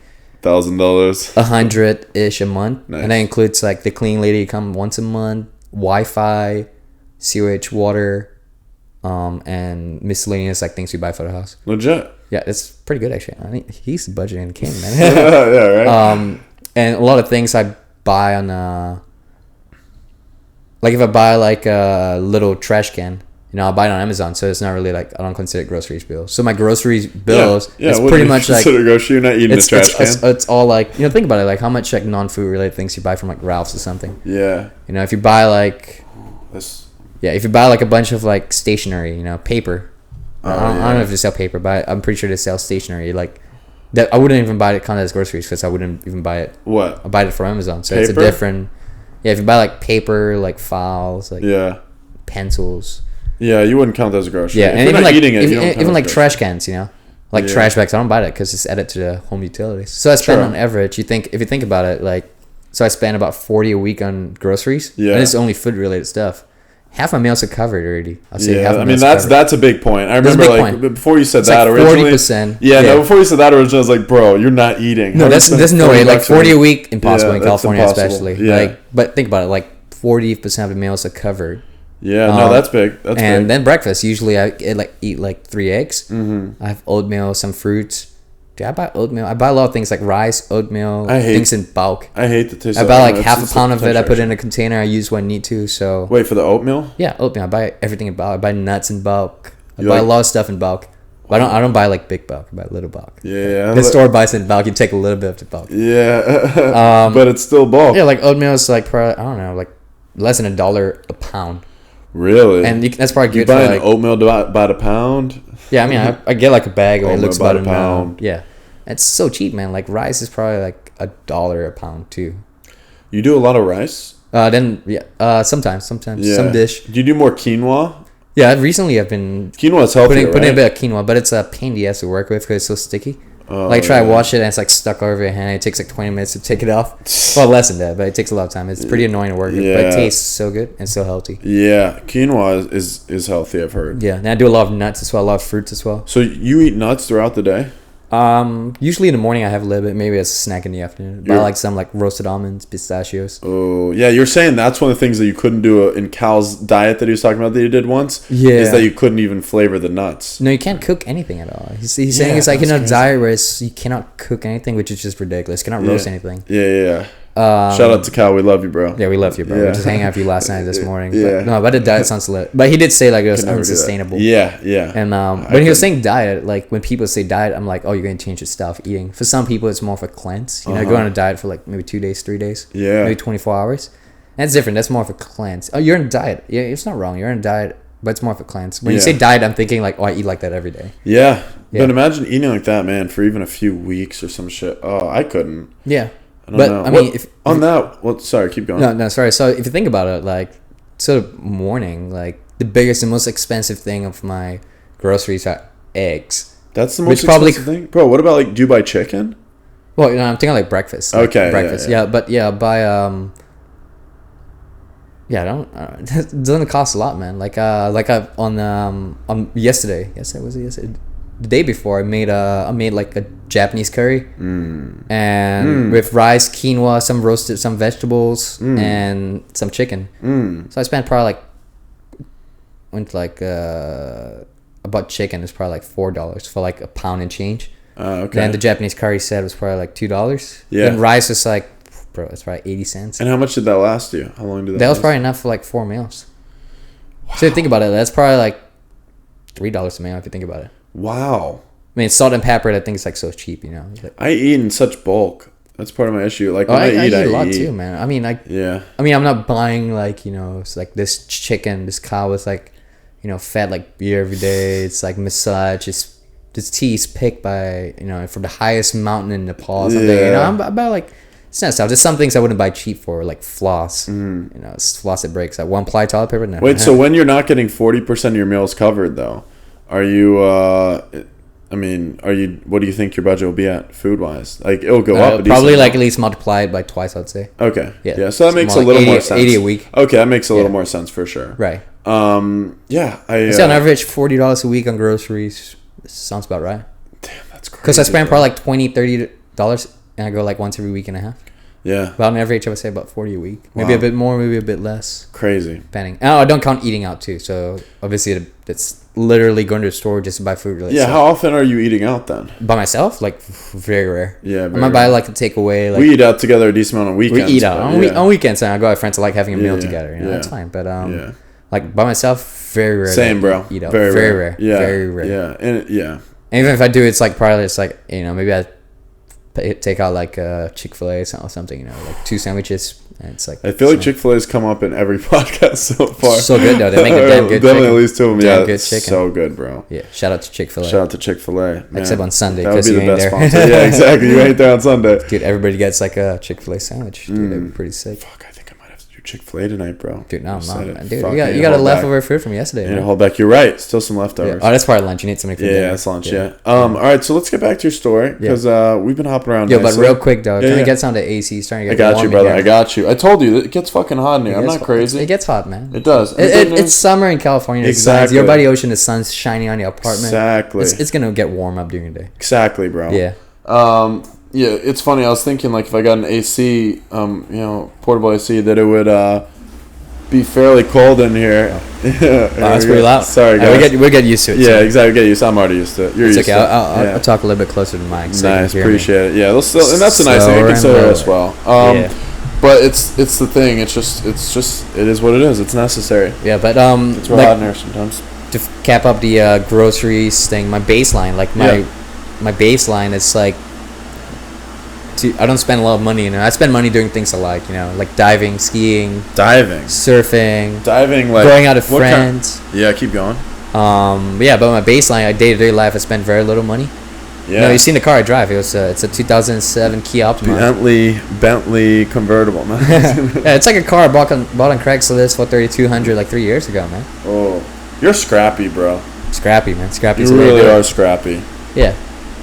$1,000. $100-ish a month, Nice. and that includes like the cleaning lady come once a month, Wi-Fi, sewage, water, and miscellaneous like things we buy for the house. Legit. Yeah, it's pretty good actually. I mean, he's the budgeting king, man. Yeah, right. And a lot of things I buy on like if I buy like a little trash can, I'll buy it on Amazon, so it's not really like I don't consider it groceries bills. So my groceries bills, yeah, it's what pretty do you much like consider grocery? You're not eating the trash can. it's all like think about it, like how much like non-food related things you buy from like Ralph's or something. Yeah. If you buy like This. if you buy like a bunch of like stationery, paper. I don't know if they sell paper, but I'm pretty sure they sell stationery like that. I wouldn't even buy it kind of as groceries because I wouldn't even buy it. What? I buy it from Amazon, so Paper? it's a different. Yeah, if you buy like paper, like files, like pencils. Yeah, you wouldn't count those as groceries. Yeah, If and you're even not like eating it, you don't count even as like groceries. trash cans, like trash bags. I don't buy that because it's added to the home utilities. So I spend True. on average. If you think about it, like so I spend about 40 a week on groceries. Yeah. and it's only food related stuff. Half my meals are covered already. I'll say half. Yeah, My I mean meals are covered. that's a big point. I That's a remember big like point. before you said It's that like originally. 40%. Yeah, Yeah. no, before you said that originally, I was like, bro, you're not eating. No, How there's do you spend no way. Like $40 40 a week, impossible Yeah, in that's California, impossible. especially. Yeah. Like, but think about it. Like 40% of the meals are covered. Yeah, no, that's big. That's and big. then breakfast. Usually, I eat like 3 eggs. Mm-hmm. I have oatmeal, some fruits. Dude, I buy oatmeal. I buy a lot of things like rice, oatmeal, things in bulk. I hate the taste. I of buy oatmeal. like half a It's pound of it. I put it texture. in a container. I use when I need to. So Wait for the oatmeal. yeah, oatmeal. I buy everything in bulk. I buy nuts in bulk. I You buy like- a lot of stuff in bulk. But I don't buy like big bulk. I buy little bulk. Yeah, The store buys it in bulk. You take a little bit of the bulk. Yeah, but it's still bulk. Yeah, like oatmeal is like probably, I don't know, like less than $1 a pound. Really? And that's probably you good buy for like, oatmeal by the pound? yeah, I mean, I get like a bag and it Oatmeal looks by about the a pound. pound. Yeah. It's so cheap, man. Like rice is probably like $1 a pound too. You do a lot of rice? Then yeah, sometimes Yeah. some dish. Do you do more quinoa? Yeah, recently I've been Quinoa is healthy, putting in a right? bit of quinoa, but it's a pain in the ass to work with because it's so sticky. Oh, like try to yeah. wash it and it's like stuck over your hand. It takes like 20 minutes to take it off. Well, less than that, but it takes a lot of time. It's pretty annoying to work with, but Yeah. it tastes so good and so healthy. Yeah, quinoa is healthy, I've heard. Yeah, and I do a lot of nuts as well, a lot of fruits as well. So you eat nuts throughout the day? Usually in the morning I have a little bit, maybe as a snack in the afternoon. But I You're- like some like roasted almonds, pistachios. Oh, yeah, you're saying that's one of the things that you couldn't do in Cal's diet that he was talking about that you did once? Yeah. Is that you couldn't even flavor the nuts. No, you can't cook anything at all. He's saying Yeah, it's like that's crazy. diet where you cannot cook anything, which is just ridiculous. You cannot roast Yeah. anything. Yeah. Shout out to Cal, we love you, bro. Yeah, we love you, bro. Yeah. We just hanging out with you last night, this morning. Yeah. But, no, but the diet sounds lit. But he did say like it was Could never do that. unsustainable. Yeah. And I when he was couldn't. saying diet, like when people say diet, I'm like, oh, you're gonna change your style of eating. For some people, it's more of a cleanse. You know, go on a diet for like maybe 2 days, 3 days, Yeah. maybe 24 hours. That's different. That's more of a cleanse. Oh, you're in a diet. Yeah, it's not wrong. You're in a diet, but it's more of a cleanse. When you Yeah. say diet, I'm thinking like, oh, I eat like that every day. Yeah. Yeah. But imagine eating like that, man, for even a few weeks or some shit. Oh, I couldn't. Yeah, I don't but know. I mean, on that, well, sorry, keep going. no, sorry. So if you think about it, like sort of morning, like the biggest and most expensive thing of my groceries are eggs. That's the Which most probably- expensive thing? Bro, what about, like, do you buy chicken? Well, I'm thinking like breakfast. Like Okay, yeah, breakfast. yeah. Yeah, but yeah, buy yeah, I don't. It doesn't cost a lot, man. Like on yesterday. Yesterday was it yesterday? The day before, I made like a Japanese curry, and with rice, quinoa, some vegetables, and some chicken. So I spent probably about chicken is probably like $4 for like a pound and change. Okay. Then the Japanese curry set was probably like $2. Yeah. Then rice was like, bro, it's probably 80 cents. And how much did that last you? How long did that That was last? probably enough for like 4 meals. Wow. So think about it. That's probably like $3 a meal if you think about it. Wow. I mean, salt and pepper, that thing's like so cheap, you know. Like, I eat in such bulk. That's part of my issue. Like, when I eat a lot too, man. I mean, Yeah. I'm not buying like, you know, it's like this chicken, this cow is like, fed like beer every day. It's like massage. This tea is picked by from the highest mountain in Nepal or something. I'm about like it's not stuff. There's some things I wouldn't buy cheap for, like floss. It's floss that breaks. Like one ply toilet paper. No. Wait, so when you're not getting 40% of your meals covered though, are you? What do you think your budget will be at food wise? Like it'll go up. Probably like at least multiply it by twice, I'd say. Okay. Yeah. So that makes a little more sense. 80 a week. Okay, that makes a little more sense for sure. Right. I say on average $40 a week on groceries. Sounds about right. Damn, that's crazy. Because I spend probably like $20-$30 and I go like once every week and a half. Yeah. But on average, I would say about 40 a week. Maybe a bit more, maybe a bit less. Crazy. Depending. I don't count eating out too. So obviously, it's literally going to the store just to buy food. Yeah. How often are you eating out then? By myself, like very rare. Yeah. I might buy like a takeaway. Like, we eat out together a decent amount on weekends. We eat out on weekends, and I go out with friends. I like having a meal together. That's fine. But like by myself, very rare. Same, bro. Eat out. Very rare. Yeah. Very rare. Yeah. And even if I do, it's like probably maybe I take out like a Chick-fil-A or something, like 2 sandwiches, and it's like I feel like Chick-fil-A's come up in every podcast so far. So good though. They make a damn good definitely chicken. At least 2 of them. Damn Yeah, good chicken. So good, bro. Yeah, shout out to Chick-fil-A. Shout out to Chick-fil-A. Man. Except on Sunday that would because be you the ain't best there. sponsor. Yeah, exactly. You ain't there on Sunday. Dude, everybody gets like a Chick-fil-A sandwich. Dude, that'd be pretty sick. Fuck, I think I might have to do Chick-fil-A tonight, bro. Dude, no, I'm not, man. Dude, Fuck, you got a leftover food from yesterday. Hold back. You're right. Still some leftovers. Yeah. Oh, that's part of lunch. You need something for dinner. Yeah, that's lunch. Yeah. All right, so let's get back to your story because we've been hopping around. But real quick though, trying to get some to AC. Starting to get I got you, brother. here. I got you. I told you it gets fucking hot in here. I'm not crazy. It gets hot, man. It does. It's summer in California. Exactly. You're by the ocean. The sun's shining on your apartment. Exactly. It's gonna get warm up during the day. Exactly, bro. Yeah. Yeah, it's funny. I was thinking like if I got an AC, portable AC, that it would be fairly cold in here. That's pretty loud. Sorry, guys. We'll get used to it. Yeah, exactly. Get used. I'm already used to it. You're used to it. I'll talk a little bit closer to the mic. So nice, appreciate it. Yeah, and that's a nice thing to consider as well. But it's the thing. It is what it is. It's necessary. Yeah, but it's real hot in here sometimes. To cap up the groceries thing, my baseline, my baseline is like. I don't spend a lot of money, I spend money doing things I like, like diving, skiing, surfing, like going out with friends. Yeah, keep going. But my baseline, like day-to-day life, I spend very little money. Yeah. You've seen the car I drive. It's a 2007 Kia Optima. Bentley convertible, man. Yeah, it's like a car I bought on Craigslist for $3,200 like 3 years ago, man. Oh, you're scrappy, bro. Scrappy, man. Scrappy. You really are scrappy. Yeah.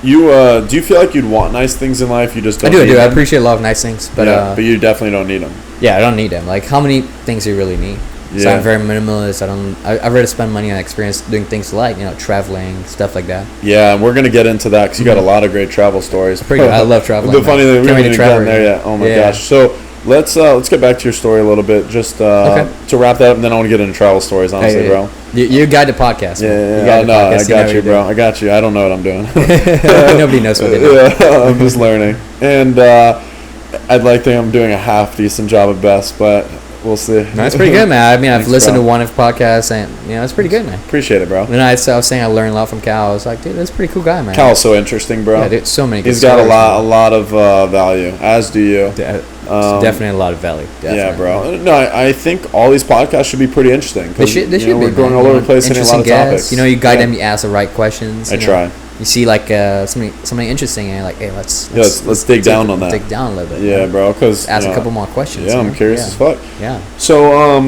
You do you feel like you'd want nice things in life? You just don't. I do. Them? I appreciate a lot of nice things, but you definitely don't need them. Yeah, I don't need them. Like, how many things do you really need? Yeah. So I'm very minimalist. I'd rather spend money on experience doing things like traveling, stuff like that. Yeah, and we're gonna get into that because you got a lot of great travel stories. Pretty good. I love traveling. The funny thing, we haven't even gotten there yet. Oh my gosh. So let's get back to your story a little bit, just to wrap that up, and then I want to get into travel stories. Honestly, bro. You guide the podcast. Yeah. I got you, bro. I got you. I don't know what I'm doing. Nobody knows what they do. Yeah, I'm just learning, and I'd like to think I'm doing a half decent job at best, but we'll see. No, that's pretty good, man. I mean, I've listened to one of podcasts, and it's pretty good, man. Appreciate it, bro. And I was saying I learned a lot from Cal. I was like, dude, that's a pretty cool guy, man. Cal's so interesting, bro. Yeah, dude, so many. He's got a lot of value, as do you. Definitely a lot of value. Definitely. Yeah, bro. No, I think all these podcasts should be pretty interesting. They should be. We're going all over the place in a lot of topics. You guide them. You ask the right questions. I try. You see something interesting, and you're like, hey, let's dig down on that. Dig down a little bit. Yeah, bro. Because ask a couple more questions. Yeah, I'm curious as fuck. Yeah. So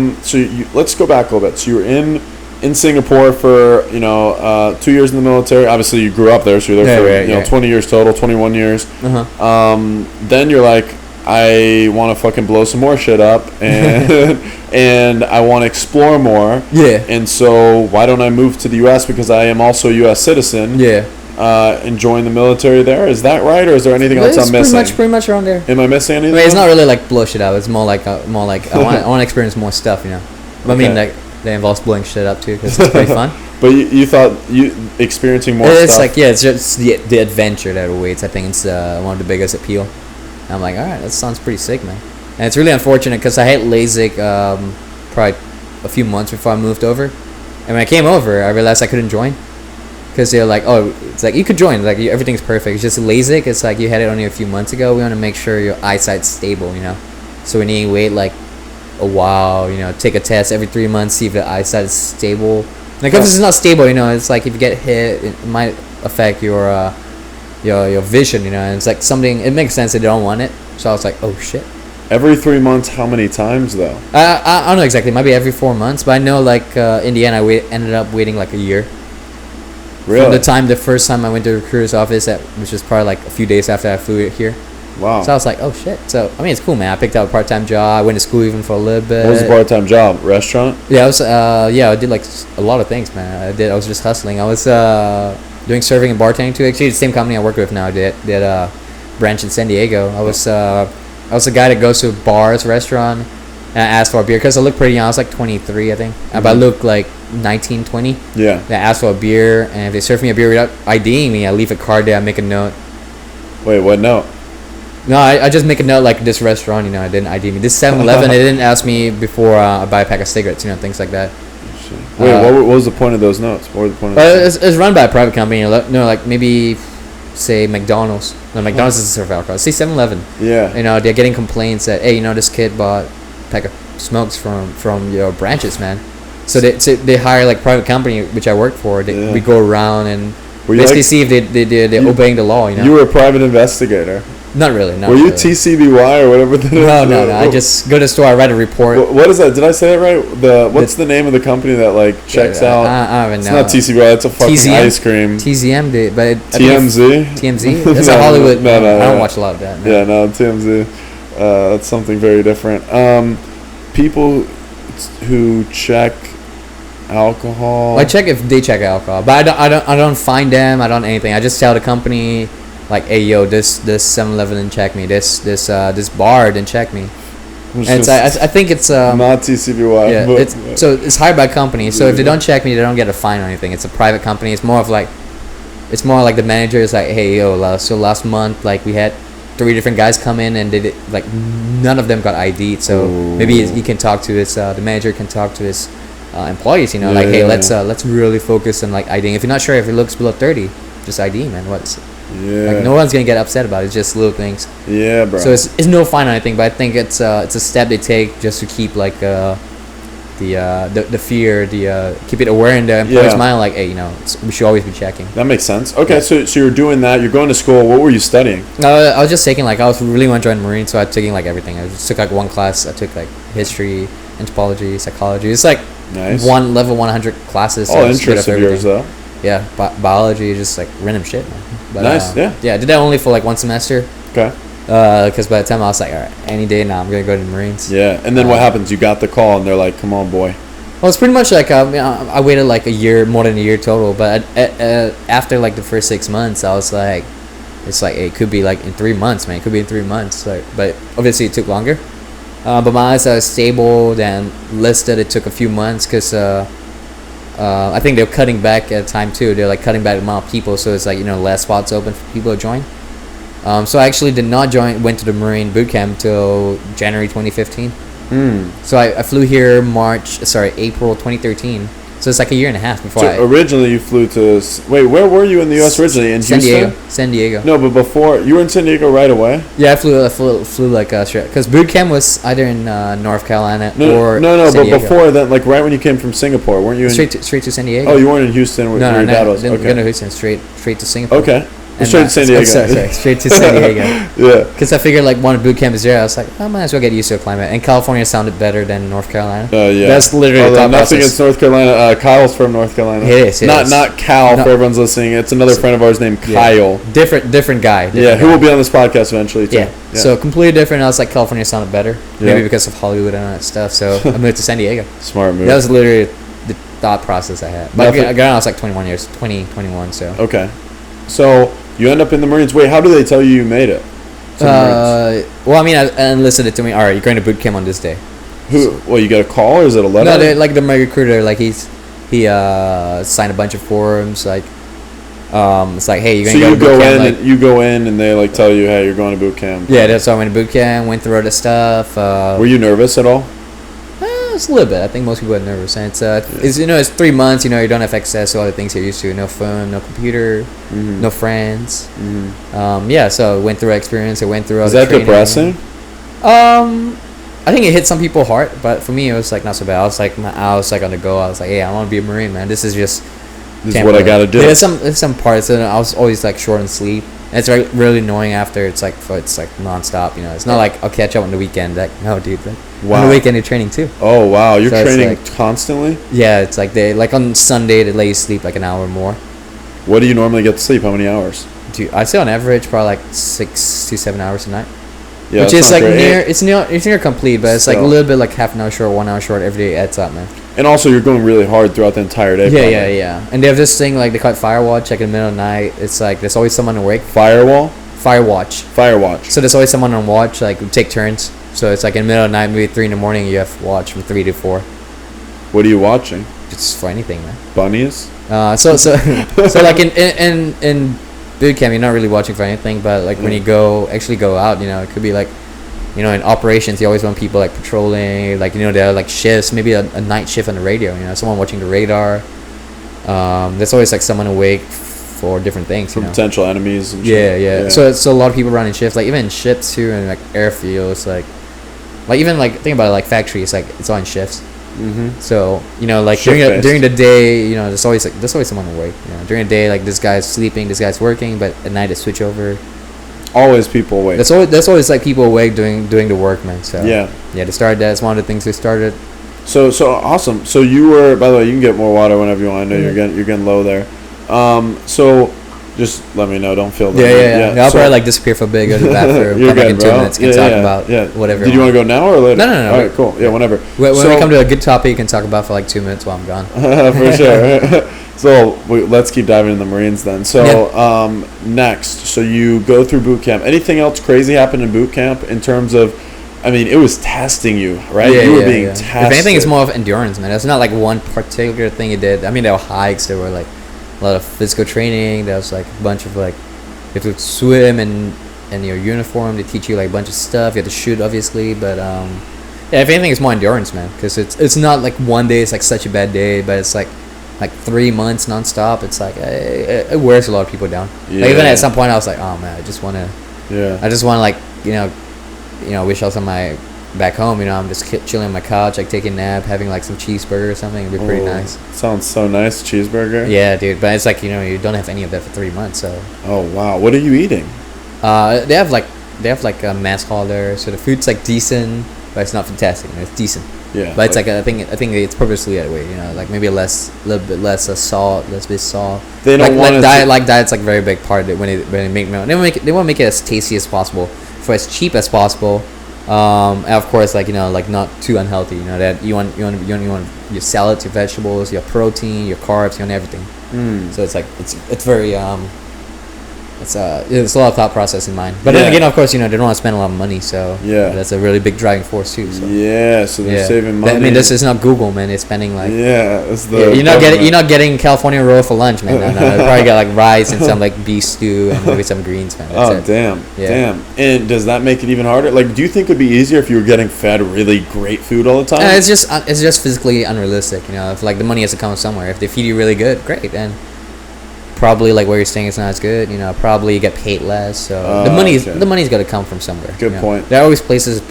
let's go back a little bit. So you were in Singapore for 2 years in the military. Obviously, you grew up there, so you're there for 20 years total, 21 years. Then you're like, I want to fucking blow some more shit up, and and I want to explore more. Yeah. And so why don't I move to the U.S. because I am also a U.S. citizen? Yeah. And join the military there. Is that right, or is there anything else I'm missing? Pretty much around there. Am I missing anything? I mean, it's not really like blow shit up. It's more like I want to experience more stuff, But I mean, like that involves blowing shit up too, because it's pretty fun. But you thought experiencing more stuff? It's like it's just the adventure that awaits. I think it's one of the biggest appeal. And I'm like, all right, that sounds pretty sick, man. And it's really unfortunate because I had LASIK probably a few months before I moved over. And when I came over, I realized I couldn't join. Because they're like, oh, it's like, you could join. Like, everything's perfect. It's just LASIK. It's like, you had it only a few months ago. We want to make sure your eyesight's stable, So we need to wait, like, a while, take a test every 3 months, see if the eyesight is stable. Like if it's not stable, you know, it's like if you get hit, it might affect your vision, you know. And it's like something. It makes sense that they don't want it. So I was like, oh shit. Every 3 months, how many times though? I don't know exactly. It might be every 4 months, but I know like in the end, ended up waiting like a year. Really? From the first time I went to the recruiter's office, which was probably like a few days after I flew here. Wow. So I was like, oh shit. So I mean, it's cool, man. I picked up a part-time job. I went to school even for a little bit. What was the part-time job? Restaurant? Yeah, I was. I did like a lot of things, man. I was just hustling. I was doing serving and bartending too. Actually, the same company I work with now did a branch in San Diego. I was the guy that goes to bars, restaurant, and I asked for a beer because I look pretty young. I was like 23, I think, but I look like 19, 20. Yeah. I asked for a beer, and if they serve me a beer without IDing me, I leave a card there. I make a note. Wait, what note? No, I just make a note like this restaurant, you know, I didn't ID me. This 7-Eleven, they didn't ask me before I buy a pack of cigarettes, you know, things like that. Wait, what was the point of those notes? What were the point of those it's run by a private company, you know, like maybe, say, McDonald's. No, McDonald's doesn't serve alcohol. Say 7-Eleven. Yeah. You know, they're getting complaints that, hey, you know, this kid bought a pack of smokes from your branches, man. So they hire like private company, which I work for. We go around and basically see if they're obeying the law, you know. You were a private investigator. Not really. Were you TCBY or whatever that is? No. I just go to the store. I write a report. What is that? Did I say that right? What's the name of the company that like checks out? I don't even know. It's not TCBY. It's a fucking TZM? ice cream. TZM did, but TMZ. TMZ. That's a Hollywood. No, I don't watch a lot of that. No. Yeah, no, TMZ. That's something very different. People who check alcohol. I check if they check alcohol, but I don't find them. I don't anything. I just tell the company. Like, hey, yo, this 7-Eleven didn't check me. This bar didn't check me. And I think it's not TCBY. Yeah, it's hired by company. So if they don't check me, they don't get a fine or anything. It's a private company. It's more like the manager is like, hey, yo, last month like we had 3 different guys come in and like none of them got ID'd. So maybe he can talk to his the manager can talk to his employees. You know, like, hey, let's really focus on like IDing. If you're not sure if it looks below 30, just ID, man. Yeah. Like no one's gonna get upset about it. It's just little things. Yeah, bro. So it's no fine or anything, but I think it's a step they take just to keep like the fear, keep it aware in the employee's mind. Like, hey, you know, we should always be checking. That makes sense. Okay, so you're doing that. You're going to school. What were you studying? I was just taking like I was really want to join Marine, so I was taking like everything. I just took like one class. I took like history, anthropology, psychology. It's like one level 100 classes. All interests of yours though. Yeah, biology, just like random shit, man. But, nice, yeah. Yeah, I did that only for like one semester. Okay. Because by the time I was like, all right, any day now, I'm gonna go to the Marines. Yeah, and then what happens? You got the call, and they're like, "Come on, boy." Well, it's pretty much like I waited like a year, more than a year total. But after like the first 6 months, I was like, it's like it could be like in 3 months, man. It could be in 3 months. Like, but obviously it took longer. But my eyes are stable. Then listed, it took a few months because. I think they're cutting back at the time too. They're like cutting back the amount of people, so it's like, you know, less spots open for people to join. So I actually did not went to the Marine boot camp until January 2015. So I flew here April 2013. So it's like a year and a half before. So originally you flew to where were you in the U.S. originally? In Houston? San Diego. No, but before you were in San Diego right away. Yeah, I flew like straight because boot camp was either in North Carolina or no. San But Diego. before that, like right when you came from Singapore, weren't you straight to San Diego? Oh, you weren't in Houston where your dad was. Didn't Okay. go to Houston. Straight to Singapore. Okay. Straight to San Diego. Sorry, straight to San Diego. Yeah. Because I figured like one boot camp is there. I was like, I might as well get used to the climate. And California sounded better than North Carolina. Yeah. That's literally the thought nothing process. against North Carolina. Kyle's from North Carolina. It is. Not Cal for everyone's listening. It's another friend of ours named Kyle. Different guy. Who will be on this podcast eventually too. Yeah. So completely different. I was like, California sounded better. Maybe because of Hollywood and all that stuff. So I moved to San Diego. Smart move. That was literally the thought process I had. But I was like 21. So. Okay. So you end up in the Marines. Wait, how do they tell you made it? Well, I mean, I enlisted it to me. All right, you're going to boot camp on this day. Well, you get a call or is it a letter? No, like the recruiter, like he signed a bunch of forms. Like, it's like, hey, you're going to go to boot camp. You go in and they like tell you, hey, you're going to boot camp. Yeah, that's why I went to boot camp. Went through all the stuff. Were you nervous at all? Just a little bit. I think most people are nervous, and it's 3 months. You know, you don't have access to all the things you're used to. No phone, no computer, no friends. So I went through experience. I went through all Is the that training. depressing? I think it hit some people hard, but for me it was like not so bad. I was like on the go. I was like, hey, I want to be a Marine, man. This is what I gotta do. There's some parts, and I was always like short on sleep. And it's really annoying after it's like nonstop. You know, it's not like I'll catch up on the weekend. Like, no, dude. Like, on the weekend you're training too. Oh wow, you're training constantly. Yeah, it's like like on Sunday they let you sleep like an hour more. What do you normally get to sleep? How many hours? Dude, I say on average probably like 6 to 7 hours a night. Yeah, which is like it's near complete, but it's like a little bit like half an hour short, 1 hour short every day adds up, man. And also you're going really hard throughout the entire day. Yeah. And they have this thing like they call it Firewatch, like in the middle of the night. It's like there's always someone awake. Firewatch. So there's always someone on watch, like we take turns. So it's like in the middle of the night, maybe 3 a.m, you have watch from 3 to 4. What are you watching? Just for anything, man. Bunnies? So like in boot camp, you're not really watching for anything, but like when you go out, you know, it could be like, you know, in operations, you always want people like patrolling, like, you know, there are like shifts, maybe a night shift on the radio, you know, someone watching the radar. There's always like someone awake for different things, you know. Potential enemies and shit. Yeah. So a lot of people running shifts, like even in ships too, and like airfields, like even like think about it, like factories, like it's all in shifts. Mm-hmm. So, you know, like during the day, you know, there's always someone awake. You know, during the day, like this guy's sleeping, this guy's working, but at night they switch over. Always people awake. There's always like people awake doing the work, man. So yeah, they started that. It's one of the things they started. So awesome. So you were, by the way, you can get more water whenever you want. I know you're getting low there. So just let me know. Don't feel that. Yeah. I'll probably like disappear for a bit, go to the bathroom, come back in 2 minutes, can talk about whatever. Did you want to go now or later? No. All right, cool. Yeah, whenever. When we come to a good topic, you can talk about for like 2 minutes while I'm gone. For sure. So let's keep diving in the Marines then. So next, so you go through boot camp. Anything else crazy happened in boot camp in terms of? I mean, it was testing you, right? You were being tested. If anything, it's more of endurance, man. It's not like one particular thing you did. I mean, there were hikes. There were like a lot of physical training. There was like a bunch of like, you have to swim in your uniform. They teach you like a bunch of stuff. You have to shoot, obviously, but if anything, it's more endurance, man. Because it's not like one day. It's like such a bad day, but it's like 3 months nonstop. It's like it wears a lot of people down. Yeah. Like even at some point, I was like, oh man, I just want to like wish I was on my back home. You know, I'm just chilling on my couch, like taking a nap, having like some cheeseburger or something. It'd be pretty nice. Sounds so nice, cheeseburger. Yeah, dude. But it's like, you know, you don't have any of that for 3 months. So. Oh wow, what are you eating? They have like a mess hall there, so the food's like decent, but it's not fantastic. It's decent. Yeah. But it's like I think it's purposely that way. You know, like maybe a little bit less salt, less bit salt. They don't want diet's like a very big part of it when they make milk. They want to make it as tasty as possible for as cheap as possible. And of course, like, you know, like not too unhealthy. You know, that you want your salads, your vegetables, your protein, your carbs, you want everything. So it's like it's very it's a lot of thought process in mind. But then again, of course, you know, they don't want to spend a lot of money, so that's a really big driving force too. So. Yeah, so they're saving money. I mean, this is not Google, man. It's spending like you're not getting California roll for lunch, man. No, they probably got like rice and some like beef stew and maybe some greens, man. That's damn. And does that make it even harder? Like, do you think it would be easier if you were getting fed really great food all the time? It's just physically unrealistic, you know. If like the money has to come somewhere. If they feed you really good, great, and probably like where you're staying is not as good, you know. Probably you get paid less, so the money's got to come from somewhere. Good point. There are always places to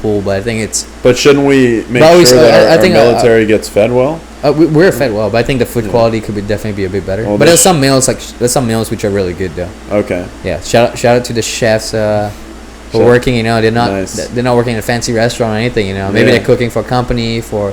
pull, but I think it's. But shouldn't we make sure that our military gets fed well? We're fed well, but I think the food quality could definitely be a bit better. Well, but there's some meals which are really good though. Okay. Yeah. Shout out to the chefs who are working. You know, they're not working in a fancy restaurant or anything. You know, maybe they're cooking for a company, for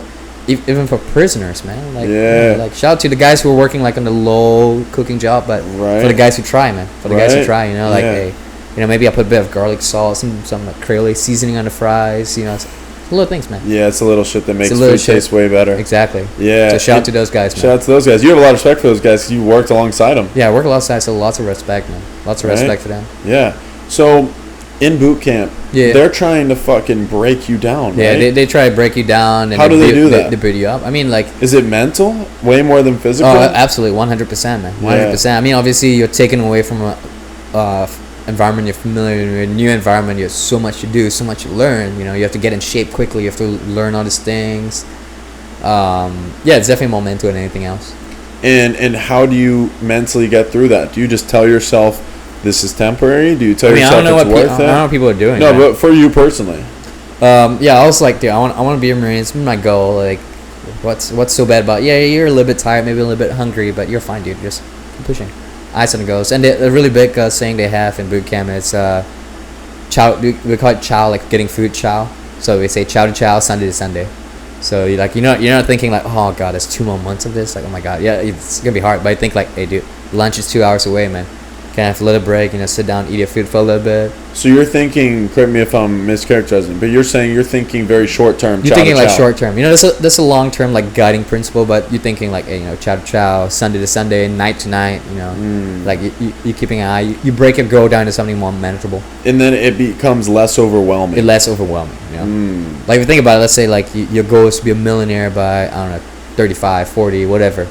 even for prisoners, man. Like, you know, like shout out to the guys who are working like on the low cooking job, but for the guys who try, man. For the guys who try, you know, like hey, you know, maybe I'll put a bit of garlic sauce, some like Creole seasoning on the fries. You know, it's little things, man. Yeah, it's a little shit that makes food taste way better. Exactly. Yeah. So shout out to those guys, man. Shout out to those guys. You have a lot of respect for those guys because you worked alongside them. Yeah, I work alongside, so lots of respect, man. Lots of respect for them. Yeah. So in boot camp, they're trying to fucking break you down, right? Yeah, they try to break you down. And how do they do that? They build you up. I mean, like... Is it mental? Way more than physical? Oh, absolutely. 100%, man. 100%. I mean, obviously, you're taken away from a environment you're familiar with, a new environment. You have so much to do, so much to learn. You know, you have to get in shape quickly. You have to learn all these things. It's definitely more mental than anything else. And how do you mentally get through that? Do you just tell yourself... This is temporary? Do you tell yourself it's worth it? I don't know what people are doing. No, but for you personally. Yeah, I was like, dude, I want to be a Marine. It's my goal. Like, what's so bad about? Yeah, you're a little bit tired, maybe a little bit hungry, but you're fine, dude. Just keep pushing. Eyes on the goals. And the really big saying they have in boot camp is chow. We call it chow, like getting food chow. So we say chow to chow, Sunday to Sunday. So you're not thinking like, oh god, there's 2 more months of this. Like, oh my god, yeah, it's gonna be hard. But I think like, hey, dude, lunch is 2 hours away, man. Can I have a little break? Sit down, eat your food for a little bit. So you're thinking, correct me if I'm mischaracterizing, but you're saying you're thinking very short term. You're thinking like short term. That's a long term like guiding principle, but you're thinking like, hey, chow to chow, Sunday to Sunday, night to night. Like you're keeping an eye. You break your goal down to something more manageable, and then it becomes less overwhelming. It's less overwhelming. Like if you think about it, let's say like your goal is to be a millionaire by, I don't know, 35, 40, whatever,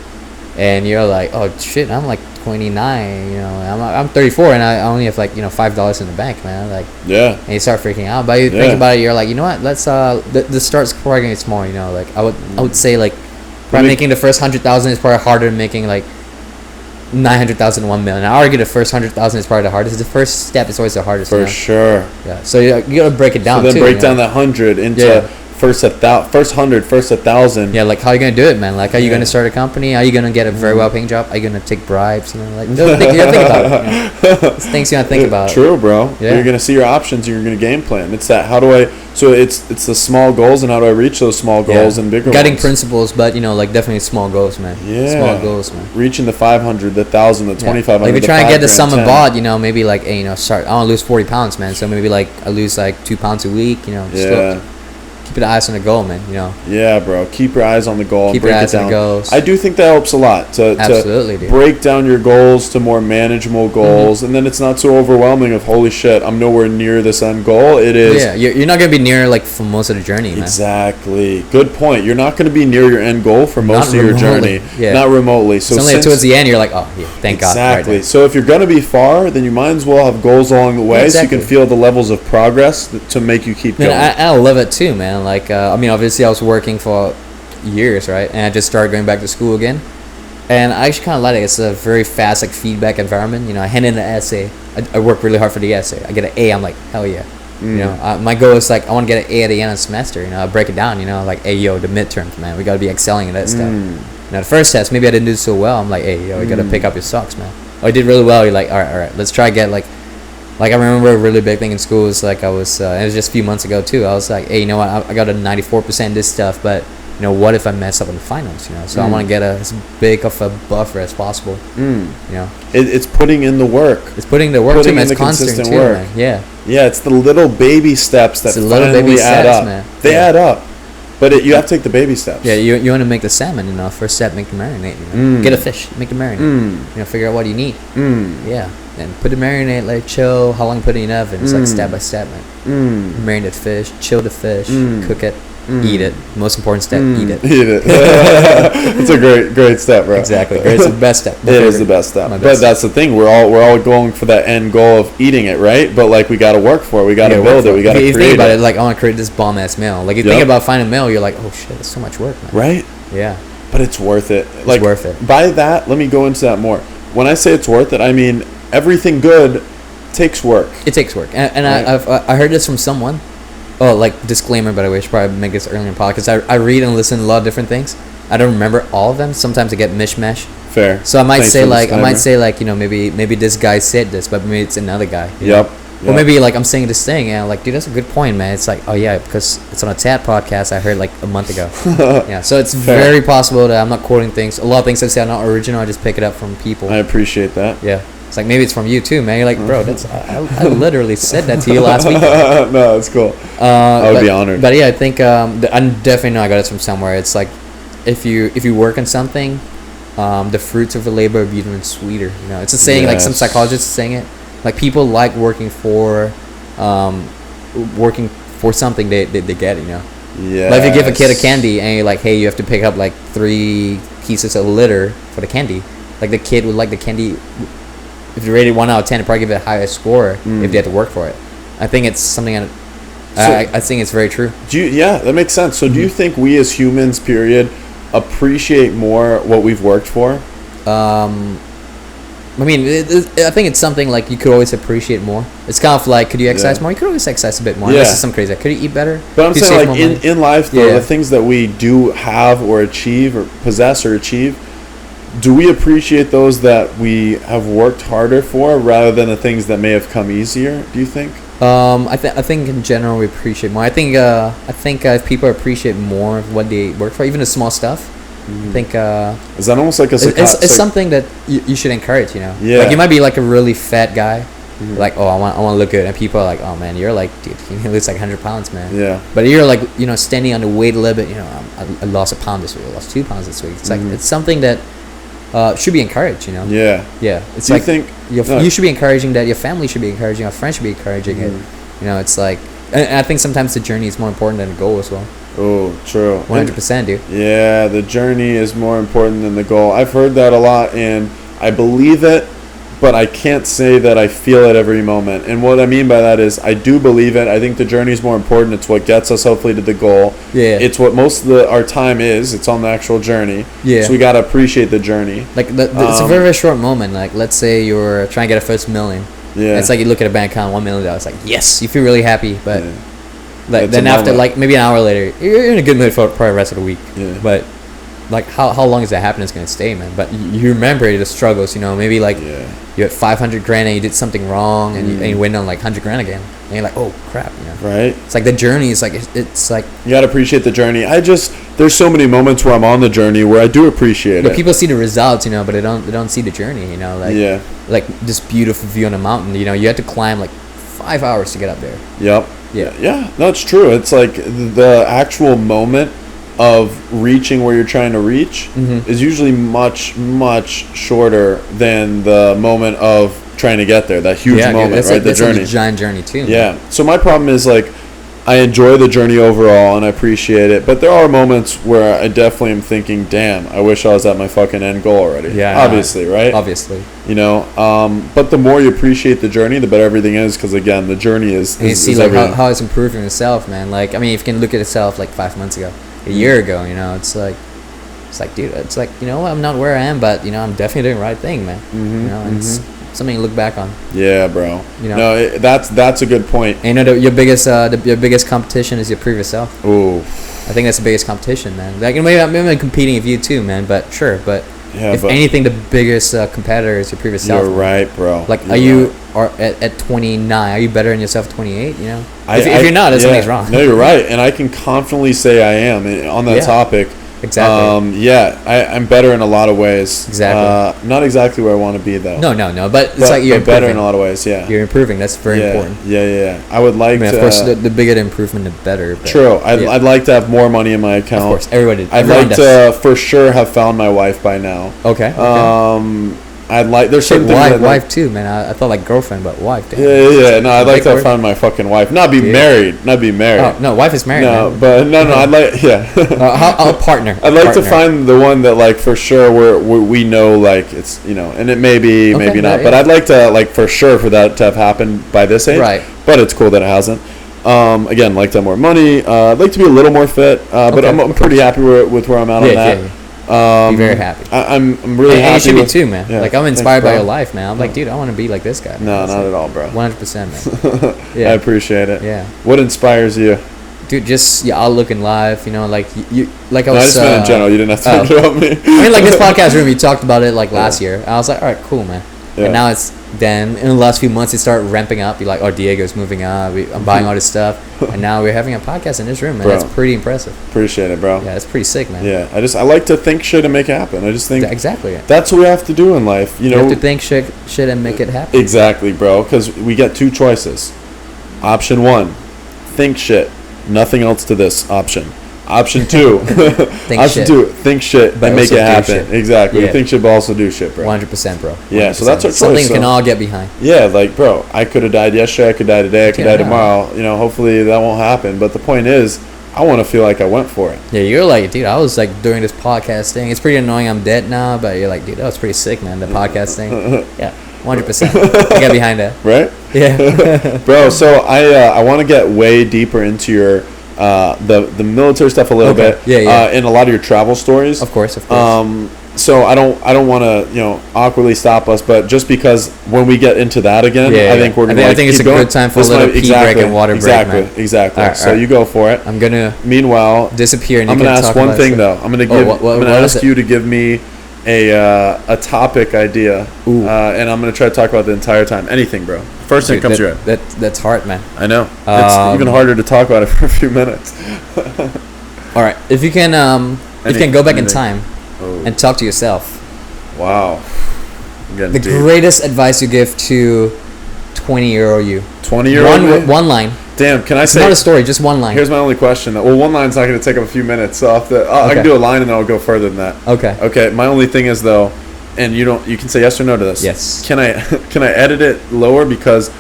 and you're like, oh shit, I'm like 29, I'm 34 and I only have like $5 in the bank, man. Like, yeah, and you start freaking out. But you think about it, you're like, you know what? Let's the start's probably gonna get small. Like I would say like probably making the first 100,000 is probably harder than making like 900,000 to 1 million. I argue the first 100,000 is probably the hardest. The first step is always the hardest. For sure. Yeah. So you gotta break it down. So then break down that 100 into. First 100, first 1,000. Yeah, like how are you gonna do it, man? Like, are you gonna start a company? Are you gonna get a very well-paying job? Are you gonna take bribes? You gotta think about it. It's things you gotta think about. True, bro. Yeah. You're gonna see your options. You're gonna game plan. It's that. So it's the small goals and how do I reach those small goals and bigger guiding ones. principles, but like definitely small goals, man. Yeah, small goals, man. Reaching the 500, the 1,000, the 2,500. Like if you try and get the sum and bod, maybe like, hey, start. I want to lose 40 pounds, man. So maybe like I lose like 2 pounds a week. Keep your eyes on the goal, man. Yeah, bro. Keep your eyes on the goal. Keep your eyes on the goals. I do think that helps a lot to break down your goals to more manageable goals, and then it's not so overwhelming. Of holy shit, I'm nowhere near this end goal. It is. Yeah, you're not gonna be near like for most of the journey, man. Exactly. Good point. You're not gonna be near your end goal for most of your journey. Yeah. Not remotely. So only towards the end, you're like, oh, yeah, thank God. Exactly. So if you're gonna be far, then you might as well have goals along the way, so you can feel the levels of progress to make you keep going. I love it too, man. Like, obviously I was working for years, right? And I just started going back to school again. And I actually kind of like it. It's a very fast, like, feedback environment. I hand in the essay. I work really hard for the essay. I get an A. I'm like, hell yeah. My goal is, like, I want to get an A at the end of the semester. I break it down, like, hey, yo, the midterms, man. We got to be excelling in that stuff. The first test, maybe I didn't do so well. I'm like, hey, yo, you got to pick up your socks, man. Oh, I did really well. You're like, all right, let's try to get, like I remember a really big thing in school was like it was just a few months ago too. I was like, hey, you know what? I got a 94% this stuff, but what if I mess up in the finals? So I want to get as big of a buffer as possible. It's putting in the work. It's putting the work. Putting in the consistent work. Man. Yeah. Yeah, it's the little baby steps that finally add up. Man. They add up. But you have to take the baby steps. Yeah, you want to make the salmon, First step, make the marinade. Get a fish, make the marinade. Figure out what you need. Yeah. And put the marinade, let it chill. How long put it in the oven? It's like step by step, man. Marinate fish, chill the fish, cook it, eat it. Most important step, eat it. Eat it. It's a great step, bro. Exactly. It's the best step. It is the best step. But that's the thing. We're all going for that end goal of eating it, right? But like we got to work for it. We got to build it. We got to create it. If you think about it, like I want to create this bomb ass meal. Like you think about finding a meal, you're like, oh shit, it's so much work, man. Right? Yeah. But it's worth it. It's worth it. By that, let me go into that more. When I say it's worth it, I mean everything good takes work. It takes work, and right? I heard this from someone. Oh, like disclaimer, by the way, I should probably make this earlier in the podcast. I read and listen to a lot of different things. I don't remember all of them. Sometimes I get mishmash. Fair. So I might say maybe this guy said this, but maybe it's another guy. Yep. Or maybe like I'm saying this thing and I'm like, dude, that's a good point, man. It's like, oh yeah, because it's on a TAT podcast I heard like a month ago. Yeah, so it's very possible that I'm not quoting things. A lot of things I say are not original. I just pick it up from people. I appreciate that. Yeah. It's like maybe it's from you too, man. You're like, bro, that's I literally said that to you last week. No, it's cool. I would be honored. But yeah, I think I definitely know I got it from somewhere. It's like if you work on something, the fruits of the labor are even sweeter. It's a saying. Like some psychologists are saying it. Like people like working for something they get. Yeah. Like if you give a kid a candy and you're like, hey, you have to pick up like 3 pieces of litter for the candy. Like the kid would like the candy. If you rated 1 out of 10, it'd probably give it a higher score if they had to work for it. I think it's something. I think it's very true. That makes sense. So do you think we as humans, period, appreciate more what we've worked for? I mean, I think it's something like you could always appreciate more. It's kind of like, could you exercise more? You could always exercise a bit more. Unless it's some crazy. Could you eat better? But I'm Could you saying, save like, more money? in life, though, the things that we do have or achieve or possess or achieve, do we appreciate those that we have worked harder for rather than the things that may have come easier, do you think? I think in general we appreciate more. I think if people appreciate more of what they work for, even the small stuff, I think is that almost like it's something that you should encourage, you know. Yeah. Like you might be like a really fat guy, like, oh, I want to look good, and people are like, oh man, you're like, dude, you lose like 100 pounds, man. Yeah. But you're like, you know, standing on the weight limit. You know, I lost a pound this week. I lost 2 pounds this week. It's like it's something that should be encouraged, you know. Yeah. Yeah. It's do like you think you should be encouraging that. Your family should be encouraging. Your friends should be encouraging it. You know, it's like, and I think sometimes the journey is more important than the goal as well. Oh, true. 100%, dude. Yeah, the journey is more important than the goal. I've heard that a lot, and I believe it, but I can't say that I feel it every moment. And what I mean by that is I do believe it. I think the journey is more important. It's what gets us hopefully to the goal. Yeah. It's what most of our time is. It's on the actual journey. Yeah. So we got to appreciate the journey. Like, it's a very, very short moment. Like, let's say you're trying to get a first million. Yeah. It's like you look at a bank account, $1 million. It's like, yes, you feel really happy. But It's then a after, moment. like, maybe an hour later, you're in a good mood for probably the rest of the week. Yeah. But, like, how long is that happiness going to stay, man? But you remember the struggles, you know. Maybe, like, you had 500 grand and you did something wrong and you win on, like, 100 grand again. And you're like, oh, crap, you know. Right. It's like the journey is, like, it's like... You got to appreciate the journey. There's so many moments where I'm on the journey where I do appreciate it. People see the results, you know, but they don't see the journey, you know. Like, like this beautiful view on a mountain, you know. You had to climb, like, 5 hours to get up there. Yep. Yeah, no, it's true. It's like the actual moment of reaching where you're trying to reach is usually much, much shorter than the moment of trying to get there. That huge moment, that's right? The journey. That's a giant journey too. Man. Yeah. So my problem is, like, I enjoy the journey overall and I appreciate it, but there are moments where I definitely am thinking, damn, I wish I was at my fucking end goal already. Yeah. Obviously, right? Obviously. You know, but the more you appreciate the journey, the better everything is, because again, the journey is and you see is like everything. how it's improving itself, man. Like, I mean, if you can look at itself like 5 months ago, a year ago, you know, it's like, dude, it's like, you know, I'm not where I am, but you know, I'm definitely doing the right thing, man. You know, and it's something to look back on. Yeah, bro. You know, no, that's a good point. And you know, your biggest competition is your previous self. Ooh. I think that's the biggest competition, man. Like, maybe I'm competing with you too, man. But sure, but if anything, the biggest competitor is your previous self. You're right, bro. Like, at 29, are you better than yourself at 28? You know, if you're not, something's wrong. No, you're right, and I can confidently say I am on that topic. Exactly. I'm better in a lot of ways. Exactly. Not exactly where I want to be though. No. But it's like you're better in a lot of ways. Yeah. You're improving. That's very important. Yeah. I would like to. Of course, the bigger the improvement, the better. But true. I'd like to have more money in my account. Of course, everyone I'd like to for sure have found my wife by now. Okay. I'd like. There's certain things. Wife too, man. I thought like girlfriend, but wife. Damn. Yeah. No, I'd like to have found my fucking wife. Not be married. Oh no, wife is married. No, man. but no. I'd like. Yeah. I'll partner. I'd like to find the one that, like, for sure we know, like, it's, you know, and it may be, maybe not, but I'd like to, like, for sure for that to have happened by this age. Right. But it's cool that it hasn't. Again, like to have more money. I'd like to be a little more fit. But I'm pretty happy with where I'm at on that. Yeah. Be very happy. I'm really happy. And you should be too, man. Yeah, like, I'm inspired by your life, man. I'm like, dude, I want to be like this guy. No, not at all, bro. 100%, man. Yeah. I appreciate it. Yeah. What inspires you? Dude, just your outlook in life, you know, like you like I No, was. I just meant in general. You didn't have to interrupt me. I mean, like this podcast room, we talked about it like last year. I was like, all right, cool, man. Yeah. And now then in the last few months it started ramping up. You're like, oh, Diego's moving up. I'm buying all this stuff, and now we're having a podcast in this room, man. Bro. That's pretty impressive. Appreciate it, bro. Yeah, that's pretty sick, man. Yeah, I like to think shit and make it happen. I just think exactly. That's what we have to do in life. You know, have to think shit and make it happen. Exactly, bro. Because we get two choices. Option 1, think shit. Nothing else to this option. Option 2, think shit but and make it happen. Shit. Exactly. Yeah. Think shit, but also do shit, bro. 100%, bro. 100%. Yeah, so that's our choice. Something we can all get behind. Yeah, like, bro, I could have died yesterday. I could die today. I could die tomorrow. You know, hopefully that won't happen. But the point is, I want to feel like I went for it. Yeah, you're like, dude, I was like doing this podcast thing. It's pretty annoying I'm dead now, but you're like, dude, that was pretty sick, man, the podcast thing. Yeah, 100%. I get behind that. Right? Yeah. Bro, so I want to get way deeper into your the military stuff a little bit. Yeah. In a lot of your travel stories. Of course. So I don't want to awkwardly stop us, but just because when we get into that again, I think we're gonna. I think it's a good time for a little pee break and water break, man. Exactly. All right, so you go for it. I'm gonna. Meanwhile, disappear. And I'm gonna ask one thing though. I'm gonna give. What I'm gonna ask is you to give me a topic idea, and I'm gonna try to talk about the entire time. Anything, bro. First thing comes to your head. That's hard, man. I know. It's even harder to talk about it for a few minutes. All right. If you can, go back in time and talk to yourself. Wow. The greatest advice you give to 20-year-old you. 20-year-old one line. Damn, can I say... It's not a story, just one line. Here's my only question. Well, one line's not going to take up a few minutes, so I can do a line and then I'll go further than that. Okay, my only thing is, though, and you can say yes or no to this. Yes. Can I edit it lower? Because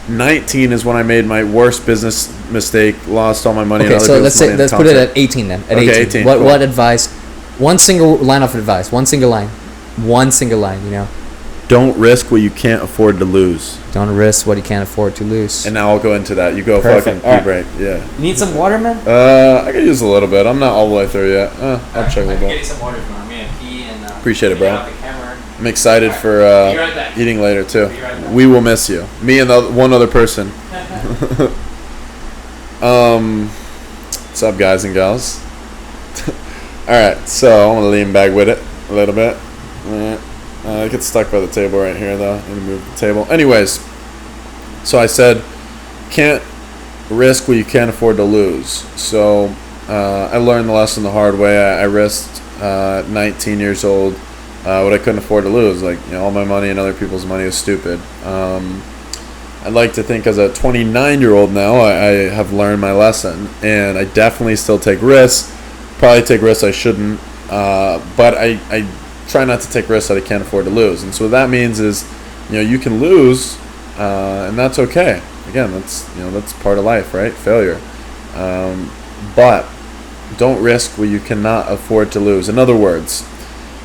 19 is when I made my worst business mistake, lost all my money. Okay, so let's put it at 18 then. At 18. Cool. What advice? One single line of advice. One single line. Don't risk what you can't afford to lose. Don't risk what you can't afford to lose. And now I'll go into that. You go. Perfect. Fucking pee break. Yeah. You need some water, man? I could use a little bit. I'm not all the way through yet. I'll check a little bit. Get you some water from me and pee and appreciate it, bro. I'm excited for right eating later too. Right we will miss you. Me and one other person. What's up, guys and gals? All right, so I'm gonna lean back with it a little bit. I get stuck by the table right here, though. I'm gonna move the table. Anyways, so I said, can't risk what you can't afford to lose. So I learned the lesson the hard way. I risked 19 years old what I couldn't afford to lose. Like, all my money and other people's money is stupid. I'd like to think as a 29-year-old now, I have learned my lesson, and I definitely still take risks. Probably take risks I shouldn't, but I try not to take risks that I can't afford to lose. And so what that means is, you can lose, and that's okay. Again, that's part of life, right? Failure. But don't risk what you cannot afford to lose. In other words,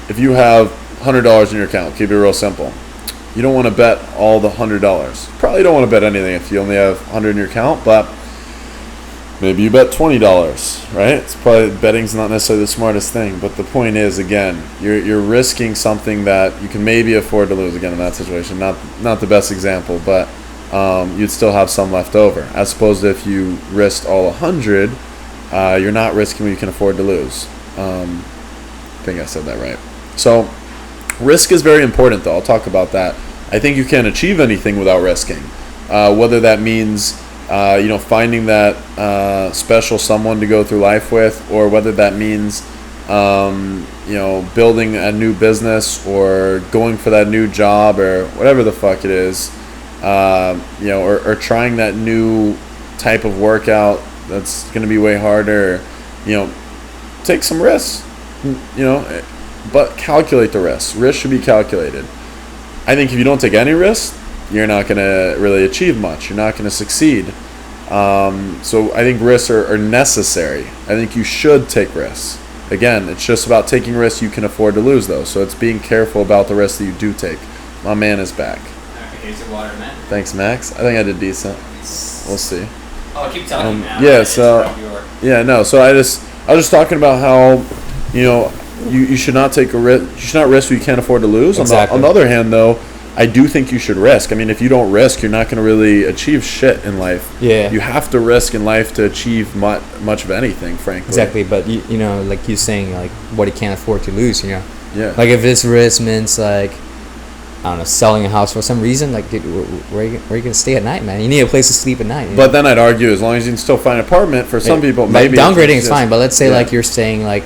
if you have $100 in your account, keep it real simple. You don't want to bet all the $100. Probably don't want to bet anything if you only have $100 in your account, but maybe you bet $20, right? It's probably, betting's not necessarily the smartest thing, but the point is, again, you're risking something that you can maybe afford to lose. Again, in that situation, not the best example, but you'd still have some left over. As opposed to if you risked all 100, you're not risking what you can afford to lose. I think I said that right. So risk is very important, though. I'll talk about that. I think you can't achieve anything without risking, whether that means finding that special someone to go through life with, or whether that means building a new business or going for that new job or whatever the fuck it is, or trying that new type of workout that's going to be way harder. Take some risks, but calculate the risks. Risk should be calculated. I think if you don't take any risks, you're not going to really achieve much. You're not going to succeed. So I think risks are necessary. I think you should take risks. Again, it's just about taking risks you can afford to lose, though. So it's being careful about the risks that you do take. My man is back. Here's your water, man. Thanks, Max. I think I did decent. We'll see. Oh, keep telling me, man. Yeah, so I was just talking about how, you should not take a risk. You should not risk what you can't afford to lose. Exactly. On the other hand, though, I do think you should risk. I mean, if you don't risk, you're not going to really achieve shit in life. Yeah. You have to risk in life to achieve much of anything, frankly. Exactly, but like you're saying, like what you can't afford to lose, Yeah. Like if this risk means like, I don't know, selling a house for some reason, like dude, where are you gonna stay at night, man? You need a place to sleep at night. But then I'd argue, as long as you can still find an apartment, for some people, maybe downgrading is fine. But let's say like you're staying like,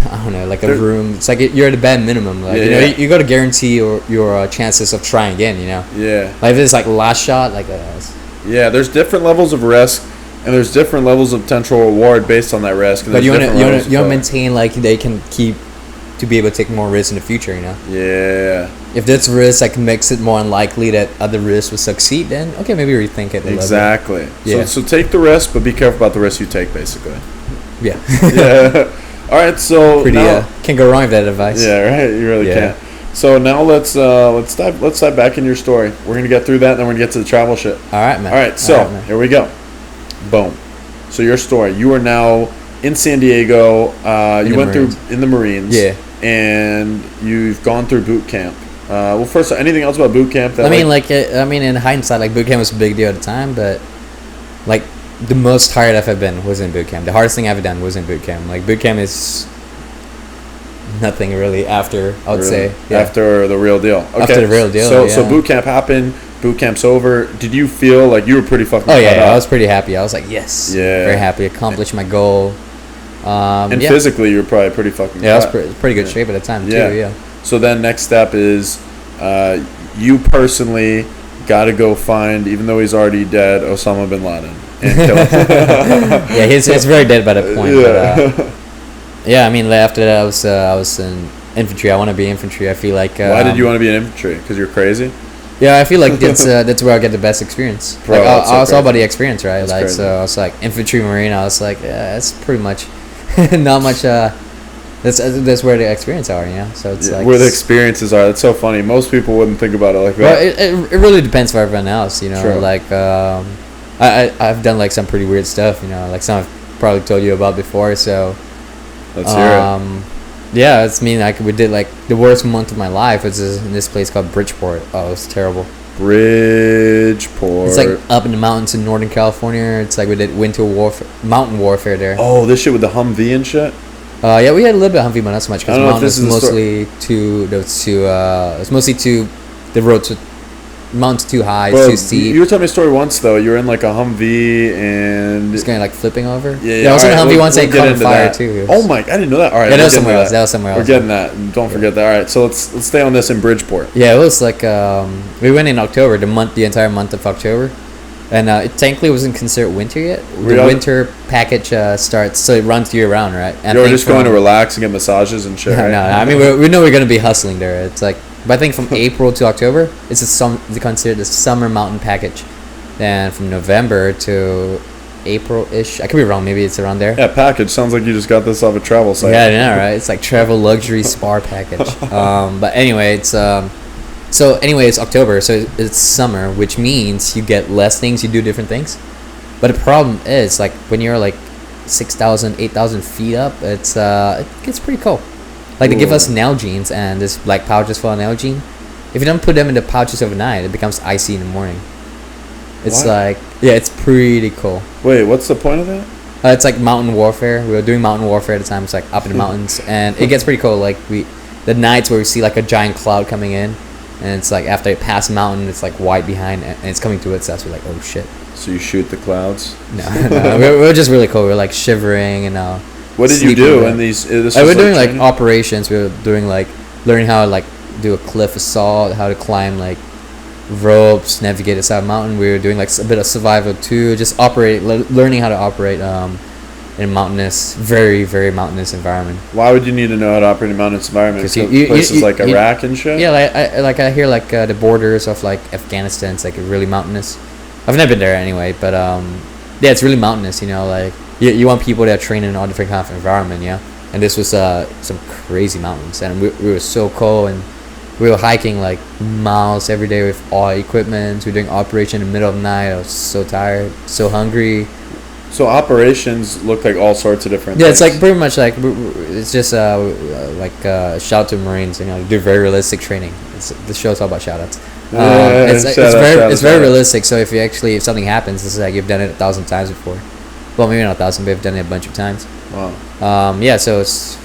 I don't know, like a room. It's like you're at a bare minimum. Like you got to guarantee your chances of trying again. Yeah. Like if it's like last shot, like there's different levels of risk, and there's different levels of potential reward based on that risk. But you want to maintain like they can keep to be able to take more risks in the future. Yeah. If this risk like makes it more unlikely that other risks will succeed, then okay, maybe rethink it. Exactly. Yeah. So take the risk, but be careful about the risk you take, basically. Yeah. Yeah. All right, so pretty can't go wrong with that advice. Yeah, right. You really can't. So now let's dive back in your story. We're gonna get through that, and then we're gonna get to the travel shit. All right, man. All right, so here we go. Boom. So your story. You are now in San Diego. You went Marines. through in the Marines. Yeah. And you've gone through boot camp. Well, first, anything else about boot camp? That, I mean, in hindsight, like boot camp was a big deal at the time, but like the most tired I've ever been was in boot camp. The hardest thing I've ever done was in boot camp. Like boot camp is nothing really after, I would say. Yeah. After the real deal. Okay. After the real deal. So boot camp happened. Boot camp's over. Did you feel like you were pretty fucking? Oh yeah, cut up? I was pretty happy. I was like, yes. Yeah. Very happy. Accomplished my goal. And physically, you were probably pretty fucking. Yeah, I was pretty good shape at the time too. Yeah. So then next step is, you personally got to go find, even though he's already dead, Osama bin Laden and kill him. Yeah, he's very dead by that point. Yeah. But, yeah, I mean, after that, I was in infantry. I want to be infantry. I feel like. Why did you want to be in infantry? Because you're crazy. Yeah, I feel like that's where I get the best experience. Bro, like, that's I was so all about the experience, right? That's like, crazy. so I was like infantry, marine. I was like, yeah, that's pretty much not much. That's where the experience are, you know. So it's like where the experiences are. That's so funny. Most people wouldn't think about it like that. Well, it really depends for everyone else, you know. True. Like, I've done like some pretty weird stuff, you know. Like some I've probably told you about before. So Let's hear it. yeah, it's mean like we did like the worst month of my life was in this place called Bridgeport. Oh, it was terrible. Bridgeport. It's like up in the mountains in Northern California. It's like we did mountain warfare there. Oh, this shit with the Humvee and shit. Yeah, we had a little bit of Humvee, but not so much I because don't know if mountain this was is the mostly it's mostly too the roads. Mountain's too high, Bro, too steep. you were telling me a story once though. You were in like a Humvee and Just kind of like flipping over. yeah. I was in a alright, Humvee once. we'll They get caught on into fire that. too. Oh my! I didn't know that. All right, Yeah, that we'll was get into somewhere else. That was somewhere else. We're getting that. Don't forget that. All right, so let's stay on this in Bridgeport. Yeah, it was like we went in October, the entire month of October, and it technically wasn't considered winter yet. The winter package starts, so it runs year round, right? And You I were think just going to relax and get massages and shit. No, right? no. I mean, we know we're gonna be hustling there. It's like, but I think from April to October, it's they consider the summer mountain package. Then from November to April-ish, I could be wrong. Maybe it's around there. Yeah, package sounds like you just got this off a travel site. Yeah, I know, right? It's like travel luxury spa package. But anyway, it's it's October, so it's summer, which means you get less things, you do different things. But the problem is, like, when you're like 6,000, 8,000 feet up, it gets pretty cold. Like, they give us Nalgene's, and this black pouches full of Nalgene. If you don't put them in the pouches overnight, it becomes icy in the morning. It's What? it's pretty cool. Wait, what's the point of that? It's like mountain warfare. We were doing mountain warfare at the time. It's like up in the mountains, and it gets pretty cold. Like the nights where we see like a giant cloud coming in, and it's like after it passed a mountain, it's like white behind, and it's coming towards us. We're like, oh shit. So you shoot the clouds? No, we were just really cold. We were like shivering and What did you do in these? This we're was, doing like training? operations. We were doing like learning how to like do a cliff assault, how to climb like ropes, navigate a side mountain. We were doing like a bit of survival too, just learning how to operate in a mountainous, very very mountainous environment. Why would you need to know how to operate in a mountainous environment? Because places like Iraq and shit. Yeah, I hear like the borders of like Afghanistan. It's like really mountainous. I've never been there anyway, but yeah, it's really mountainous. You know, like you want people that are trained in all different kind of environment. Yeah, and this was some crazy mountains, and we were so cold, and we were hiking like miles every day with all equipment. We were doing operation in the middle of the night. I was so tired, so hungry. So operations look like all sorts of different. Yeah, things. it's like pretty much like it's just shout out to Marines. You know, do very realistic training. The show's all about shout outs. It's very realistic. So if something happens, it's like you've done it 1,000 times before. Well, maybe not 1,000, but you've done it a bunch of times. Wow. Yeah, so it's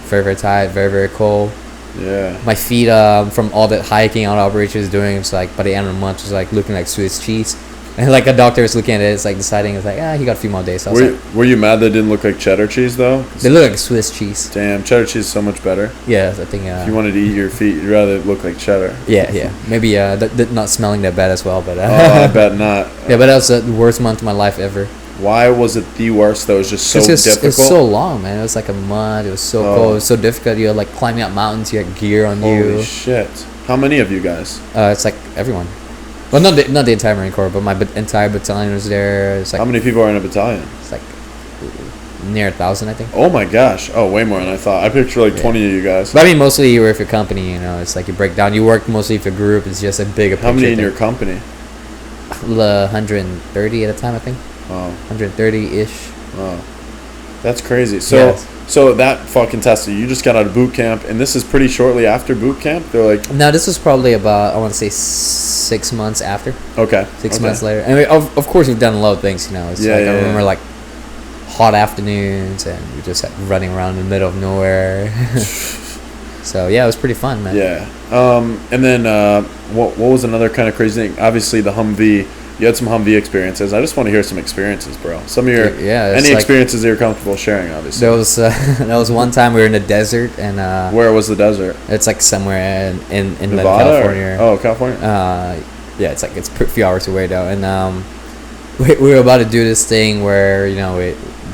very very tight, very very cold. Yeah. My feet from all that hiking, all the operations doing, it's like by the end of the month, it's like looking like Swiss cheese. And like a doctor is looking at it, it's like deciding, it's like, he got a few more days. So Were you mad they didn't look like cheddar cheese though? They look like Swiss cheese. Damn, cheddar cheese is so much better. Yeah, I think. If you wanted to eat your feet, you'd rather it look like cheddar. Yeah. Maybe not smelling that bad as well, but. I bet not. Yeah, but that was the worst month of my life ever. Why was it the worst though? It was just so difficult. It was so long, man. It was like a month. It was so cold. It was so difficult. You're like climbing up mountains. You had gear on you. Holy shit! How many of you guys? It's like everyone. Well, not the entire Marine Corps, but my entire battalion was there. It's like how many people are in a battalion? It's like near 1,000, I think. Oh my gosh! Oh, way more than I thought. I pictured like 20 of you guys. But I mean, mostly you work for your company. You know, it's like you break down. You work mostly for a group. It's just a bigger. How many in your company? 130 at a time, I think. Wow. 130-ish. Wow. That's crazy. So Yes. so that fucking tested. You just got out of boot camp, and this is pretty shortly after boot camp. They're like, No, this was probably about, I want to say 6 months after. okay, 6 months later. And of course, we've done a lot of things, you know. It's Yeah, like, yeah, I remember yeah. like hot afternoons and we just like running around in the middle of nowhere. So yeah, it was pretty fun, man. Yeah. And then what was another kind of crazy thing? Obviously, the Humvee. You had some Humvee experiences. I just want to hear some experiences, bro. Some of your Yeah, it's any like- experiences that you're comfortable sharing, obviously. There was that was one time we were in the desert and Where was the desert? it's like somewhere in Nevada? California. Oh, California. Yeah, it's like it's a few hours away though, and we were about to do this thing where, you know,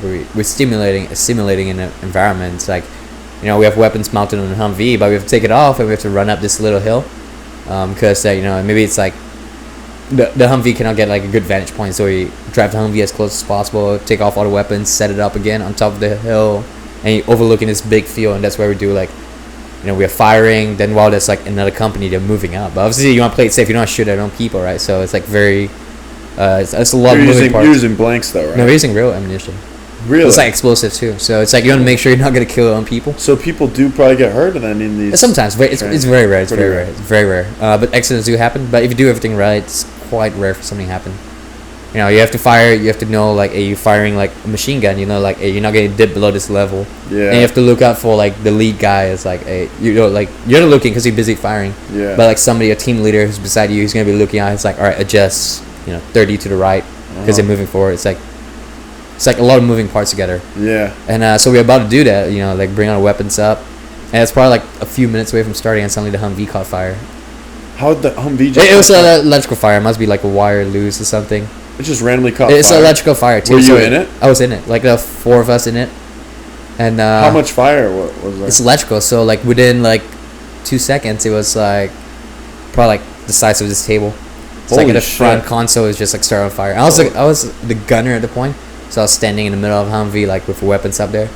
we're simulating an environment. It's like, you know, we have weapons mounted on the Humvee, but we have to take it off and we have to run up this little hill, because you know, maybe it's like the Humvee cannot get like a good vantage point, so we drive the Humvee as close as possible, take off all the weapons, set it up again on top of the hill, and you're overlooking this big field, and that's where we do like, you know, we're firing. Then while there's like another company, they're moving up. But obviously, you want to play it safe. You don't want to shoot at own people, right? So it's like very, it's a lot You're of moving using, parts. you're using blanks though, right? No, we're using real ammunition. Really? It's like explosives too. So it's like you want to make sure you're not gonna kill your own people. So people do probably get hurt, and then in these. Sometimes, but it's very rare. It's Pretty very rare. rare. It's very rare. But accidents do happen. But if you do everything right, it's quite rare for something to happen. You know, you have to fire. You have to know, like, are you firing like a machine gun? You know, like, you're not gonna dip below this level. Yeah. And you have to look out for like the lead guy is like, you know, like you're not looking because you're busy firing. Yeah. But like somebody, a team leader who's beside you, who's gonna be looking out. It's like, all right, adjust. You know, 30 to the right because they're moving forward. It's like a lot of moving parts together. Yeah. And so we're about to do that. You know, like bring our weapons up, and it's probably like a few minutes away from starting, and suddenly the Humvee caught fire. How did the Humvee just? It was an electrical fire. It must be like a wire loose or something. It just randomly caught It's fire. an electrical fire too. Were you so in it? I was in it. Like the 4 of us in it. And How much fire was there? It's electrical. So like within like 2 seconds, it was like probably like the size of this table. It's like Holy the front shit. console is just like started on fire. I was the gunner at the point, so I was standing in the middle of Humvee like with weapons up there.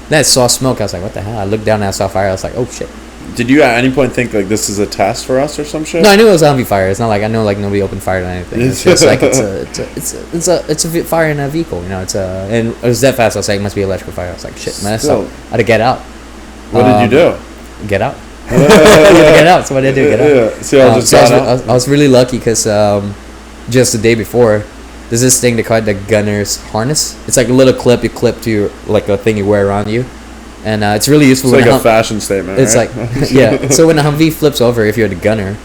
Then I saw smoke. I was like, what the hell? I looked down and I saw fire. I was like, oh shit. Did you at any point think like this is a test for us or some shit? No, I knew it was a Humvee fire. It's not like I know like nobody opened fire on anything. It's just like it's a fire in a vehicle. You know, and it was that fast. I was like, it must be electrical fire. I was like, shit, man. Still. So I had to get out. What did you do? Get out. You had to get out. So what did I do? Get out. Yeah. So I just got out. I was really lucky because just the day before, there's this thing they call it the gunner's harness. It's like a little clip you clip to like a thing you wear around you, and it's really useful. It's like when a fashion statement. It's right? like yeah. So when the Humvee flips over, if you're the gunner,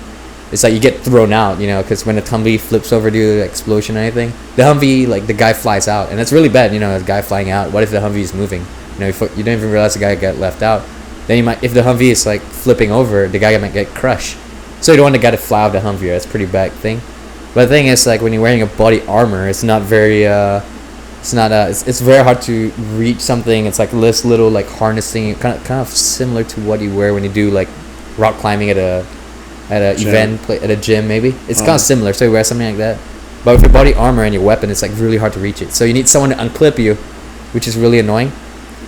it's like you get thrown out, you know, because when the Humvee flips over due to the explosion or anything, the Humvee, like the guy flies out, and it's really bad, you know, the guy flying out. What if the Humvee is moving? You know, you don't even realize the guy got left out. Then you might, if the Humvee is like flipping over, the guy might get crushed. So you don't want the guy to fly off the Humvee. That's a pretty bad thing. But the thing is, like when you're wearing a body armor, it's not very, it's very hard to reach something. It's like this little like harnessing, kind of similar to what you wear when you do like rock climbing at a event, at a gym maybe. It's kind of similar. So you wear something like that. But with your body armor and your weapon, it's like really hard to reach it. So you need someone to unclip you, which is really annoying.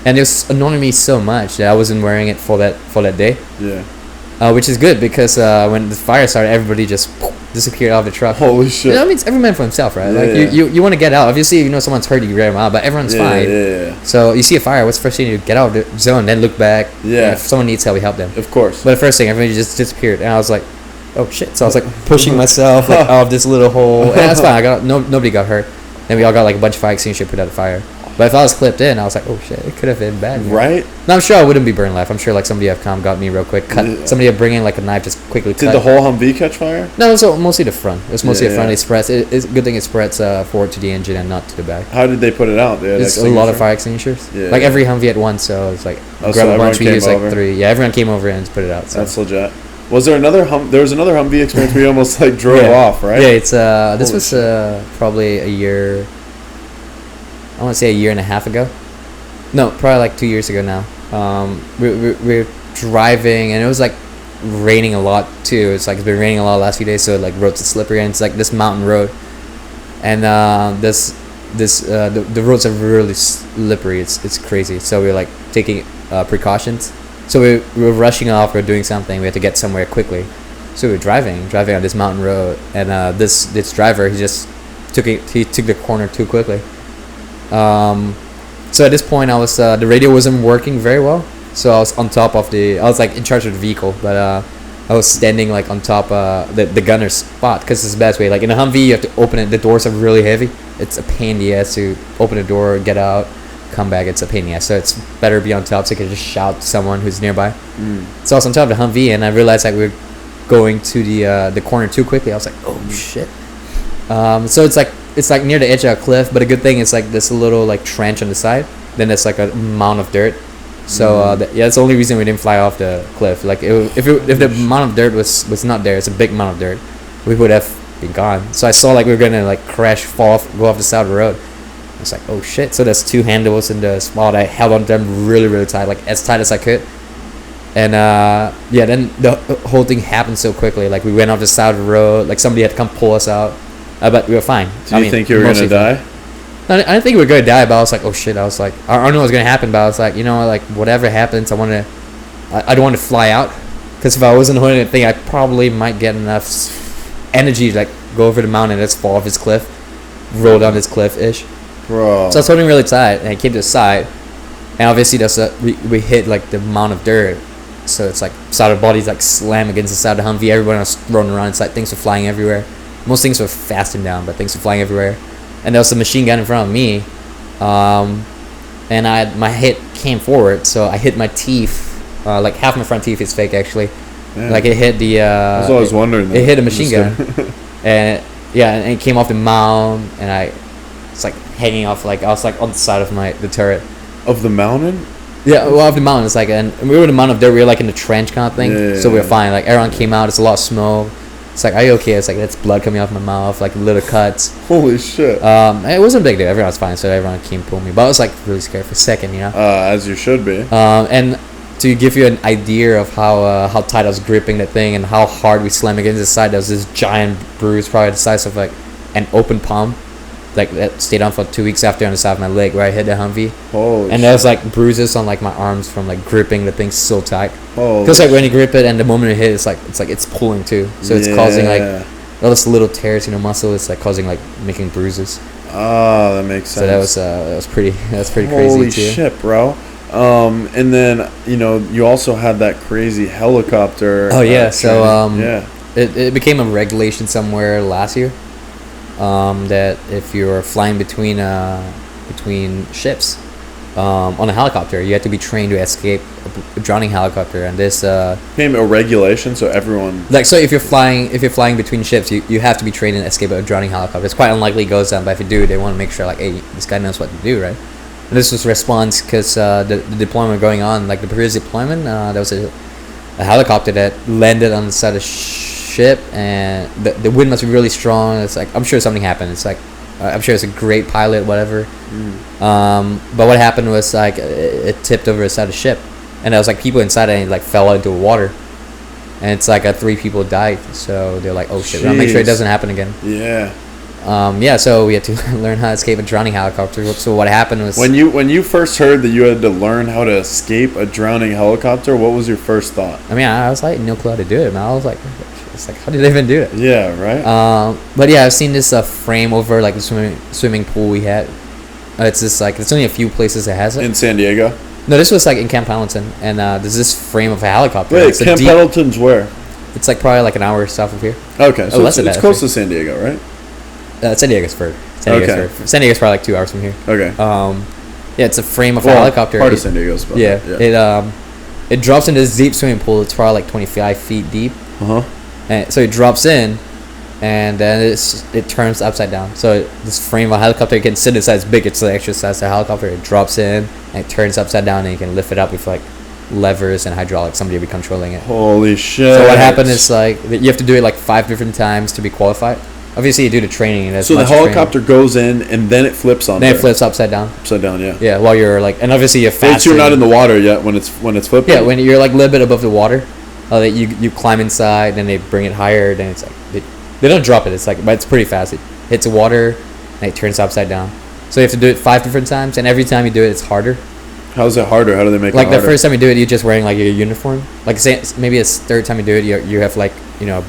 And it was annoying me so much that I wasn't wearing it for that day. Yeah. Which is good because when the fire started, everybody just disappeared out of the truck. Holy shit. You know, I mean, it's every man for himself, right? Yeah, Like you want to get out. Obviously, if you know someone's hurt, you grab them out, but everyone's fine. Yeah. So you see a fire, what's the first thing you do? Get out of the zone, then look back. Yeah. And if someone needs help, we help them. Of course. But the first thing, everybody just disappeared, and I was like, oh shit. So I was like pushing myself like, out of this little hole, and that's fine. Nobody got hurt. Then we all got like a bunch of fire extinguisher put out the fire. But if I was clipped in, I was like, oh shit, it could have been bad. You know? Right? No, I'm sure I wouldn't be burned alive. I'm sure like somebody at com got me real quick. Somebody had bring in like a knife, just quickly cut. Did the whole Humvee catch fire? No, it was mostly the front. It was mostly the front. Yeah. It spreads. It's a good thing it spreads forward to the engine and not to the back. How did they put it out? They had It's a lot of fire extinguishers. Yeah. Like every Humvee at once, so it's like Oh, grab so a bunch. everyone We came used like over? 3. Yeah, everyone came over and put it out. So. That's legit. Was there another There was another Humvee experience where you almost like drove Yeah. off, right? Yeah, it's this Holy was probably a year. I want to say a year and a half ago. No, probably like 2 years ago now. We're driving and it was like raining a lot too. It's like it's been raining a lot the last few days, so like roads are slippery and it's like this mountain road, and the roads are really slippery. It's crazy. So we're like taking precautions. So we were rushing off. We're doing something. We had to get somewhere quickly. So we were driving on this mountain road, and this driver he just took the corner too quickly. So at this point, I was the radio wasn't working very well. So I was on top of I was like in charge of the vehicle, but I was standing like on top the gunner's spot because it's the best way. Like in a Humvee, you have to open it. The doors are really heavy. It's a pain in the ass to open the door, get out, come back. It's a pain in the ass. So it's better to be on top so you can just shout to someone who's nearby. So I was on top of the Humvee, and I realized like we were going to the corner too quickly. I was like, oh shit. So it's like near the edge of a cliff, but a good thing is like there's a little like trench on the side. Then there's like a mound of dirt. So that's the only reason we didn't fly off the cliff. Like if the amount of dirt was not there, it's a big amount of dirt, we would have been gone. So I saw like we were gonna like crash, fall off, go off the side of the road. I was like, oh shit. So there's 2 handles in the spot. I held on to them really, really tight, like as tight as I could. And then the whole thing happened so quickly. Like we went off the side of the road. Like somebody had to come pull us out, but we were fine. Do you think you were gonna die? I didn't think we were gonna die, but I was like, oh shit. I was like, I don't know what's gonna happen, but I was like, you know, like whatever happens, I don't want to fly out, because if I wasn't holding the thing, I probably might get enough energy to like go over the mountain and just fall off this cliff, roll down this cliff ish. Bro. So I was holding really tight, and I came to the side, and obviously we hit like the mound of dirt, so it's like side of the body's like slam against the side of the Humvee. Everyone was rolling around. It's like things were flying everywhere. Most things were fastened down, but things were flying everywhere. And there was a machine gun in front of me, and my head came forward, so I hit my teeth. Like half my front teeth is fake actually. Yeah. Like it hit the. I was always wondering. It hit a machine gun, and it came off the mound, and it's like hanging off. Like I was like on the side of the turret. Of the mountain. Yeah, well, off the mountain. It's like, and we were in the mountain of dirt. We were like in the trench kind of thing, so we were fine. Like everyone came out. It's a lot of smoke. It's like, are you okay? It's like, that's blood coming off my mouth, like little cuts. Holy shit. It wasn't a big deal. Everyone was fine, so everyone came pull me. But I was like really scared for a second, you know. As you should be. And to give you an idea of how tight I was gripping that thing and how hard we slammed against the side, there was this giant bruise, probably the size of like an open palm, like that stayed on for 2 weeks after on the side of my leg where I hit the Humvee. Holy and there was like bruises on like my arms from like gripping the thing so tight. Because like when you grip it and the moment it hit, it's pulling too, so it's causing like all this little tears in the muscle. It's like causing like making bruises. Oh, that makes sense. So that was pretty crazy too. Holy shit, bro. And then you also had that crazy helicopter. Oh yeah, it became a regulation somewhere last year. That if you're flying between ships on a helicopter, you have to be trained to escape a drowning helicopter. And this became a regulation, so everyone so if you're flying between ships, you have to be trained to escape a drowning helicopter. It's quite unlikely it goes down, but if you do, they want to make sure like, hey, this guy knows what to do, right? And this was response because the deployment going on, like the previous deployment, there was a helicopter that landed on the side of ship, and the wind must be really strong. It's like, I'm sure something happened. It's like, I'm sure it's a great pilot, whatever. But what happened was like it tipped over the side of the ship, and there was like people inside, and it like fell into the water, and it's like 3 people died. So they're like, oh shit, we gotta make sure it doesn't happen again. So we had to learn how to escape a drowning helicopter. So what happened was, when you first heard that you had to learn how to escape a drowning helicopter, what was your first thought? I mean, I was like, no clue how to do it, man. I was like, it's like, how did they even do it? Yeah, right. But yeah, I've seen this frame over like the swimming pool we had. It's just like, there's only a few places that has it. In San Diego? No, this was like in Camp Pendleton, and there's this frame of a helicopter. Wait, Camp Pendleton's where? It's like probably like an hour south of here. Okay, so it's close to San Diego, right? San Diego's further. San Diego's probably like 2 hours from here. Okay. It's a frame of a helicopter. Part of San Diego's. It drops into this deep swimming pool. It's probably like 25 feet deep. And so it drops in, and then it turns upside down. So this frame of a helicopter, you can sit inside. It's big. It's the extra size of the helicopter. It drops in and it turns upside down, and you can lift it up with like levers and hydraulics. Somebody will be controlling it. Holy shit! So what happened is like you have to do it like 5 different times to be qualified. Obviously, you do the training. So the helicopter goes in, and then it flips on. Then it flips upside down. Upside down, yeah. Yeah, while you're like, and obviously you're fast. You're not in the water yet when it's flipping. Yeah, when you're like a little bit above the water, you climb inside, then they bring it higher. Then it's like they don't drop it. It's like, but it's pretty fast. It hits the water, and it turns upside down. So you have to do it 5 different times, and every time you do it, it's harder. How's it harder? How do they make Like it the harder? first time you do it, you're just wearing like your uniform. Like say maybe it's third time you do it, you have like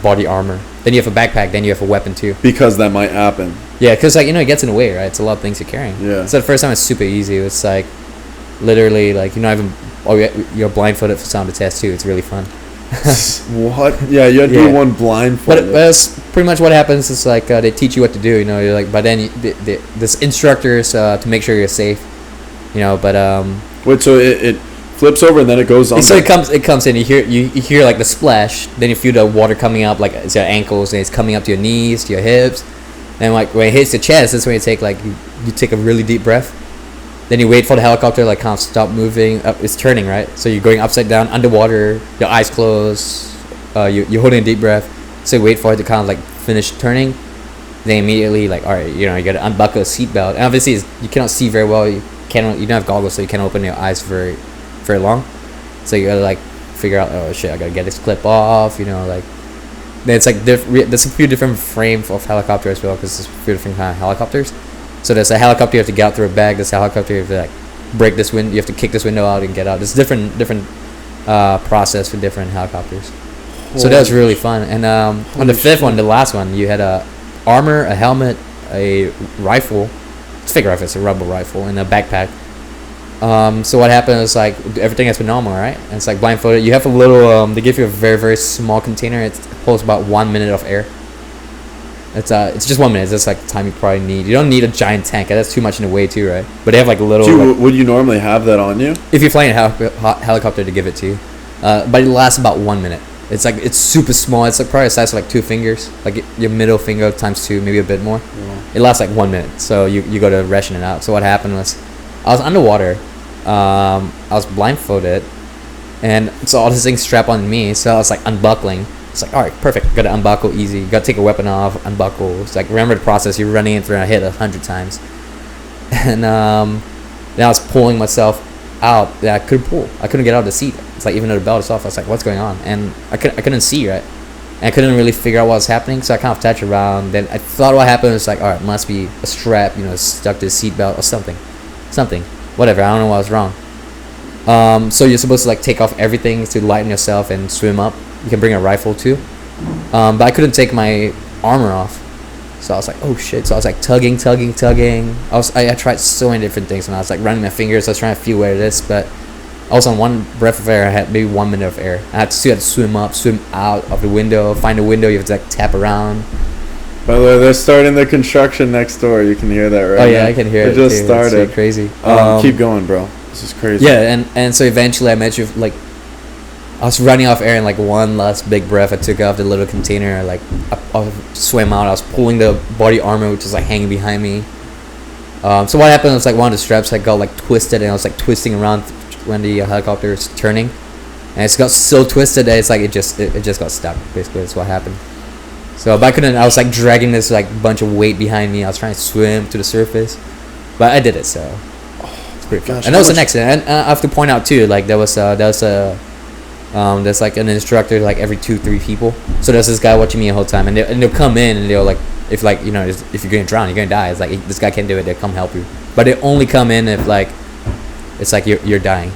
body armor. Then you have a backpack. Then you have a weapon too. Because that might happen. Yeah, because like it gets in the way, right? It's a lot of things you're carrying. Yeah. So the first time it's super easy. It's like literally like you're not even you're blindfolded for some of the tests too. It's really fun. What? Yeah, you had to do one But blindfolded. that's pretty much what happens. Is like they teach you what to do. You're like, but then this instructors to make sure you're safe. But Wait, so it flips over and then it goes on. so it comes in. You hear like the splash. Then you feel the water coming up like it's your ankles and it's coming up to your knees, to your hips. And like when it hits the chest, that's when you take like you take a really deep breath. Then you wait for the helicopter like kind of stop moving. It's turning, right? So you're going upside down underwater. Your eyes closed. You're holding a deep breath. So you wait for it to kind of like finish turning. Then immediately like, all right, you gotta unbuckle a seatbelt. And obviously you cannot see very well. You don't have goggles, so you can't open your eyes very long. So you gotta like figure out, oh shit, I gotta get this clip off. Like then it's like there's a few different frames of helicopter as well, because there's a few different kind of helicopters. So there's a helicopter you have to get out through a bag. There's a helicopter you have to like break this window. You have to kick this window out and get out. There's different process for different helicopters. So that was really fun. And on the fifth one, the last one, you had a armor, a helmet, a rifle. It's a fake rifle. It's a rubber rifle and a backpack. So what happened is like everything has been normal, right? And it's like blindfolded. You have a little. They give you a very very small container. It holds about 1 minute of air. It's just 1 minute. That's like the time you probably need. You don't need a giant tank. That's too much in the way too, right? But they have like little. Would you normally have that on you? If you're flying a helicopter, to give it to you, but it lasts about 1 minute. It's super small. It's like probably the size of like 2 fingers, like your middle finger times 2, maybe a bit more. Yeah. It lasts like 1 minute, so you go to ration it out. So what happened was, I was underwater, I was blindfolded, and so all this thing strapped on me. So I was like unbuckling. It's like, all right, perfect. Got to unbuckle easy. Got to take a weapon off, unbuckle. It's like, remember the process. You're running into a hit 100 times, and then I was pulling myself out that I couldn't pull. I couldn't get out of the seat. It's like even though the belt is off, I was like, what's going on? And I couldn't see, right? And I couldn't really figure out what was happening, so I kind of touched around. Then I thought what happened was like, all right, must be a strap, stuck to the seat belt or something, whatever. I don't know what was wrong. So you're supposed to like take off everything to lighten yourself and swim up. You can bring a rifle too, but I couldn't take my armor off. So I was like, oh shit. So I was like tugging. I tried so many different things, and I was like running my fingers. I was trying to feel where it is, but I was on one breath of air. I had maybe 1 minute of air. I had to swim up, swim out of the window, find a window. You have to like tap around. By the way, they're starting the construction next door. You can hear that right now. Oh yeah, I can hear it. It just too. started. It's crazy. Keep going, bro. This is crazy. Yeah, and so eventually I met you. Like, I was running off air, and like one last big breath, I took off the little container. Like, I swam out. I was pulling the body armor, which was like hanging behind me. So what happened was like one of the straps like got like twisted, and I was like twisting around when the helicopter was turning, and it got so twisted that it's like it just got stuck. Basically, that's what happened. So, but I was like dragging this like bunch of weight behind me. I was trying to swim to the surface, but I did it. So it's pretty fun. And that was the next thing. And I have to point out too, like there's like an instructor like every 2-3 people. So there's this guy watching me the whole time, and they'll come in and they'll like, if like if you're gonna drown, you're gonna die. It's like, this guy can't do it. They'll come help you, but they only come in if like it's like you're dying.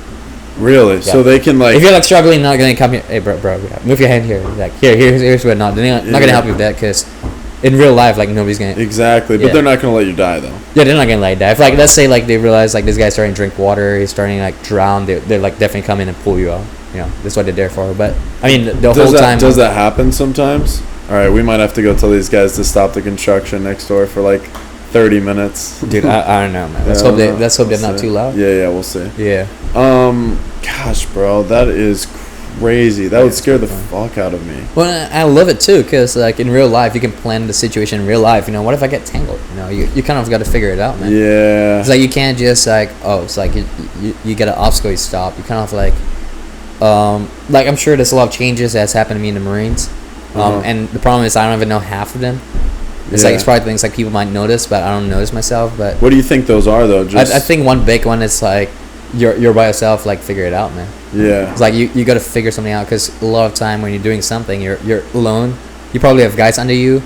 Really? Yeah. So they can like, if you're like struggling, not gonna come here. Hey bro, move your hand here. Like here's what not. They're not gonna help you with that, because in real life, like nobody's gonna. Exactly, but they're not gonna let you die though. Yeah, they're not gonna let you die. If like, let's say like they realize like this guy's starting to drink water, he's starting to like drown, they're like definitely come in and pull you out. That's what they're there for. But I mean, the whole time. Does that happen sometimes? All right, we might have to go tell these guys to stop the construction next door for like 30 minutes. Dude, I don't know, man. Let's hope they're not too loud. Yeah, we'll see. Yeah. Gosh, bro, that is crazy. That would scare the fuck out of me. Well, I love it too, because like in real life, you can plan the situation in real life. What if I get tangled? You kind of got to figure it out, man. Yeah. It's like you can't just like, it's like you get an obstacle, you stop. You kind of like I'm sure there's a lot of changes that's happened to me in the Marines. And the problem is I don't even know half of them. It's like, it's probably things like people might notice, but I don't notice myself. But what do you think those are though? I think one big one is like you're by yourself, like figure it out, man. Yeah. It's like you got to figure something out, because a lot of time when you're doing something, you're alone. You probably have guys under you,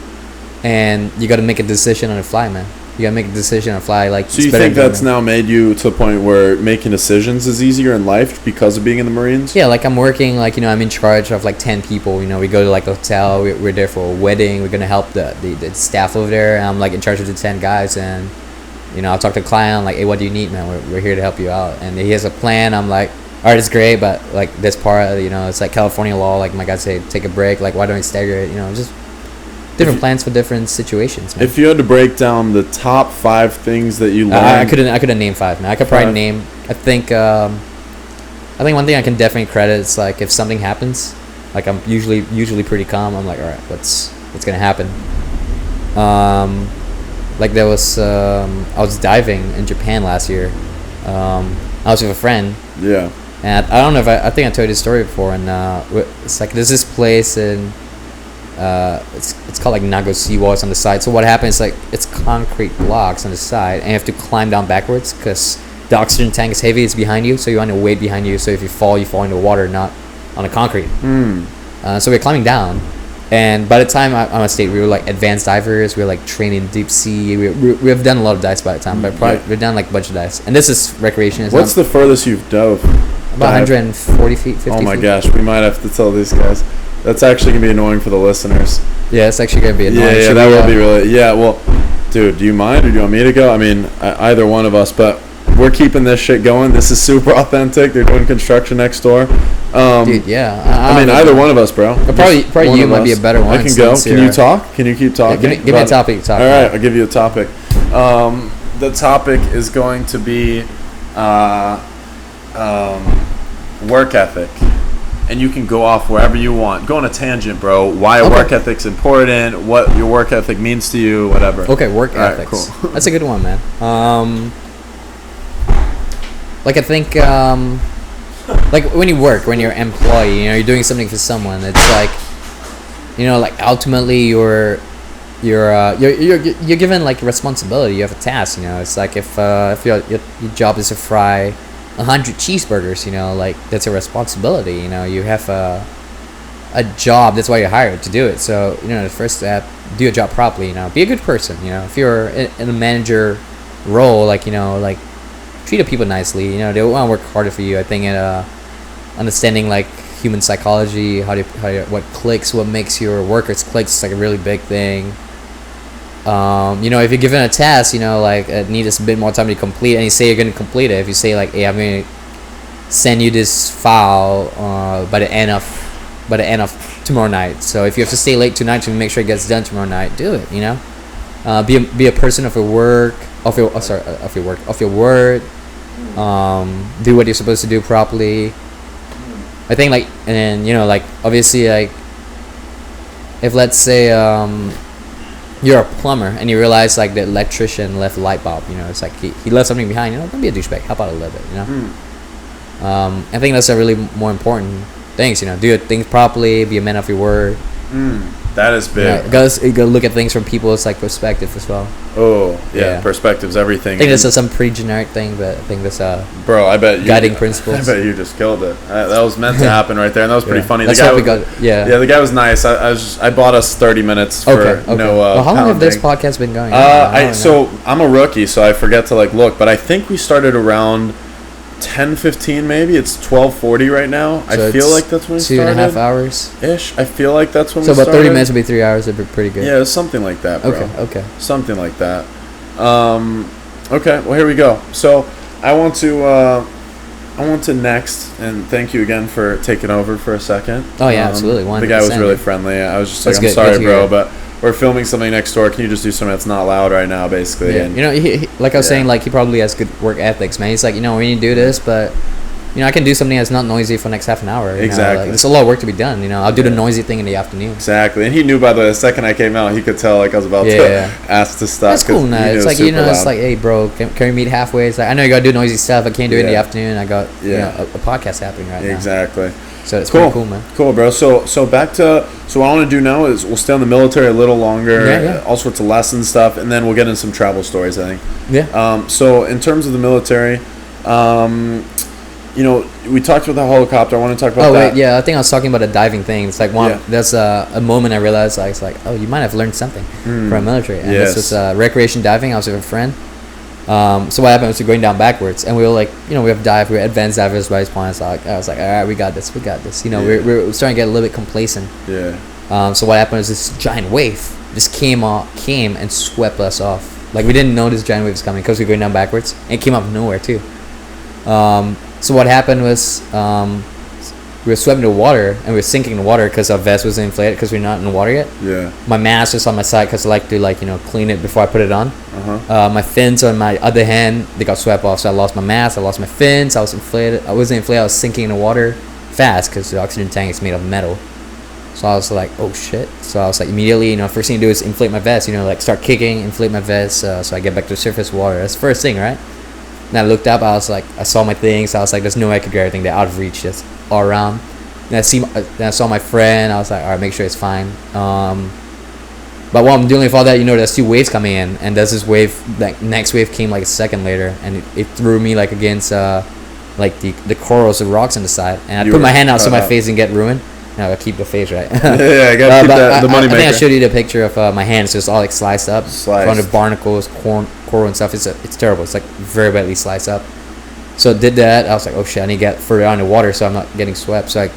and you got to make a decision on the fly, man. You gotta make a decision and fly. Like, So you think that's now made you to the point where making decisions is easier in life because of being in the Marines? Yeah, like I'm working, like, I'm in charge of like 10 people. We go to like a hotel. We're there for a wedding. We're gonna help the staff over there. And I'm like in charge of the 10 guys, and I'll talk to the client. I'm like, hey, what do you need, man? We're here to help you out. And he has a plan. I'm like, all right, it's great, but like this part, it's like California law. Like my guys say, take a break. Like, why don't we stagger it? Just different plans for different situations, man. If you had to break down the top 5 things that you learned, I couldn't name 5, man. I could probably name. I think one thing I can definitely credit is like if something happens, like I'm usually pretty calm. I'm like, all right, what's gonna happen? Like there was I was diving in Japan last year. I was with a friend. Yeah. And I don't know if I think I told you this story before. And it's like there's this place in. It's called like Nago Seawall. It's on the side. So what happens, like, it's concrete blocks on the side, and you have to climb down backwards because the oxygen tank is heavy. It's behind you, so you want to weight behind you. So if you fall into the water, not on the concrete. So we're climbing down, and by the time I'm at state, we were like advanced divers. We were like training deep sea. We have done a lot of dives by the time, but we've done like a bunch of dives. And this is recreation. What's the furthest you've dove? About 140 feet, 50 feet. Oh my gosh, we might have to tell these guys. That's actually going to be annoying for the listeners. Yeah, it's actually going to be annoying. Yeah, that will be really... Yeah, well, dude, do you mind or do you want me to go? I mean, either one of us, but we're keeping this shit going. This is super authentic. They're doing construction next door. Dude, yeah. I mean, either one of us, bro. Probably you might be a better one. I can go. Can you talk? Can you keep talking? Yeah, give me a topic to talk about. All right, I'll give you a topic. The topic is going to be work ethic. And you can go off wherever you want. Go on a tangent, bro. Why work ethic's important, what your work ethic means to you, whatever. Okay, work ethics. Cool. That's a good one, man. Like I think, like when when you're an employee, you're doing something for someone. It's like, like ultimately you're given like responsibility. You have a task. It's like if your job is to fry 100 cheeseburgers, like that's a responsibility. You have a job. That's why you're hired to do it. So the first step, do your job properly. Be a good person. If you're in a manager role, like treat the people nicely. They want to work harder for you. I think understanding like human psychology, what clicks, what makes your workers click is like a really big thing. If you're given a task, like need a bit more time to complete, and you say you're going to complete it. If you say like, hey, I'm going to send you this file by the end of tomorrow night. So if you have to stay late tonight to make sure it gets done tomorrow night, do it. Be a person of your work, of your word. Do what you're supposed to do properly. I think like, and like obviously like, if let's say you're a plumber and you realize like the electrician left a light bulb, it's like he left something behind. Don't be a douchebag. Help out a little bit. I think that's a really more important things. Do your things properly. Be a man of your word. That is big. You gotta look at things from people's like perspective as well. Oh yeah, perspective's everything. I think that's some pretty generic thing, but I think that's bro. I bet guiding principles. I bet you just killed it. That was meant to happen right there, and that was pretty funny. That's the guy the guy was nice. I bought us 30 minutes for well, how long have this podcast been going? So I'm a rookie, so I forget to like look, but I think we started around 10:15 maybe. It's 12:40 right now. So I feel like that's when we started. 2.5 hours ish. I feel like that's when we started. So about 30 started. minutes would be 3 hours. It'd be pretty good. Yeah, something like that, bro. Okay. Something like that. Okay, well here we go. So I want to next, and thank you again for taking over for a second. Oh yeah, absolutely. 100%. The guy was really friendly. I was just like, I'm sorry, bro, but we're filming something next door. Can you just do something that's not loud right now, basically? Yeah. And, he like I was saying, like he probably has good work ethics, man. He's like, we need to do this, but I can do something that's not noisy for the next half an hour. Exactly. There's a lot of work to be done. I'll do the noisy thing in the afternoon. Exactly. And he knew, by the way, the second I came out, he could tell like I was about to ask to stop. That's cool, man. It's like it's like, hey, bro, can we meet halfway? It's like, I know you gotta do noisy stuff. I can't do it in the afternoon. I got a podcast happening right now. Exactly. So it's pretty cool, man. Cool, bro. So back to what I want to do now is we'll stay on the military a little longer, all sorts of lesson stuff, and then we'll get into some travel stories, I think. Yeah. So in terms of the military, we talked about the helicopter. I want to talk about Oh that. wait, yeah, I think I was talking about the diving thing. It's like Yeah. there's a moment I realized it's like, oh, you might have learned something from military. And Yes. this was recreation diving. I was with a friend. So what happened was we're going down backwards, and we were like, we have dive, we're advanced divers by this point. So I was like, all right, we got this. We're starting to get a little bit complacent. Yeah. So what happened was this giant wave just came and swept us off. Like we didn't know this giant wave was coming because we were going down backwards, and it came out of nowhere too. So what happened was we were swept into water, and we were sinking in the water because our vest wasn't inflated because we're not in the water yet. Yeah. My mask was on my side because I like to clean it before I put it on. My fins on my other hand, they got swept off, so I lost my mask, I lost my fins, I wasn't inflated, I was sinking in the water fast because the oxygen tank is made of metal. So I was like, oh shit. So I was like, immediately, first thing to do is inflate my vest, start kicking, inflate my vest, so I get back to the surface water. That's the first thing, right? And I looked up, I was like, I saw my things, I was like, there's no way I could get everything, they're out of reach, just all around. And I saw my friend, I was like, alright, make sure it's fine. But while I'm dealing with all that, there's two waves coming in, and there's this wave, like next wave came like a second later, and it threw me like against like the corals, the rocks on the side, and I put my hand out so my face didn't get ruined. Now I gotta keep the face right. Yeah, I gotta keep that, the money maker. I think I showed you the picture of my hands, just all like sliced up from the barnacles, coral and stuff. It's terrible. It's like very badly sliced up. So I did that. I was like, oh shit, I need to get further out in the water so I'm not getting swept. So I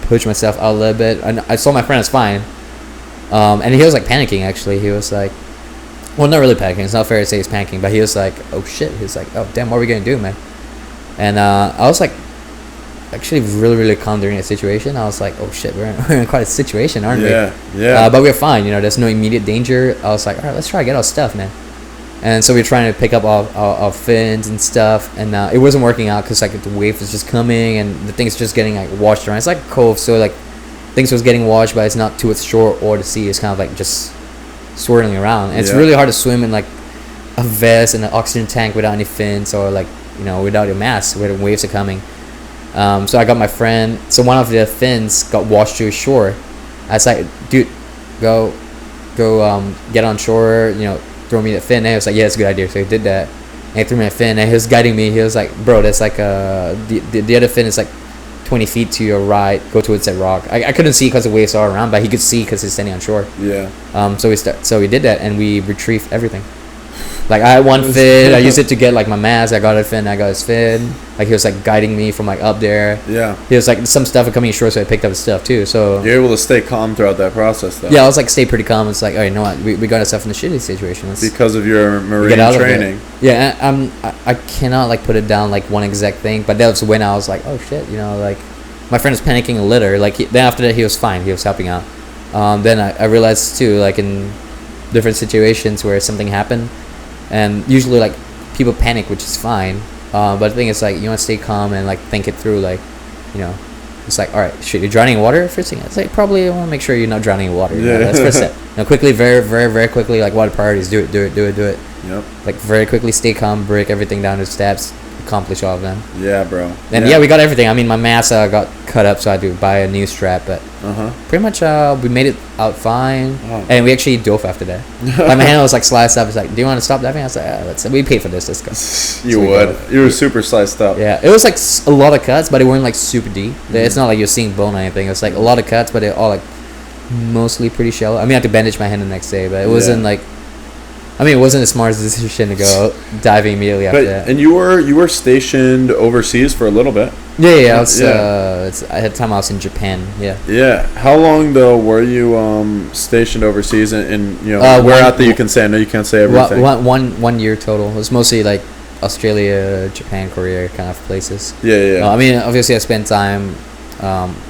pushed myself out a little bit, and I saw my friend was fine. And he was like panicking actually. He was like, well, not really panicking. It's not fair to say he's panicking, but he was like, oh shit. He was like, oh damn, what are we gonna do, man? And I was like, actually really, really calm during that situation. I was like, oh shit, we're in quite a situation, aren't we? Yeah. But we're fine, there's no immediate danger. I was like, all right, let's try to get our stuff, man. And so we're trying to pick up our fins and stuff, and it wasn't working out because like the wave was just coming and the thing's just getting like washed around. It's like a cove, so like things was getting washed, but it's not towards shore or the sea. It's kind of like just swirling around, and it's really hard to swim in like a vest and an oxygen tank without any fins, or like without your mask where the waves are coming. So I got my friend. So one of the fins got washed to shore. I was like, dude, go, get on shore. Throw me the fin. And he was like, yeah, it's a good idea. So he did that. And he threw me a fin. And he was guiding me. He was like, bro, that's like the other fin is like 20 feet to your right. Go towards that rock. I couldn't see because the waves are around, but he could see because he's standing on shore. Yeah. So we did that, and we retrieved everything. Like I had one fin, I used it to get like my mask. I got a fin, I got his fin. Like he was like guiding me from like up there. Yeah. He was like some stuff coming ashore, so I picked up his stuff too. So you're able to stay calm throughout that process, though. Yeah, I was like stay pretty calm. It's like, all right, you know what? We got ourselves in a shitty situation. Because of your marine training. Yeah, I cannot like put it down like one exact thing, but that was when I was like, oh shit, like my friend was panicking a little. Like then after that he was fine. He was helping out. Then I realized too, like in different situations where something happened. And usually, like, people panic, which is fine. But the thing is, like, you want to stay calm and, like, think it through. Like, it's like, all right, shit, you're drowning in water? First thing, it's like, probably want to make sure you're not drowning in water. Yeah. That's first step. Quickly, very, very, very quickly, like, what are the priorities? Do it. Yep. Like, very quickly, stay calm, break everything down to steps, accomplish all of them. Yeah, bro. And, we got everything. I mean, my mask got cut up, so I had to buy a new strap. But pretty much, we made it out fine. And we actually dove after that. Like, my hand was, like, sliced up. It's like, do you want to stop diving? I was like, we paid for this. Let's go. You would. You were super sliced up. Yeah. It was, like, a lot of cuts, but it weren't, like, super deep. It's not like you're seeing bone or anything. It's, like, a lot of cuts, but they're all, like, mostly pretty shallow. I mean, I had to bandage my hand the next day, but it wasn't, like... I mean, it wasn't the smartest decision to go diving immediately after that. And you were stationed overseas for a little bit. Yeah. I had time I was in Japan. Yeah. Yeah. How long though were you stationed overseas? And where out that you can say? I know you can't say everything. 1 year total. It was mostly like Australia, Japan, Korea kind of places. Yeah. I mean, obviously I spent time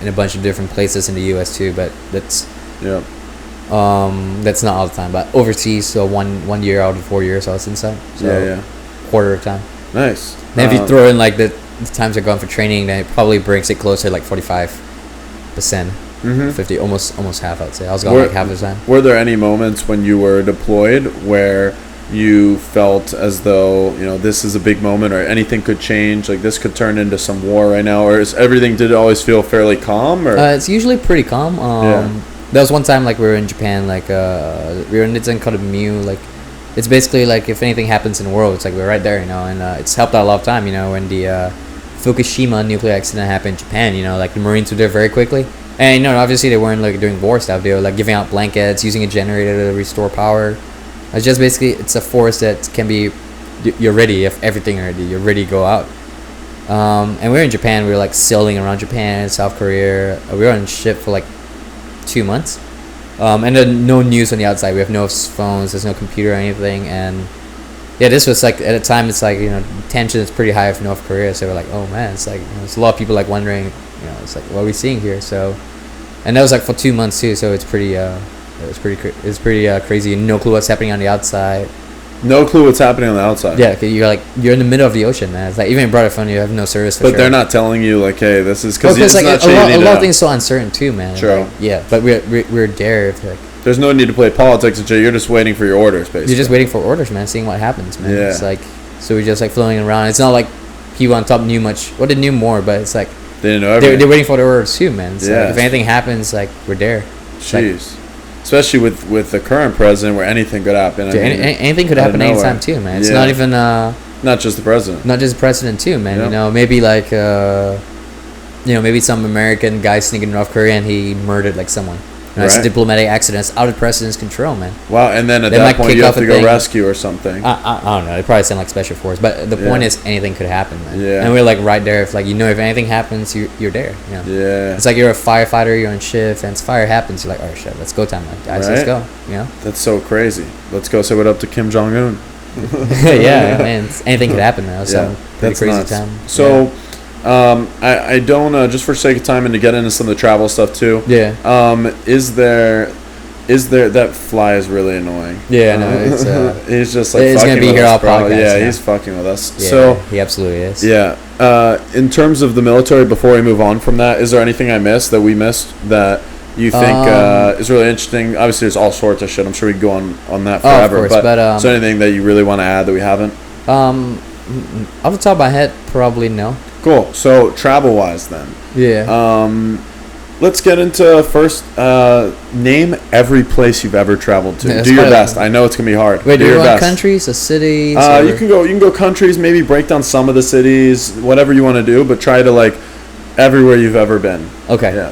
in a bunch of different places in the U.S. too, but that's that's not all the time, but overseas. So one year out of 4 years I was inside. So quarter of time. Nice. Then if you throw in like the times I've gone for training, then it probably brings it closer to like 45%, 50, almost half. I'd say I was gone like half the time. Were there any moments when you were deployed where you felt as though this is a big moment, or anything could change, like this could turn into some war right now, or is everything, did it always feel fairly calm? Or it's usually pretty calm. There was one time like we were in Japan, like we were in this thing called a Mew. Like it's basically like if anything happens in the world, it's like we're right there, and it's helped out a lot of time, when the Fukushima nuclear accident happened in Japan, you know, like the Marines were there very quickly. And, you know, obviously they weren't like doing war stuff. They were like giving out blankets, using a generator to restore power. It's just basically, it's a force that can be, you're ready if everything already, you're ready to go out. And we were in Japan, we were like sailing around Japan, South Korea. We were on ship for like 2 months. And then no news on the outside. We have no phones, there's no computer or anything. And yeah, this was like, at the time, it's like, you know, tension is pretty high with North Korea. So we're like, oh man, it's like, you know, there's a lot of people like wondering, you know, it's like, what are we seeing here? So, and that was like for 2 months too. So it's pretty, crazy. No clue what's happening on the outside. No clue what's happening on the outside. Yeah, 'cause you're in the middle of the ocean, man. It's like, even if you brought a phone, you have no service for But sure. they're not telling you like, hey, this is because it's like not a lot of things are so uncertain too, man. True. Like, yeah, but we're there. Like, there's no need to play politics and shit. You're just waiting for your orders, basically. you're just waiting for orders, man. Seeing what happens, man. Yeah. It's like, so we're just like floating around. It's not like people on top knew much. Well, they knew more, but it's like they didn't know everything. They're waiting for the orders too, man. So Yeah. if anything happens, like, we're there. Jeez. Especially with the current president, where anything could happen. Dude, anything could happen anytime too, man. It's not even not just the president. Not just the president too, man. Yep. You know, maybe like you know, maybe some American guy sneaking in North Korea and he murdered like someone. You know, it's a Right. diplomatic accident. It's out of president's control, man. Wow, and then at They that might point kick you have off to a go thing. rescue or something. I don't know. They probably sound like special force, but the point is anything could happen, man. Yeah. And we're like right there. If like, you know, if anything happens, you're there. You know? Yeah. It's like you're a firefighter. You're on shift, and fire happens. You're like, oh shit, let's go time, man. Guys, let's Right? go. You know. That's so crazy. Let's go say what up to Kim Jong Un. Yeah, man. Anything could happen now. So pretty that's crazy nuts. time. So, I don't just for sake of time and to get into some of the travel stuff too. Yeah. Is there that fly is really annoying? Yeah, no, it's he's just like he's fucking gonna be with here us, all bro. podcast. Yeah, now. he's fucking with us. Yeah, So he absolutely is. yeah. In terms of the military, before we move on from that, is there anything I missed that we missed that you think is really interesting? Obviously, there's all sorts of shit. I'm sure we could go on that forever. Of course, but is there anything that you really want to add that we haven't? Off the top of my head, probably no. Cool. So travel wise, then. Yeah. Let's get into first. Name every place you've ever traveled to. Yeah, do your best. I know it's gonna be hard. Wait, do you your want best. countries or cities? You can go countries. Maybe break down some of the cities. Whatever you want to do, but try to like everywhere you've ever been. Okay. Yeah.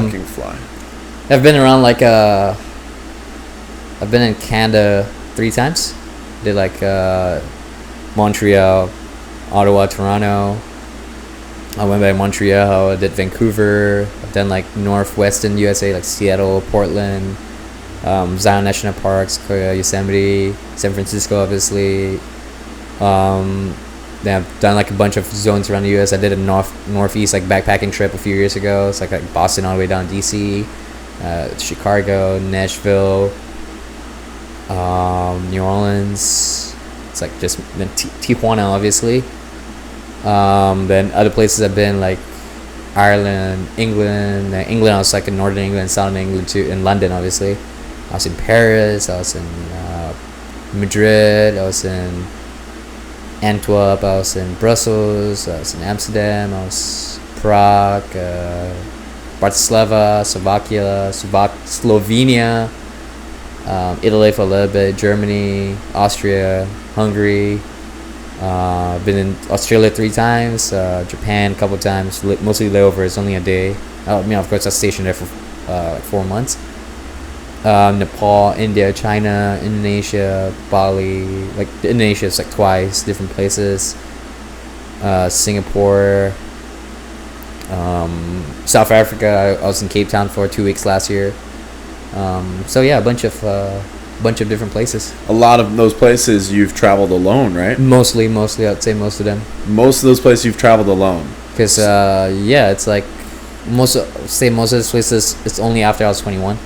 Fucking fly. I've been around like I've been in Canada 3 times. Did like Montreal, Ottawa, Toronto. I went by Montreal. I did Vancouver. I've done like northwestern USA, like Seattle, Portland, Zion National Parks, Yosemite, San Francisco, obviously. Then I've done like a bunch of zones around the US. I did a northeast like backpacking trip a few years ago. It's like Boston all the way down to DC, Chicago, Nashville, New Orleans. It's like just then Tijuana, obviously. Then other places I've been like Ireland, England. England, I was like in northern England, southern England too. In London, obviously. I was in Paris. I was in Madrid. I was in Antwerp. I was in Brussels. I was in Amsterdam. I was Prague, Bratislava, Slovakia, Slovenia, Italy for a little bit, Germany, Austria, Hungary. Been in Australia 3 times, Japan a couple times, mostly layovers, only a day. Of course, I was stationed there for like 4 months. Nepal, India, China, Indonesia, Bali. Like Indonesia is like twice, different places. Singapore, South Africa. I was in Cape Town for 2 weeks last year. So yeah, a bunch of different places. A lot of those places you've traveled alone, right? Mostly, I'd say most of them. Most of those places you've traveled alone. Because yeah, it's like most of those places. It's only after I was 21.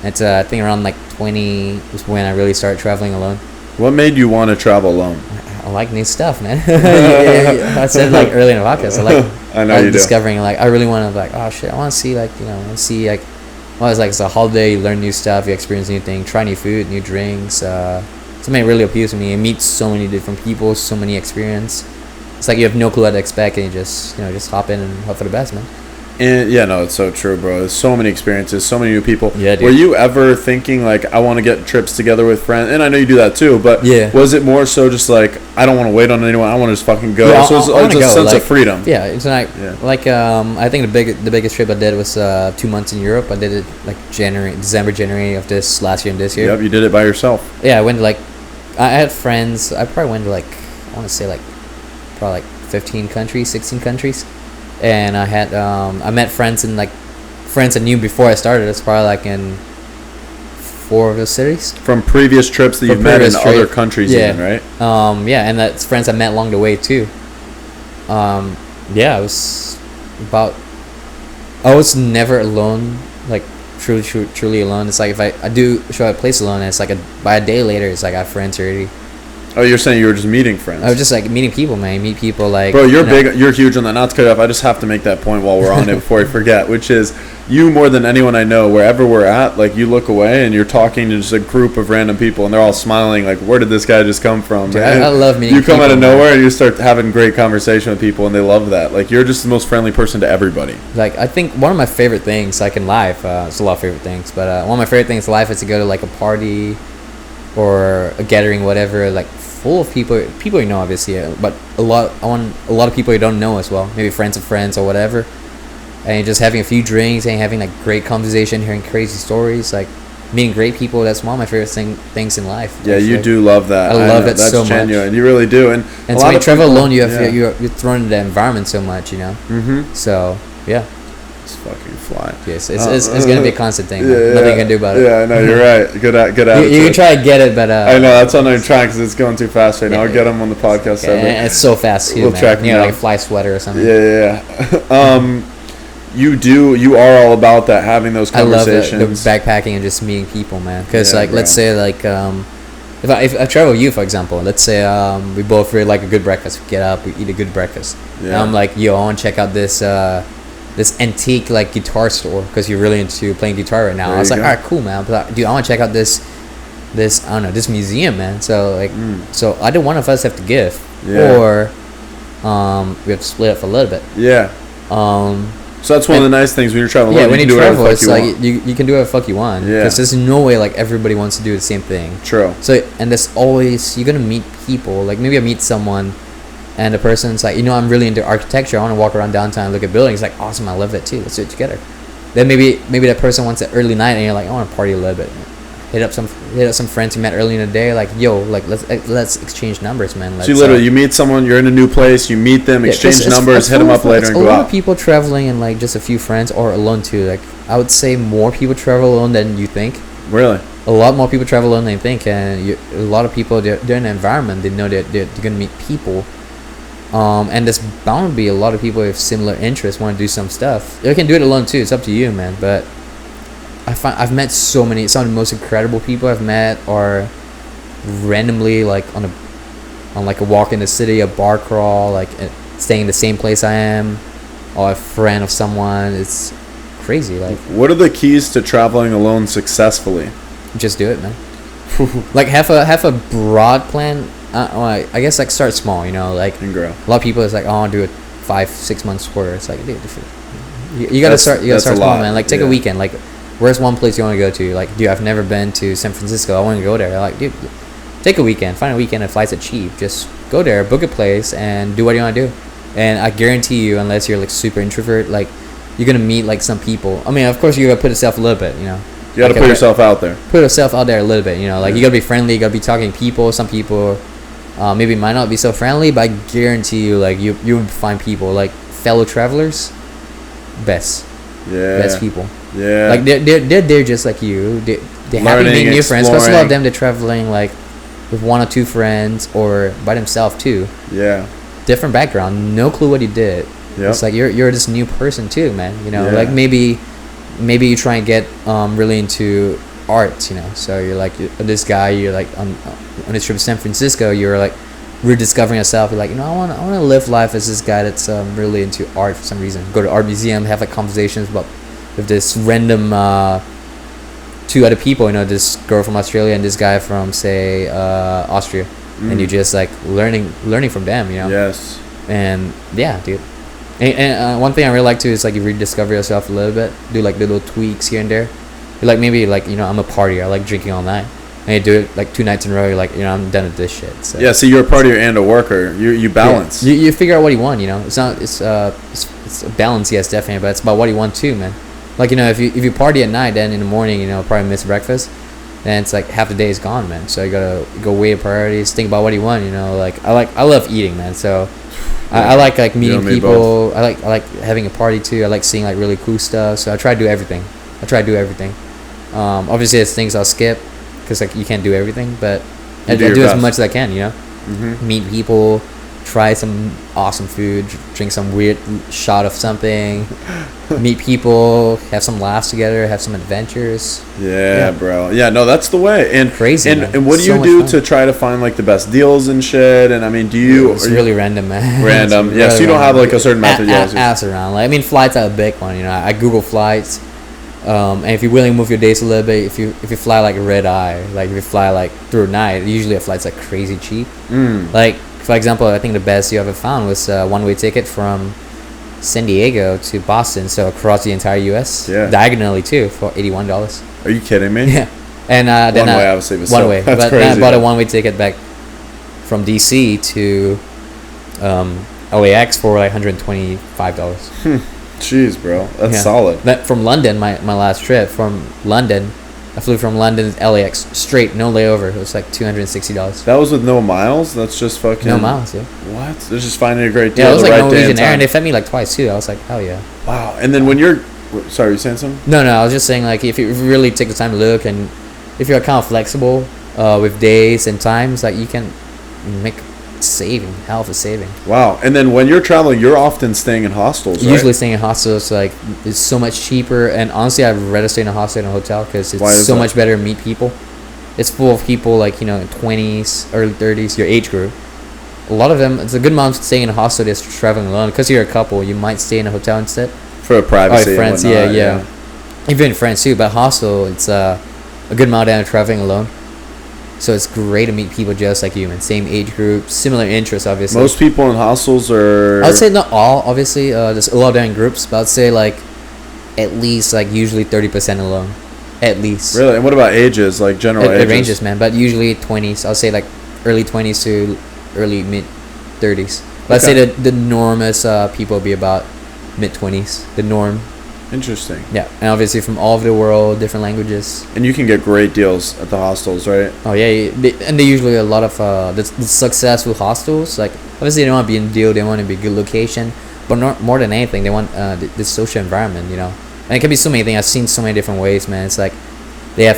It's I think around like 20 was when I really started traveling alone. What made you want to travel alone? I like new stuff, man. I said like early in the podcast. I know you discovering like I really want to like, oh shit, I want to see like, you know, well, it's like it's a holiday, you learn new stuff, you experience new things, try new food, new drinks. Something really appeals to me. You meet so many different people, so many experience. It's like you have no clue what to expect, and you just hop in and hope for the best, man. And yeah, no, it's so true, bro. There's so many experiences, so many new people. Yeah, dude. Were you ever thinking like, I want to get trips together with friends? And I know you do that too, but Yeah. was it more so just like, I don't want to wait on anyone, I want to just fucking go? Yeah, so it's I wanna a go, sense like, of freedom. Yeah, it's like Yeah. I think the biggest trip I did was 2 months in Europe. I did it like January of this last year and this year. Yep, you did it by yourself. Yeah, I went to, like, I had friends. I probably went to, like, I want to say like probably like 15 countries, 16 countries, and I had I met friends I knew before I started. It's probably like in 4 of those cities. From previous trips that you've met in other countries, yeah. even, right? Yeah, and that's friends I met along the way too. Yeah, I was never alone, like truly alone. It's like if I do show up a place alone, and it's like by a day later, it's like I have friends already. Oh, you're saying you were just meeting friends? I was just like meeting people, man. You meet people like. Bro, you're huge on that. Not to cut you off, I just have to make that point while we're on it before I forget, which is you more than anyone I know, wherever we're at, like you look away and you're talking to just a group of random people and they're all smiling like, where did this guy just come from? Dude, I love meeting people. You come out of man. nowhere and you start having great conversation with people and they love that. Like you're just the most friendly person to everybody. Like I think one of my favorite things, like in life, it's a lot of favorite things, but one of my favorite things in life is to go to like a party or a gathering, whatever, like full of people you know, obviously, but I want a lot of people you don't know as well, maybe friends of friends or whatever, and just having a few drinks and having like great conversation, hearing crazy stories, like meeting great people. That's one of my favorite things in life. Yeah, you do love that. I love it that's so genuine. much. You really do. And so when you travel alone, you're thrown into the environment so much, you know. Mm-hmm. So yeah. Fucking fly. Yes, it's gonna be a constant thing. Yeah, nothing you can do about it. Yeah, no, you're right. Good attitude. You can try to get it, but I know that's what I'm trying because it's going too fast right now. I'll get them on the podcast. Yeah, it's so fast too, we'll man. track Like a fly sweater or something. Yeah. You are all about that, having those conversations. I love the backpacking and just meeting people, man. Because like, bro. let's say like if I travel with you, for example, let's say we both really like a good breakfast. We get up, we eat a good breakfast. Yeah. And I'm like, yo, I want to check out this antique like guitar store because you're really into playing guitar right now. I was like, all right, cool, man. But dude, I want to check out this I don't know, this museum, man. So like, so either one of us have to give, or we have to split up a little bit. Yeah. So that's one of the nice things when you're traveling. Yeah, when you travel, it's like you can do whatever the fuck you want. Yeah. Because there's no way like everybody wants to do the same thing. True. So and there's always you're gonna meet people. Like maybe I meet someone. And the person's like, I'm really into architecture. I want to walk around downtown and look at buildings. Like, awesome, I love that too. Let's do it together. Then maybe that person wants an early night, and you're like, I want to party a little bit. Hit up some friends you met early in the day. Like, yo, like let's exchange numbers, man. So you meet someone, you're in a new place, you meet them, exchange numbers, hit them up later, and go out. A lot of people traveling and like just a few friends or alone too. Like, I would say more people travel alone than you think. Really? A lot more people travel alone than you think, and a lot of people they're in an environment. They know they're gonna meet people. And there's bound to be a lot of people with similar interests want to do some stuff. You can do it alone too. It's up to you, man. But I've met some of the most incredible people I've met are randomly like on like a walk in the city, a bar crawl, like staying in the same place I am, or a friend of someone. It's crazy. Like, what are the keys to traveling alone successfly? Just do it, man. Like have a broad plan. I guess like start small, like and grow. A lot of people is like, oh, I want to do it 5-6 months quarter. It's like, dude, you gotta start small, man. Like take a weekend. Like, where's one place you want to go to? Like, dude, I've never been to San Francisco. I want to go there. Like, dude, take a weekend. Find a weekend and flights are cheap. Just go there, book a place, and do what you want to do. And I guarantee you, unless you're like super introvert, like you're gonna meet like some people. I mean, of course, you gotta put yourself a little bit, You gotta put yourself out there. Put yourself out there a little bit, Like you gotta be friendly. You gotta be talking to people. Some people. Maybe might not be so friendly, but I guarantee you, like you will find people like fellow travelers, best people. Yeah, like they're just like you. They're happy meeting new friends. Because a lot of them they're traveling like with 1 or 2 friends or by themselves too. Yeah, different background, no clue what he did. Yep. It's like you're this new person too, man. Like maybe you try and get really into art, so you're like this guy, you're like on this trip to San Francisco, you're like rediscovering yourself. You're like, I want to live life as this guy that's really into art for some reason. Go to art museum, have like conversations with this random 2 other people, this girl from Australia and this guy from say Austria, and you're just like learning from them, Yes. And yeah, dude. And one thing I really like too is like you rediscover yourself a little bit, do like little tweaks here and there. You're like maybe like I'm a partier, I like drinking all night, and you do it like 2 nights in a row. You're like I'm done with this shit. So. Yeah, so you're a partier and a worker. You balance. Yeah. You figure out what you want. It's not it's a balance, yes, definitely, but it's about what you want too, man. Like if you party at night, then in the morning probably miss breakfast, then it's like half the day is gone, man. So you gotta go weigh your priorities, think about what you want. Like I love eating, man. So. I like meeting people. I like having a party too. I like seeing like really cool stuff. So I try to do everything. Obviously, there's things I'll skip because like you can't do everything, but I do as much as I can. Meet people, try some awesome food, drink some weird shot of something, meet people, have some laughs together, have some adventures. Yeah, bro. Yeah, no, that's the way. And crazy. And what do you do to try to find like the best deals and shit? And I mean, It's really random, man. Random. Yeah, so you don't have like a certain method. Ask around. Like flights are a big one. I Google flights. And if you're willing to move your days a little bit, if you fly like red eye, like if you fly like through night, usually a flight's like crazy cheap. Like for example, I think the best you ever found was a one-way ticket from San Diego to Boston, so across the entire U.S. Diagonally too, for $81. Are you kidding me? Yeah, and then one way obviously was one way, but then I bought a one-way ticket back from DC to LAX for like $125. Jeez, bro, that's solid. But from London, my last trip from London, I flew from London to LAX straight, no layover. It was like $260. That was with no miles. That's just fucking no miles. Yeah. What? They're just finding a great deal. Yeah, it was like Norwegian Air, and they fed me like twice too. I was like, hell yeah. Wow. And then when you're, sorry, you saying something? No, I was just saying like if you really take the time to look, and if you're kind of flexible with days and times, like you can make hell of a saving. Wow. And then when you're traveling, you're often staying in hostels, right? Usually staying in hostels, like it's so much cheaper, and honestly I'd rather stay in a hostel than a hotel because it's so much better to meet people. It's full of people like 20s, early 30s, your age group. A lot of them, it's a good amount staying in a hostel that's traveling alone. Because you're a couple, you might stay in a hotel instead for privacy. Friends, and whatnot, yeah. Even friends too, but hostel, it's a good amount of traveling alone. So it's great to meet people just like you, man. Same age group, similar interests, obviously. Most people in hostels are... I would say not all, obviously. There's a lot of them in groups, but I'd say like at least like usually 30% alone. At least. Really? And what about ages, like general ages? It ranges, man, but usually 20s. I'll say like early 20s to early mid 30s. But I'd say the norm is people will be about mid 20s. The norm. Interesting. Yeah, and obviously from all over the world, different languages. And you can get great deals at the hostels, right? Oh yeah, they usually a lot of the successful hostels. Like obviously they want to be in the deal, they want to be a good location, but more than anything, they want this social environment, And it can be so many things. I've seen so many different ways, man. It's like they have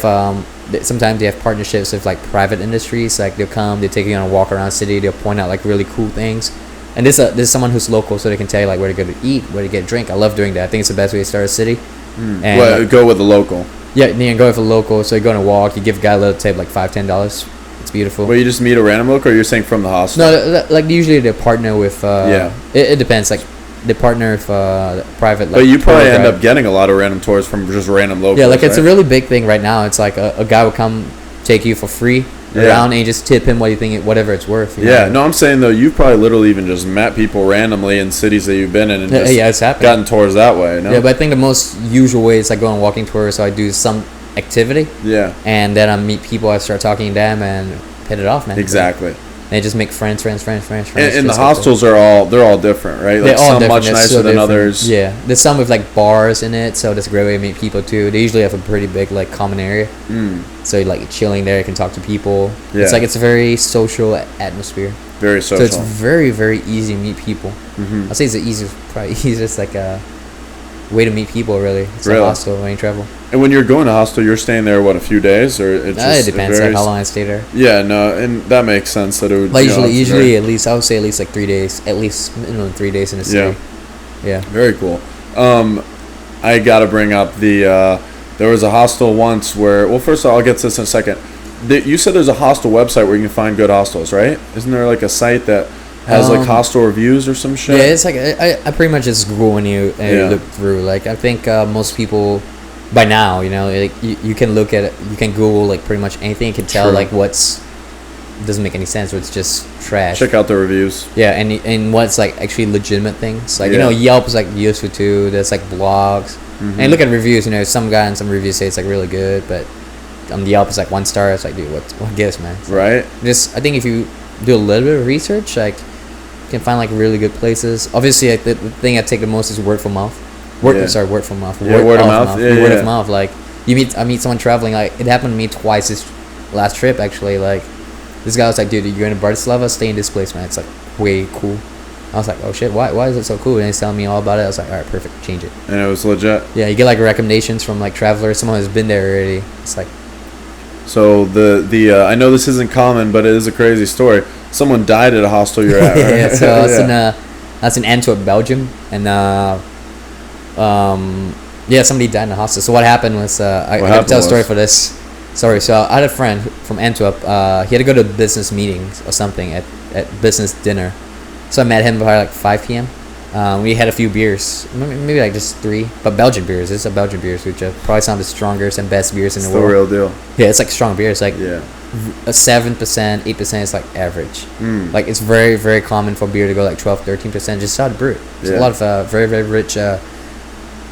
sometimes they have partnerships with like private industries. Like they'll come, they take you on a walk around the city, they'll point out like really cool things. And this is someone who's local, so they can tell you like where to go to eat, where to get a drink. I love doing that. I think it's the best way to start a city. And go with the local. Yeah, you go with a local. So you go on a walk, you give a guy a little tip, like $5-10. It's beautiful. Well, you just meet a random local, or you're saying from the hostel? No, like usually they partner with. It depends. Like they partner with private. Like, but you probably end up getting a lot of random tours from just random locals. Yeah, like it's a really big thing right now. It's like a guy will come take you for free around and you just tip him what you think whatever it's worth. No, I'm saying though, you've probably literally even just met people randomly in cities that you've been in and just it's happened. Gotten tours that way. No? Yeah, but I think the most usual way is like go on walking tours. So I do some activity. Yeah. And then I meet people. I start talking to them and hit it off, man. Exactly. They just make friends. And the hostels they're all different, right? Like some much nicer than others. Yeah, there's some with like bars in it, so that's a great way to meet people too. They usually have a pretty big like common area, so you're like chilling there, you can talk to people. Yeah. It's a very social atmosphere. Very social. So it's very very easy to meet people. I'd say it's the probably easiest like way to meet people. Really, it's a hostel when you travel. And when you're going to hostel, you're staying there a few days, or it depends like how long I stay there. Yeah, no, and that makes sense that it would. Like usually at least I would say at least like 3 days, at least minimum 3 days in the city. Yeah. Very cool. I gotta bring up there was a hostel once where. Well, first of all, I'll get to this in a second. You said there's a hostel website where you can find good hostels, right? Isn't there like a site that has like hostel reviews or some shit? Yeah, it's like I pretty much just Google when you look through. Like I think most people by now, like you can look at it, you can Google like pretty much anything. You can tell like what's doesn't make any sense, or it's just trash. Check out the reviews. Yeah, and what's like actually legitimate things, like Yeah. Yelp is like useful too. There's like blogs, and look at reviews. Some guy in some reviews say it's like really good, but on Yelp it's like 1 star. It's like, dude, what gives, man? It's Right. Just I think if you do a little bit of research, like you can find like really good places. Obviously, like, the thing I take the most is word of mouth. Word of mouth. Yeah, word of mouth. Yeah, word yeah. of mouth. Like I meet someone traveling. Like it happened to me twice this last trip actually. Like this guy was like, dude, you're going to Bratislava, stay in this place, man. It's like way cool. I was like, oh shit, why is it so cool? And he's telling me all about it. I was like, all right, perfect, change it. And it was legit. Yeah, you get like recommendations from like travelers, someone who's been there already. It's like, So the I know this isn't common, but it is a crazy story. Someone died at a hostel you're at, right? yeah. So that's in Antwerp, Belgium, and somebody died in a hostel. So what happened was I gotta tell a story for this. Sorry, so I had a friend from Antwerp. He had to go to business meetings or something at business dinner. So I met him by like 5 p.m. We had a few beers, maybe like just 3, but Belgian beers. It's a Belgian beers, which are probably some of the strongest and best beers in the world. The real deal. Yeah, it's like strong beer. It's like Yeah. a 7%, 8% is like average. Like it's very, very common for beer to go like 12, 13%. Just started brew. It's a lot of very, very rich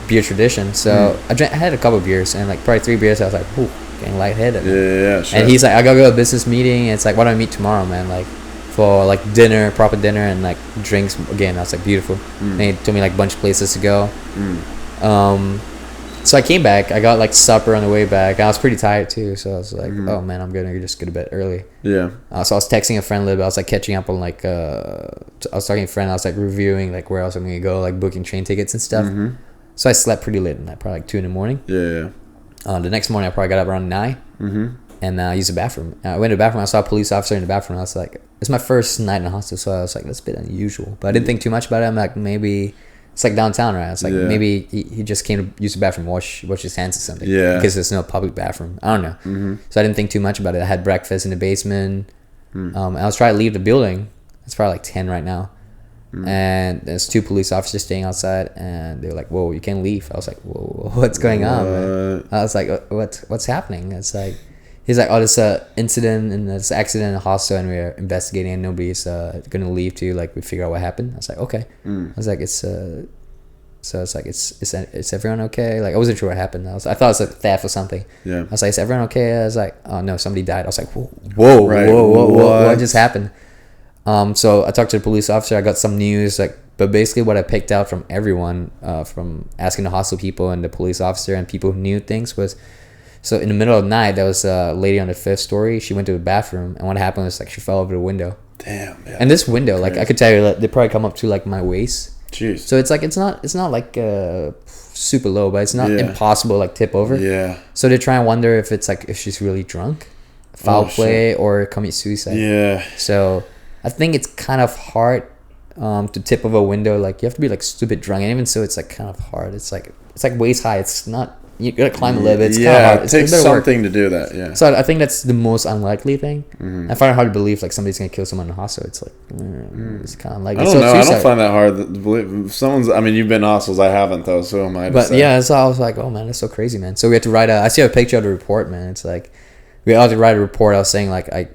beer tradition. So I had a couple beers and like probably 3 beers. I was like, ooh, getting lightheaded. Yeah, sure. And he's like, I gotta go to a business meeting. And it's like, why don't we meet tomorrow, man? Like for like dinner, proper dinner, and like drinks. Again, I was like, beautiful. And he told me like a bunch of places to go. So I came back. I got like supper on the way back. I was pretty tired too, so I was like, oh man, I'm gonna just go to bed early. Yeah. So I was texting a friend a little bit. I was like catching up on like I was talking to a friend. I was like reviewing like where else I'm gonna go, like booking train tickets and stuff. So I slept pretty late at night, probably like 2 a.m. Yeah. The next morning I probably got up around 9. And used the bathroom. I went to the bathroom. I saw a police officer in the bathroom. I was like, it's my first night in the hostel, so I was like, that's a bit unusual. But I didn't think too much about it. I'm like, maybe it's like downtown, right? It's like maybe he just came to use the bathroom, wash his hands or something. Yeah. Because there's no public bathroom. I don't know. So I didn't think too much about it. I had breakfast in the basement. I was trying to leave the building. It's probably like 10 right now. And there's 2 police officers staying outside, and they were like, whoa, you can't leave. I was like, whoa, what's going on, man? I was like, what's happening? It's like, he's like, oh, this incident and this accident in the hostel, and we're investigating, and nobody's gonna leave to like we figure out what happened. I was like, okay. I was like, it's everyone okay? Like I wasn't sure what happened. I thought it was like theft or something. Yeah. I was like, is everyone okay? I was like, oh no, somebody died. I was like, whoa, what just happened? So I talked to the police officer. I got some news, like, but basically what I picked out from everyone, from asking the hostel people and the police officer and people who knew things was, so in the middle of the night, there was a lady on the 5th story. She went to the bathroom, and what happened was like she fell over the window. Damn. Yeah. And this window, like I could tell you, like, they probably come up to like my waist. Jeez. So it's like it's not like super low, but it's not impossible like tip over. Yeah. So they try and wonder if it's like if she's really drunk, foul play, or commit suicide. Yeah. So I think it's kind of hard to tip over a window. Like you have to be like stupid drunk, and even so, it's like kind of hard. It's like waist high. It's not. You gotta climb a little bit. It's kind of hard. It takes something to do that. Yeah. So I think that's the most unlikely thing. I find it hard to believe like somebody's gonna kill someone in a hostel. It's like it's kind of likely. I don't know. I don't find that hard to believe. If someone's. I mean, you've been in hostels. I haven't though. So am I. But yeah, so I was like, oh man, that's so crazy, man. So we had to write I see a picture of the report, man. It's like we had to write a report. I was saying like I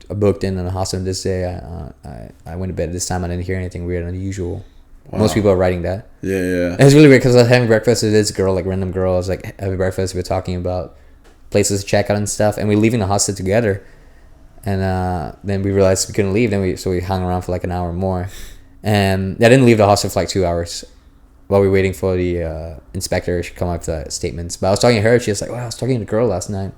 booked in a hostel this day. I went to bed at this time. I didn't hear anything weird, unusual. Wow. Most people are writing that. Yeah, yeah. And it's really weird because I was having breakfast with this girl, like random girl. I was like having breakfast. We were talking about places to check out and stuff, and we were leaving the hostel together. And then we realized we couldn't leave. So we hung around for like an hour more. And I didn't leave the hostel for like 2 hours while we were waiting for the inspector to come up with the statements. But I was talking to her. She was like, "Wow, I was talking to the girl last night."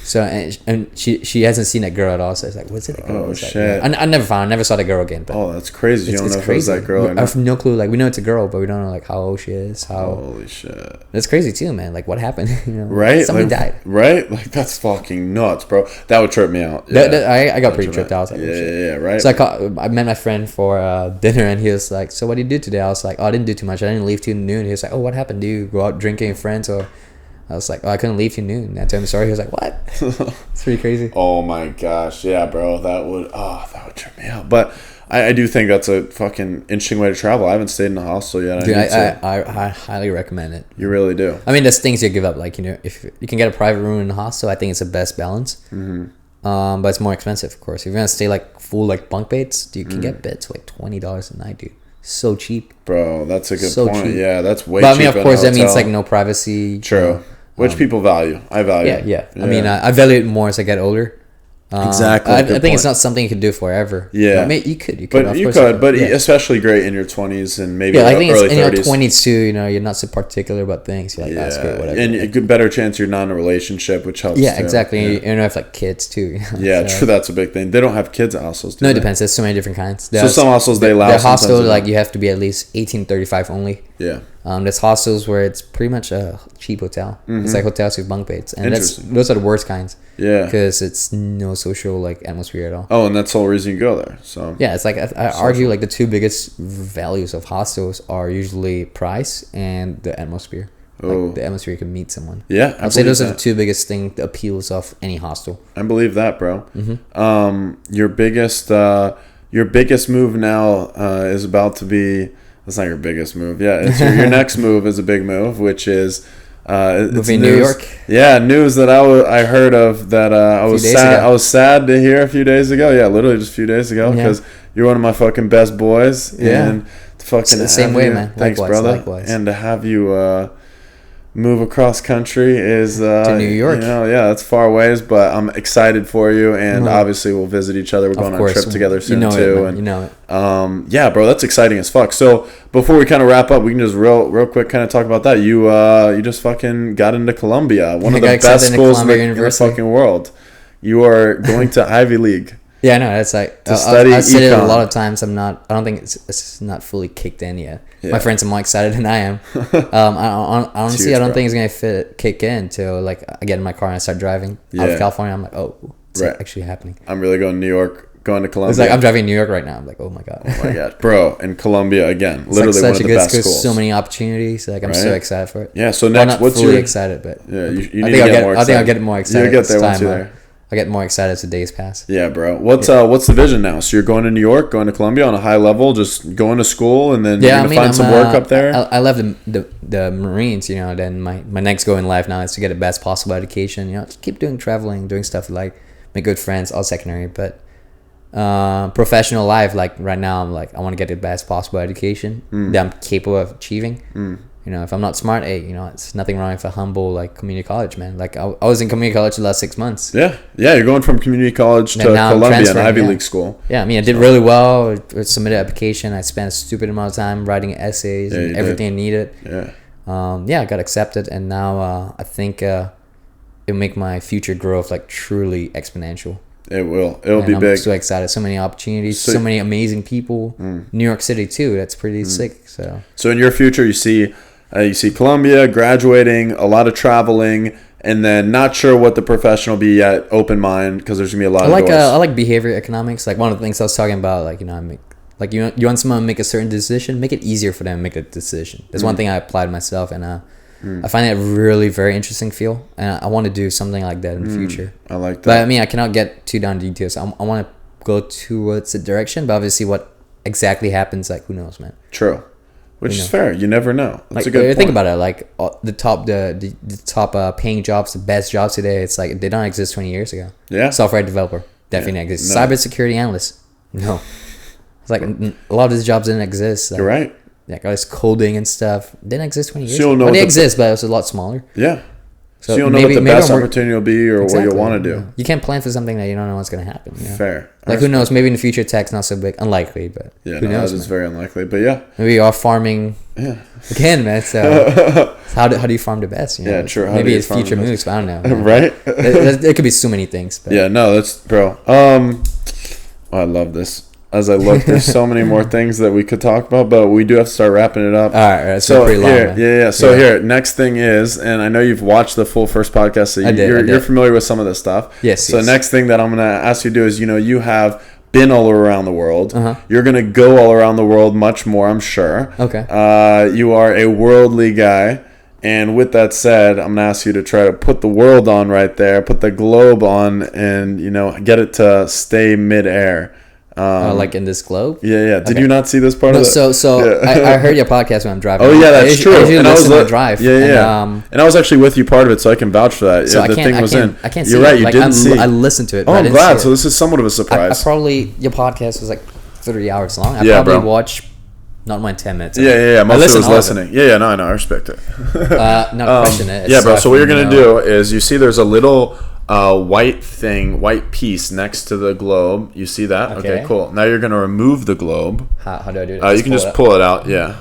So and she hasn't seen that girl at all. So it's like, what's it? Oh shit! Like, I never saw the girl again. But that's crazy. You don't know if it was that girl. I have no clue. Like we know it's a girl, but we don't know like how old she is. Holy shit! That's crazy too, man. Like what happened? Right? Somebody died. Right? Like that's fucking nuts, bro. That would trip me out. Yeah. I got pretty tripped out. I was like, yeah, right. So I met my friend for dinner, and he was like, "So what did you do today?" I was like, "Oh, I didn't do too much. I didn't leave till noon." He was like, "Oh, what happened? Do you go out drinking with friends or?" I was like, oh, I couldn't leave till noon. I told him sorry. He was like, what? It's pretty crazy. Oh my gosh. Yeah, bro. That would trip me out. But I do think that's a fucking interesting way to travel. I haven't stayed in a hostel yet. Dude, I highly recommend it. You really do. I mean, there's things you give up. Like, if you can get a private room in a hostel, I think it's the best balance. But it's more expensive, of course. If you're gonna stay like full like bunk beds, you can get beds for like $20 a night, dude. So cheap, bro. That's a good so point. cheap. Yeah, that's way. But I cheaper mean, of than course, a that means hotel. like no privacy. True, which people value. I value. Yeah. I mean, I value it more as I get older. Exactly. I Good think it's point. not something you could do forever. Yeah. You could. But of you course could. But yeah. especially great in your 20s and maybe Yeah, I think early it's in your 30s. 20s too. You know, you're not so particular about things. You're like, that's great, whatever. And a good better chance you're not in a relationship, which helps. Yeah, too. exactly. Yeah. You don't have like kids too. You know? Yeah, So- true. That's a big thing. They don't have kids at hostels. Do No, it they? depends. There's so many different kinds. So some hostels they allow. The sometimes hostel they like don't. you have to be at least 18-35 only. Yeah. There's hostels where it's pretty much a cheap hotel. It's like hotels with bunk beds, and those are the worst kinds. Yeah. Because it's no social like atmosphere at all. Oh, and that's the whole reason you go there. So Yeah, it's like I argue like the two biggest values of hostels are usually price and the atmosphere. Like the atmosphere you can meet someone. Yeah, I'd say those are the two biggest things, the appeals of any hostel. I believe that, bro. Your biggest move now is about to be. That's not your biggest move. Yeah, it's your next move is a big move, which is Moving New York. Yeah, news that I heard of that I was sad. I was sad to hear a few days ago. Yeah, literally just a few days ago because you're one of my fucking best boys. Yeah, and to fucking the same way, man. Thanks, brother. Likewise. And to have you move across country is to New York. You know, yeah, that's far ways, but I'm excited for you, and obviously we'll visit each other. We're going on a trip together soon too, and you know it. Yeah, bro, that's exciting as fuck. So before we kind of wrap up, we can just real quick kind of talk about that. You just fucking got into Columbia, one of the best schools in the fucking world. You are going to Ivy League. Yeah, no, that's like to study I said it a econ. lot of times. I don't think it's not fully kicked in yet. Yeah. My friends are more excited than I am. Honestly, I don't think it's gonna kick in until like I get in my car and I start driving out of California. I'm like, oh, it's actually happening. I'm really going to New York, going to Columbia. It's like I'm driving New York right now. I'm like, oh my god. Oh my god, bro! And Columbia again, It's literally like one such of a the good best school, schools. so many opportunities. Like I'm so excited for it. Yeah. So Well, next, not what's fully your excited? But yeah, you need to get more excited. I think I'll get more excited. You'll get there once you're there. I get more excited as the days pass. Yeah, bro. What's the vision now? So you're going to New York, going to Columbia on a high level, just going to school, and then you're gonna find some work up there. I left the Marines, you know. Then my next goal in life now is to get the best possible education. You know, just keep doing traveling, doing stuff like make good friends, all secondary. But professional life, like right now, I'm like I want to get the best possible education that I'm capable of achieving. You know, if I'm not smart, hey, you know, it's nothing wrong with a humble like community college, man. Like I was in community college the last 6 months. Yeah, you're going from community college to Columbia, an Ivy League school. Yeah, I mean, I did really well. I submitted an application. I spent a stupid amount of time writing essays and everything I needed. Yeah. I got accepted, and now I think it'll make my future growth like truly exponential. It will. It'll be big. I'm so excited. So many opportunities. So many amazing people. New York City too. That's pretty sick. So in your future, you see Columbia graduating, a lot of traveling, and then not sure what the profession will be yet. Open mind, because there's gonna be a lot of doors. I like behavior economics. Like one of the things I was talking about. Like, you know, you want someone to make a certain decision, make it easier for them to make a decision. That's one thing I applied myself, and I find it really very interesting feel, and I want to do something like that in the future. I like that. But I mean, I cannot get too down details. I want to go towards the direction, but obviously, what exactly happens, like who knows, man. True. Which is fair. You never know. That's a good point. Think about it. Like the top paying jobs, the best jobs today. It's like they don't exist 20 years ago. Yeah. Software developer definitely exists. No. Cybersecurity analyst. No. It's like a lot of these jobs didn't exist. Like, you're right. Like all this coding and stuff didn't exist 20 years ago. Well, they exist, but it was a lot smaller. Yeah. So you don't know what the best opportunity will be or what you'll want to do. Yeah. You can't plan for something that you don't know what's going to happen. You know? Fair. Like who knows? Maybe in the future tech's not so big. Unlikely, but yeah, who knows, that is very unlikely. But yeah, maybe you are farming. Yeah. Again, man. So how do you farm the best? You know? Yeah, true. Maybe it's future moves. But I don't know. Man. Right? It could be so many things. But. Yeah. No, that's bro. I love this. As I look, there's so many more things that we could talk about, but we do have to start wrapping it up. All right, so pretty long, here, man. yeah. So here, next thing is, and I know you've watched the full first podcast, so you're familiar with some of this stuff. Yes. So next thing that I'm gonna ask you to do is, you have been all around the world. Uh-huh. You're gonna go all around the world much more, I'm sure. Okay. You are a worldly guy. And with that said, I'm gonna ask you to try to put the world on right there, put the globe on, and get it to stay midair. Like in this globe. Yeah. Did Okay. you not see this part of it? So I heard your podcast when I'm driving. Oh yeah, that's true. I usually listen when I li- drive. Yeah. And I was actually with you part of it, so I can vouch for that. So the thing was in. I can't see You're right. it. You Like, didn't see. I listened to it. Oh, but I I'm didn't glad. see So it. this is somewhat of a I surprise. probably your podcast was like 3 hours long. I Yeah, probably bro. watched not more than 10 minutes. Yeah. Most of it was all of listening. Yeah. No, I know. I respect it. Not question it. Yeah, bro. So what you're gonna know. do is you see there's a little white piece next to the globe. You see that? Okay, cool. Now you're gonna remove the globe. How do I do it? You can just pull it out. Yeah.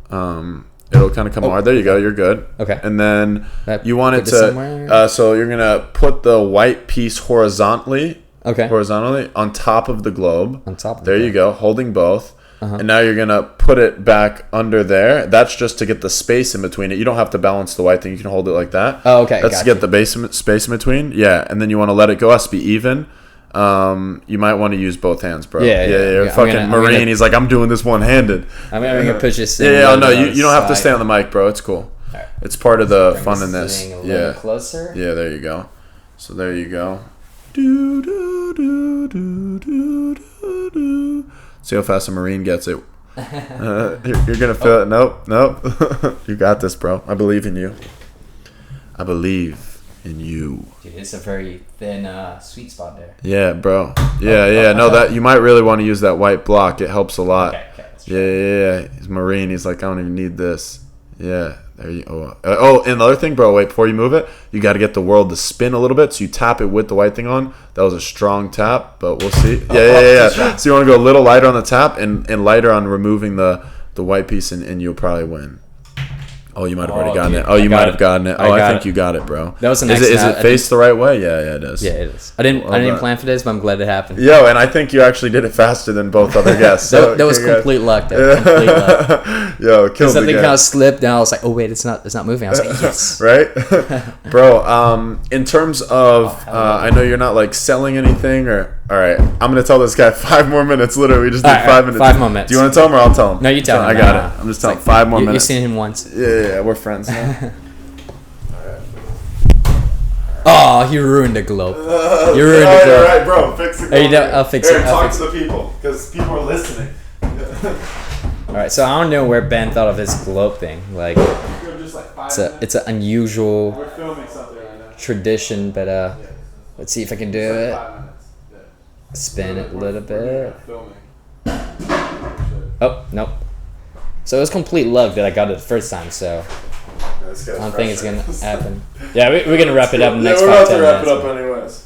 It'll kind of come out. There you go. You're good. Okay. And then That you want it put this to. somewhere? So you're gonna put the white piece horizontally. Okay. Horizontally on top of the globe. On top of the there you go, holding both. And now you're gonna put it back under there. That's just to get the space in between it. You don't have to balance the white thing. You can hold it like that. Oh, okay. That's to get the space in between. Yeah, and then you want to let it go. It has to be even. You might want to use both hands, bro. Yeah. Fucking Marine. He's like, I'm doing this one-handed. I'm gonna push this. Yeah. No, you don't have to stay on the mic, bro. It's cool. Right. It's part of the Bring fun this in this. thing a little closer. Yeah. There you go. So there you go. Do do do do do do do. See how fast a Marine gets it. You're gonna feel it. Nope. You got this, bro. I believe in you. I believe in you. Dude, it's a very thin sweet spot there. Yeah, bro. Yeah. No, that you might really want to use that white block. It helps a lot. Okay. Yeah. He's Marine. He's like, I don't even need this. Yeah. There you go. Oh, and another thing, bro. Wait, before you move it, you got to get the world to spin a little bit. So you tap it with the white thing on. That was a strong tap, but we'll see. Yeah. So you want to go a little lighter on the tap and lighter on removing the white piece, and you'll probably win. Oh, you might have already gotten it. Oh, you might have gotten it. Oh, I think you got it, bro. That was the next. Is it faced the right way? Yeah, it is. Yeah, it is. I didn't plan for this, but I'm glad it happened. Yo, and I think you actually did it faster than both other guests. So that was complete luck. Complete luck. Yo, killed the something game. kind of slipped, and I was like, "Oh wait, it's not moving." I was like, "Yes." Right, bro. In terms of, I know you're not like selling anything, or all right. I'm gonna tell this guy 5 more minutes. Literally, we just need 5 minutes. 5 more minutes. Do you want to tell him, or I'll tell him? No, you tell him. I got it. I'm just telling 5 more minutes. You've seen him once. Yeah, we're friends now. Oh, you ruined the globe. You ruined the globe. All right, bro. Fix the globe. I'll fix it. Talk to the people, because people are listening. All right, so I don't know where Ben thought of his globe thing. Like, it's an unusual We're filming something right now. tradition, but let's see if I can do it. Spin it a little bit. Oh, nope. So it was complete luck that I got it the first time, so I don't think it's going to happen. Yeah, we're going to wrap it up in the next 5-10 minutes. We're about to wrap it up anyways.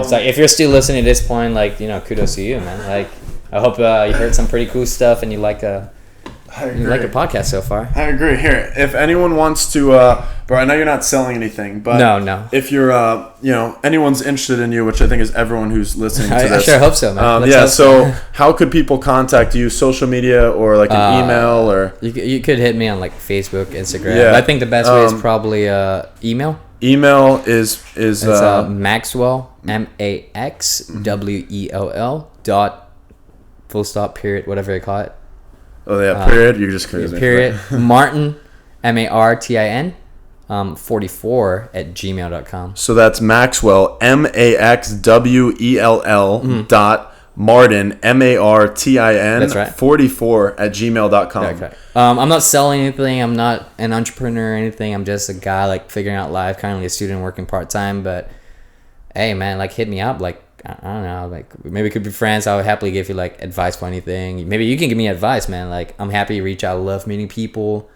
It's like, if you're still listening at this point, like, kudos to you, man. Like, I hope you heard some pretty cool stuff and you like a podcast so far. I agree. Here, if anyone wants to, bro, I know you're not selling anything, but no. If you're, anyone's interested in you, which I think is everyone who's listening to this. I sure hope so, man. So how could people contact you? Social media or like an email or? You could hit me on like Facebook, Instagram. Yeah. But I think the best way is probably email. Email is Maxwell MAXWELL .. period, whatever they call it. Oh yeah, period. You're just crazy. Period. Martin MARTIN 44 at gmail.com. So that's Maxwell MAXWELL Martin MARTIN That's right. 44 at gmail.com. Okay. I'm not selling anything. I'm not an entrepreneur or anything. I'm just a guy like figuring out life, currently a student working part-time. But hey, man, like hit me up. Like, I don't know, like maybe we could be friends. I would happily give you like advice for anything. Maybe you can give me advice, man. Like, I'm happy to reach out. I love meeting people.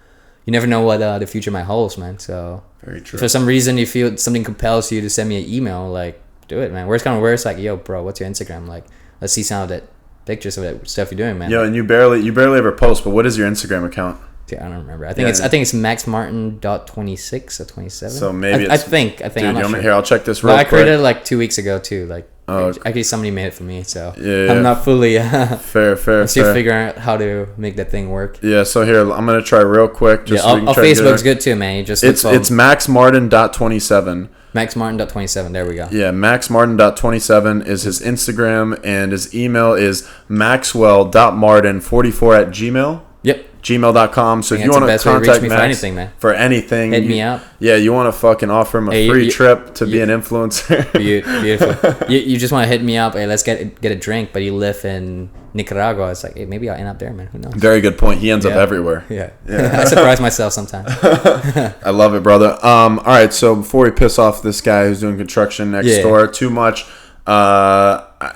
You never know what the future might hold, man. So very true. If for some reason you feel something compels you to send me an email, like, do it, man. Worst kind of worst, like, yo, bro, what's your Instagram? Like, let's see some of that pictures of that stuff you're doing, man. Yo, and you barely ever post, but what is your Instagram account? Dude, I don't remember. I think it's maxmartin.26 or 27. So maybe I think. Dude, I'm not sure. Here, I'll check this real I quick. created it like 2 weeks ago too. Like, actually, somebody made it for me, so yeah. I'm not fully fair. I'm still figuring out how to make that thing work. Yeah. So here, I'm gonna try real quick. Just so Facebook's good too, man. You just it's maxmartin.27. Maxmartin.27. There we go. Yeah, maxmartin.27 is his Instagram, and his email is maxwell.martin44 at gmail. Yep. gmail.com. So if you that's want the to best way to reach contact me for Max anything, man. for anything, Hit me up. Yeah, you want to fucking offer him a Hey, free trip to be an influencer. Beautiful. You just want to hit me up. Hey, let's get a drink. But you live in Nicaragua. It's like, hey, maybe I'll end up there, man. Who knows? Very good point. He ends up everywhere. Yeah. I surprise myself sometimes. I love it, brother. All right, so before we piss off this guy who's doing construction next door too much,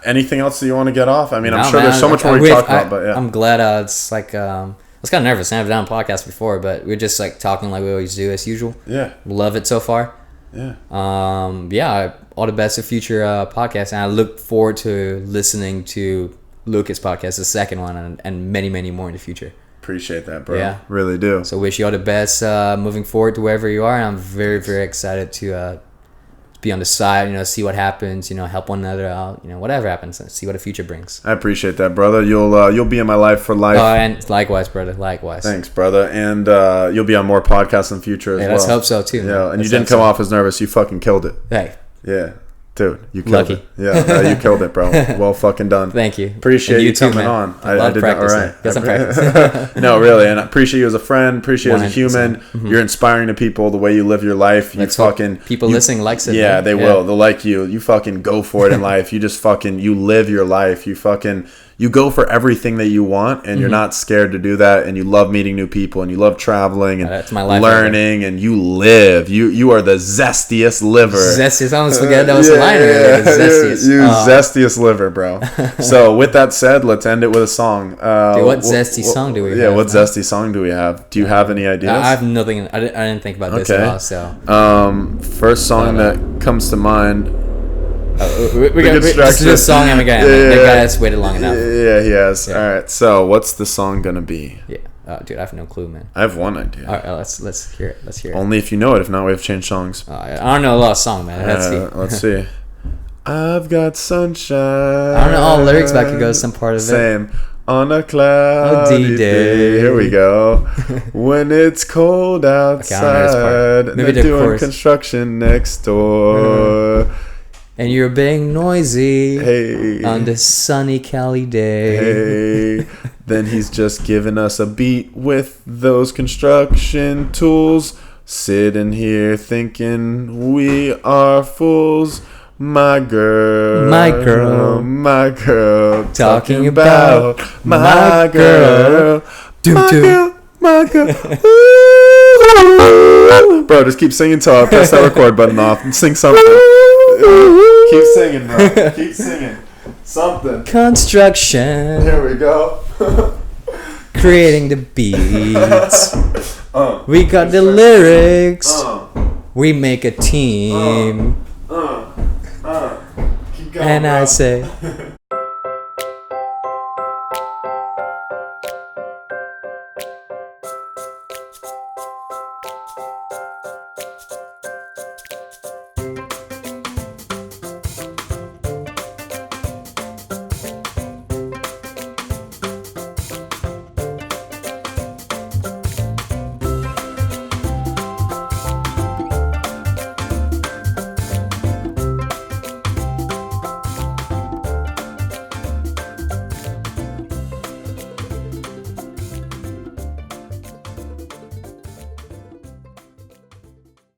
anything else that you want to get off? I mean, I'm sure there's so much more to talk about, but yeah. I'm glad it's like, I was kind of nervous. I haven't done a podcast before, but we're just like talking like we always do as usual. Yeah. Love it so far. Yeah. All the best for future podcasts. And I look forward to listening to Lucas' podcast, the second one, and many, many more in the future. Appreciate that, bro. Yeah. Really do. So wish you all the best moving forward to wherever you are. And I'm very, very excited to be on the side, see what happens, help one another out, whatever happens, see what the future brings. I appreciate that, brother. You'll be in my life for life. Oh, and likewise, brother. Likewise. Thanks, brother. And you'll be on more podcasts in the future as well. Let's hope so, too. Yeah, and you didn't come off as nervous. You fucking killed it. Hey. Yeah. Dude, you killed Lucky. it. Yeah, no, you killed it, bro. Well fucking done. Thank you. Appreciate and you too, coming man. on. I did practice, that. All right. Get some practice. No, really. And I appreciate you as a friend. Appreciate you as a 100%. human. Mm-hmm. You're inspiring to people the way you live your life. Let's hope people listening likes it. Yeah, man. they will. They'll like you. You fucking go for it in life. You just you live your life. You go for everything that you want, and you're not scared to do that. And you love meeting new people, and you love traveling and that's my life learning, and you live. You are the zestiest liver. Zestiest. I almost forget that was a line earlier. Zestiest. You zestiest liver, bro. So with that said, let's end it with a song. Dude, what zesty song do we have? Yeah, what zesty song do we have? Do you have any ideas? I have nothing. I didn't think about this at all. So first song that comes to mind. We got this is a song I'm again. The guy has waited long enough. Yeah, he has. Yeah. All right. So, what's the song gonna be? Yeah, dude, I have no clue, man. I have one idea. All right, let's hear it. Let's hear it. Only if you know it. If not, we have to change songs. I don't know a lot of songs, man. Let's see. I've got sunshine. I don't know all the lyrics, but I could go to some part of it. Same. On a cloudy day. Here we go. When it's cold outside, and they're doing construction next door. And you're being noisy on this sunny Cali day. Hey, then he's just giving us a beat with those construction tools. Sitting here thinking we are fools. My girl, talking about my girl, my girl. Bro, just keep singing till I press that record button off and sing something. Keep singing, bro. Keep singing. Something. Construction. Here we go. Creating the beats. We got the lyrics. We make a team. Keep going, and bro. I say,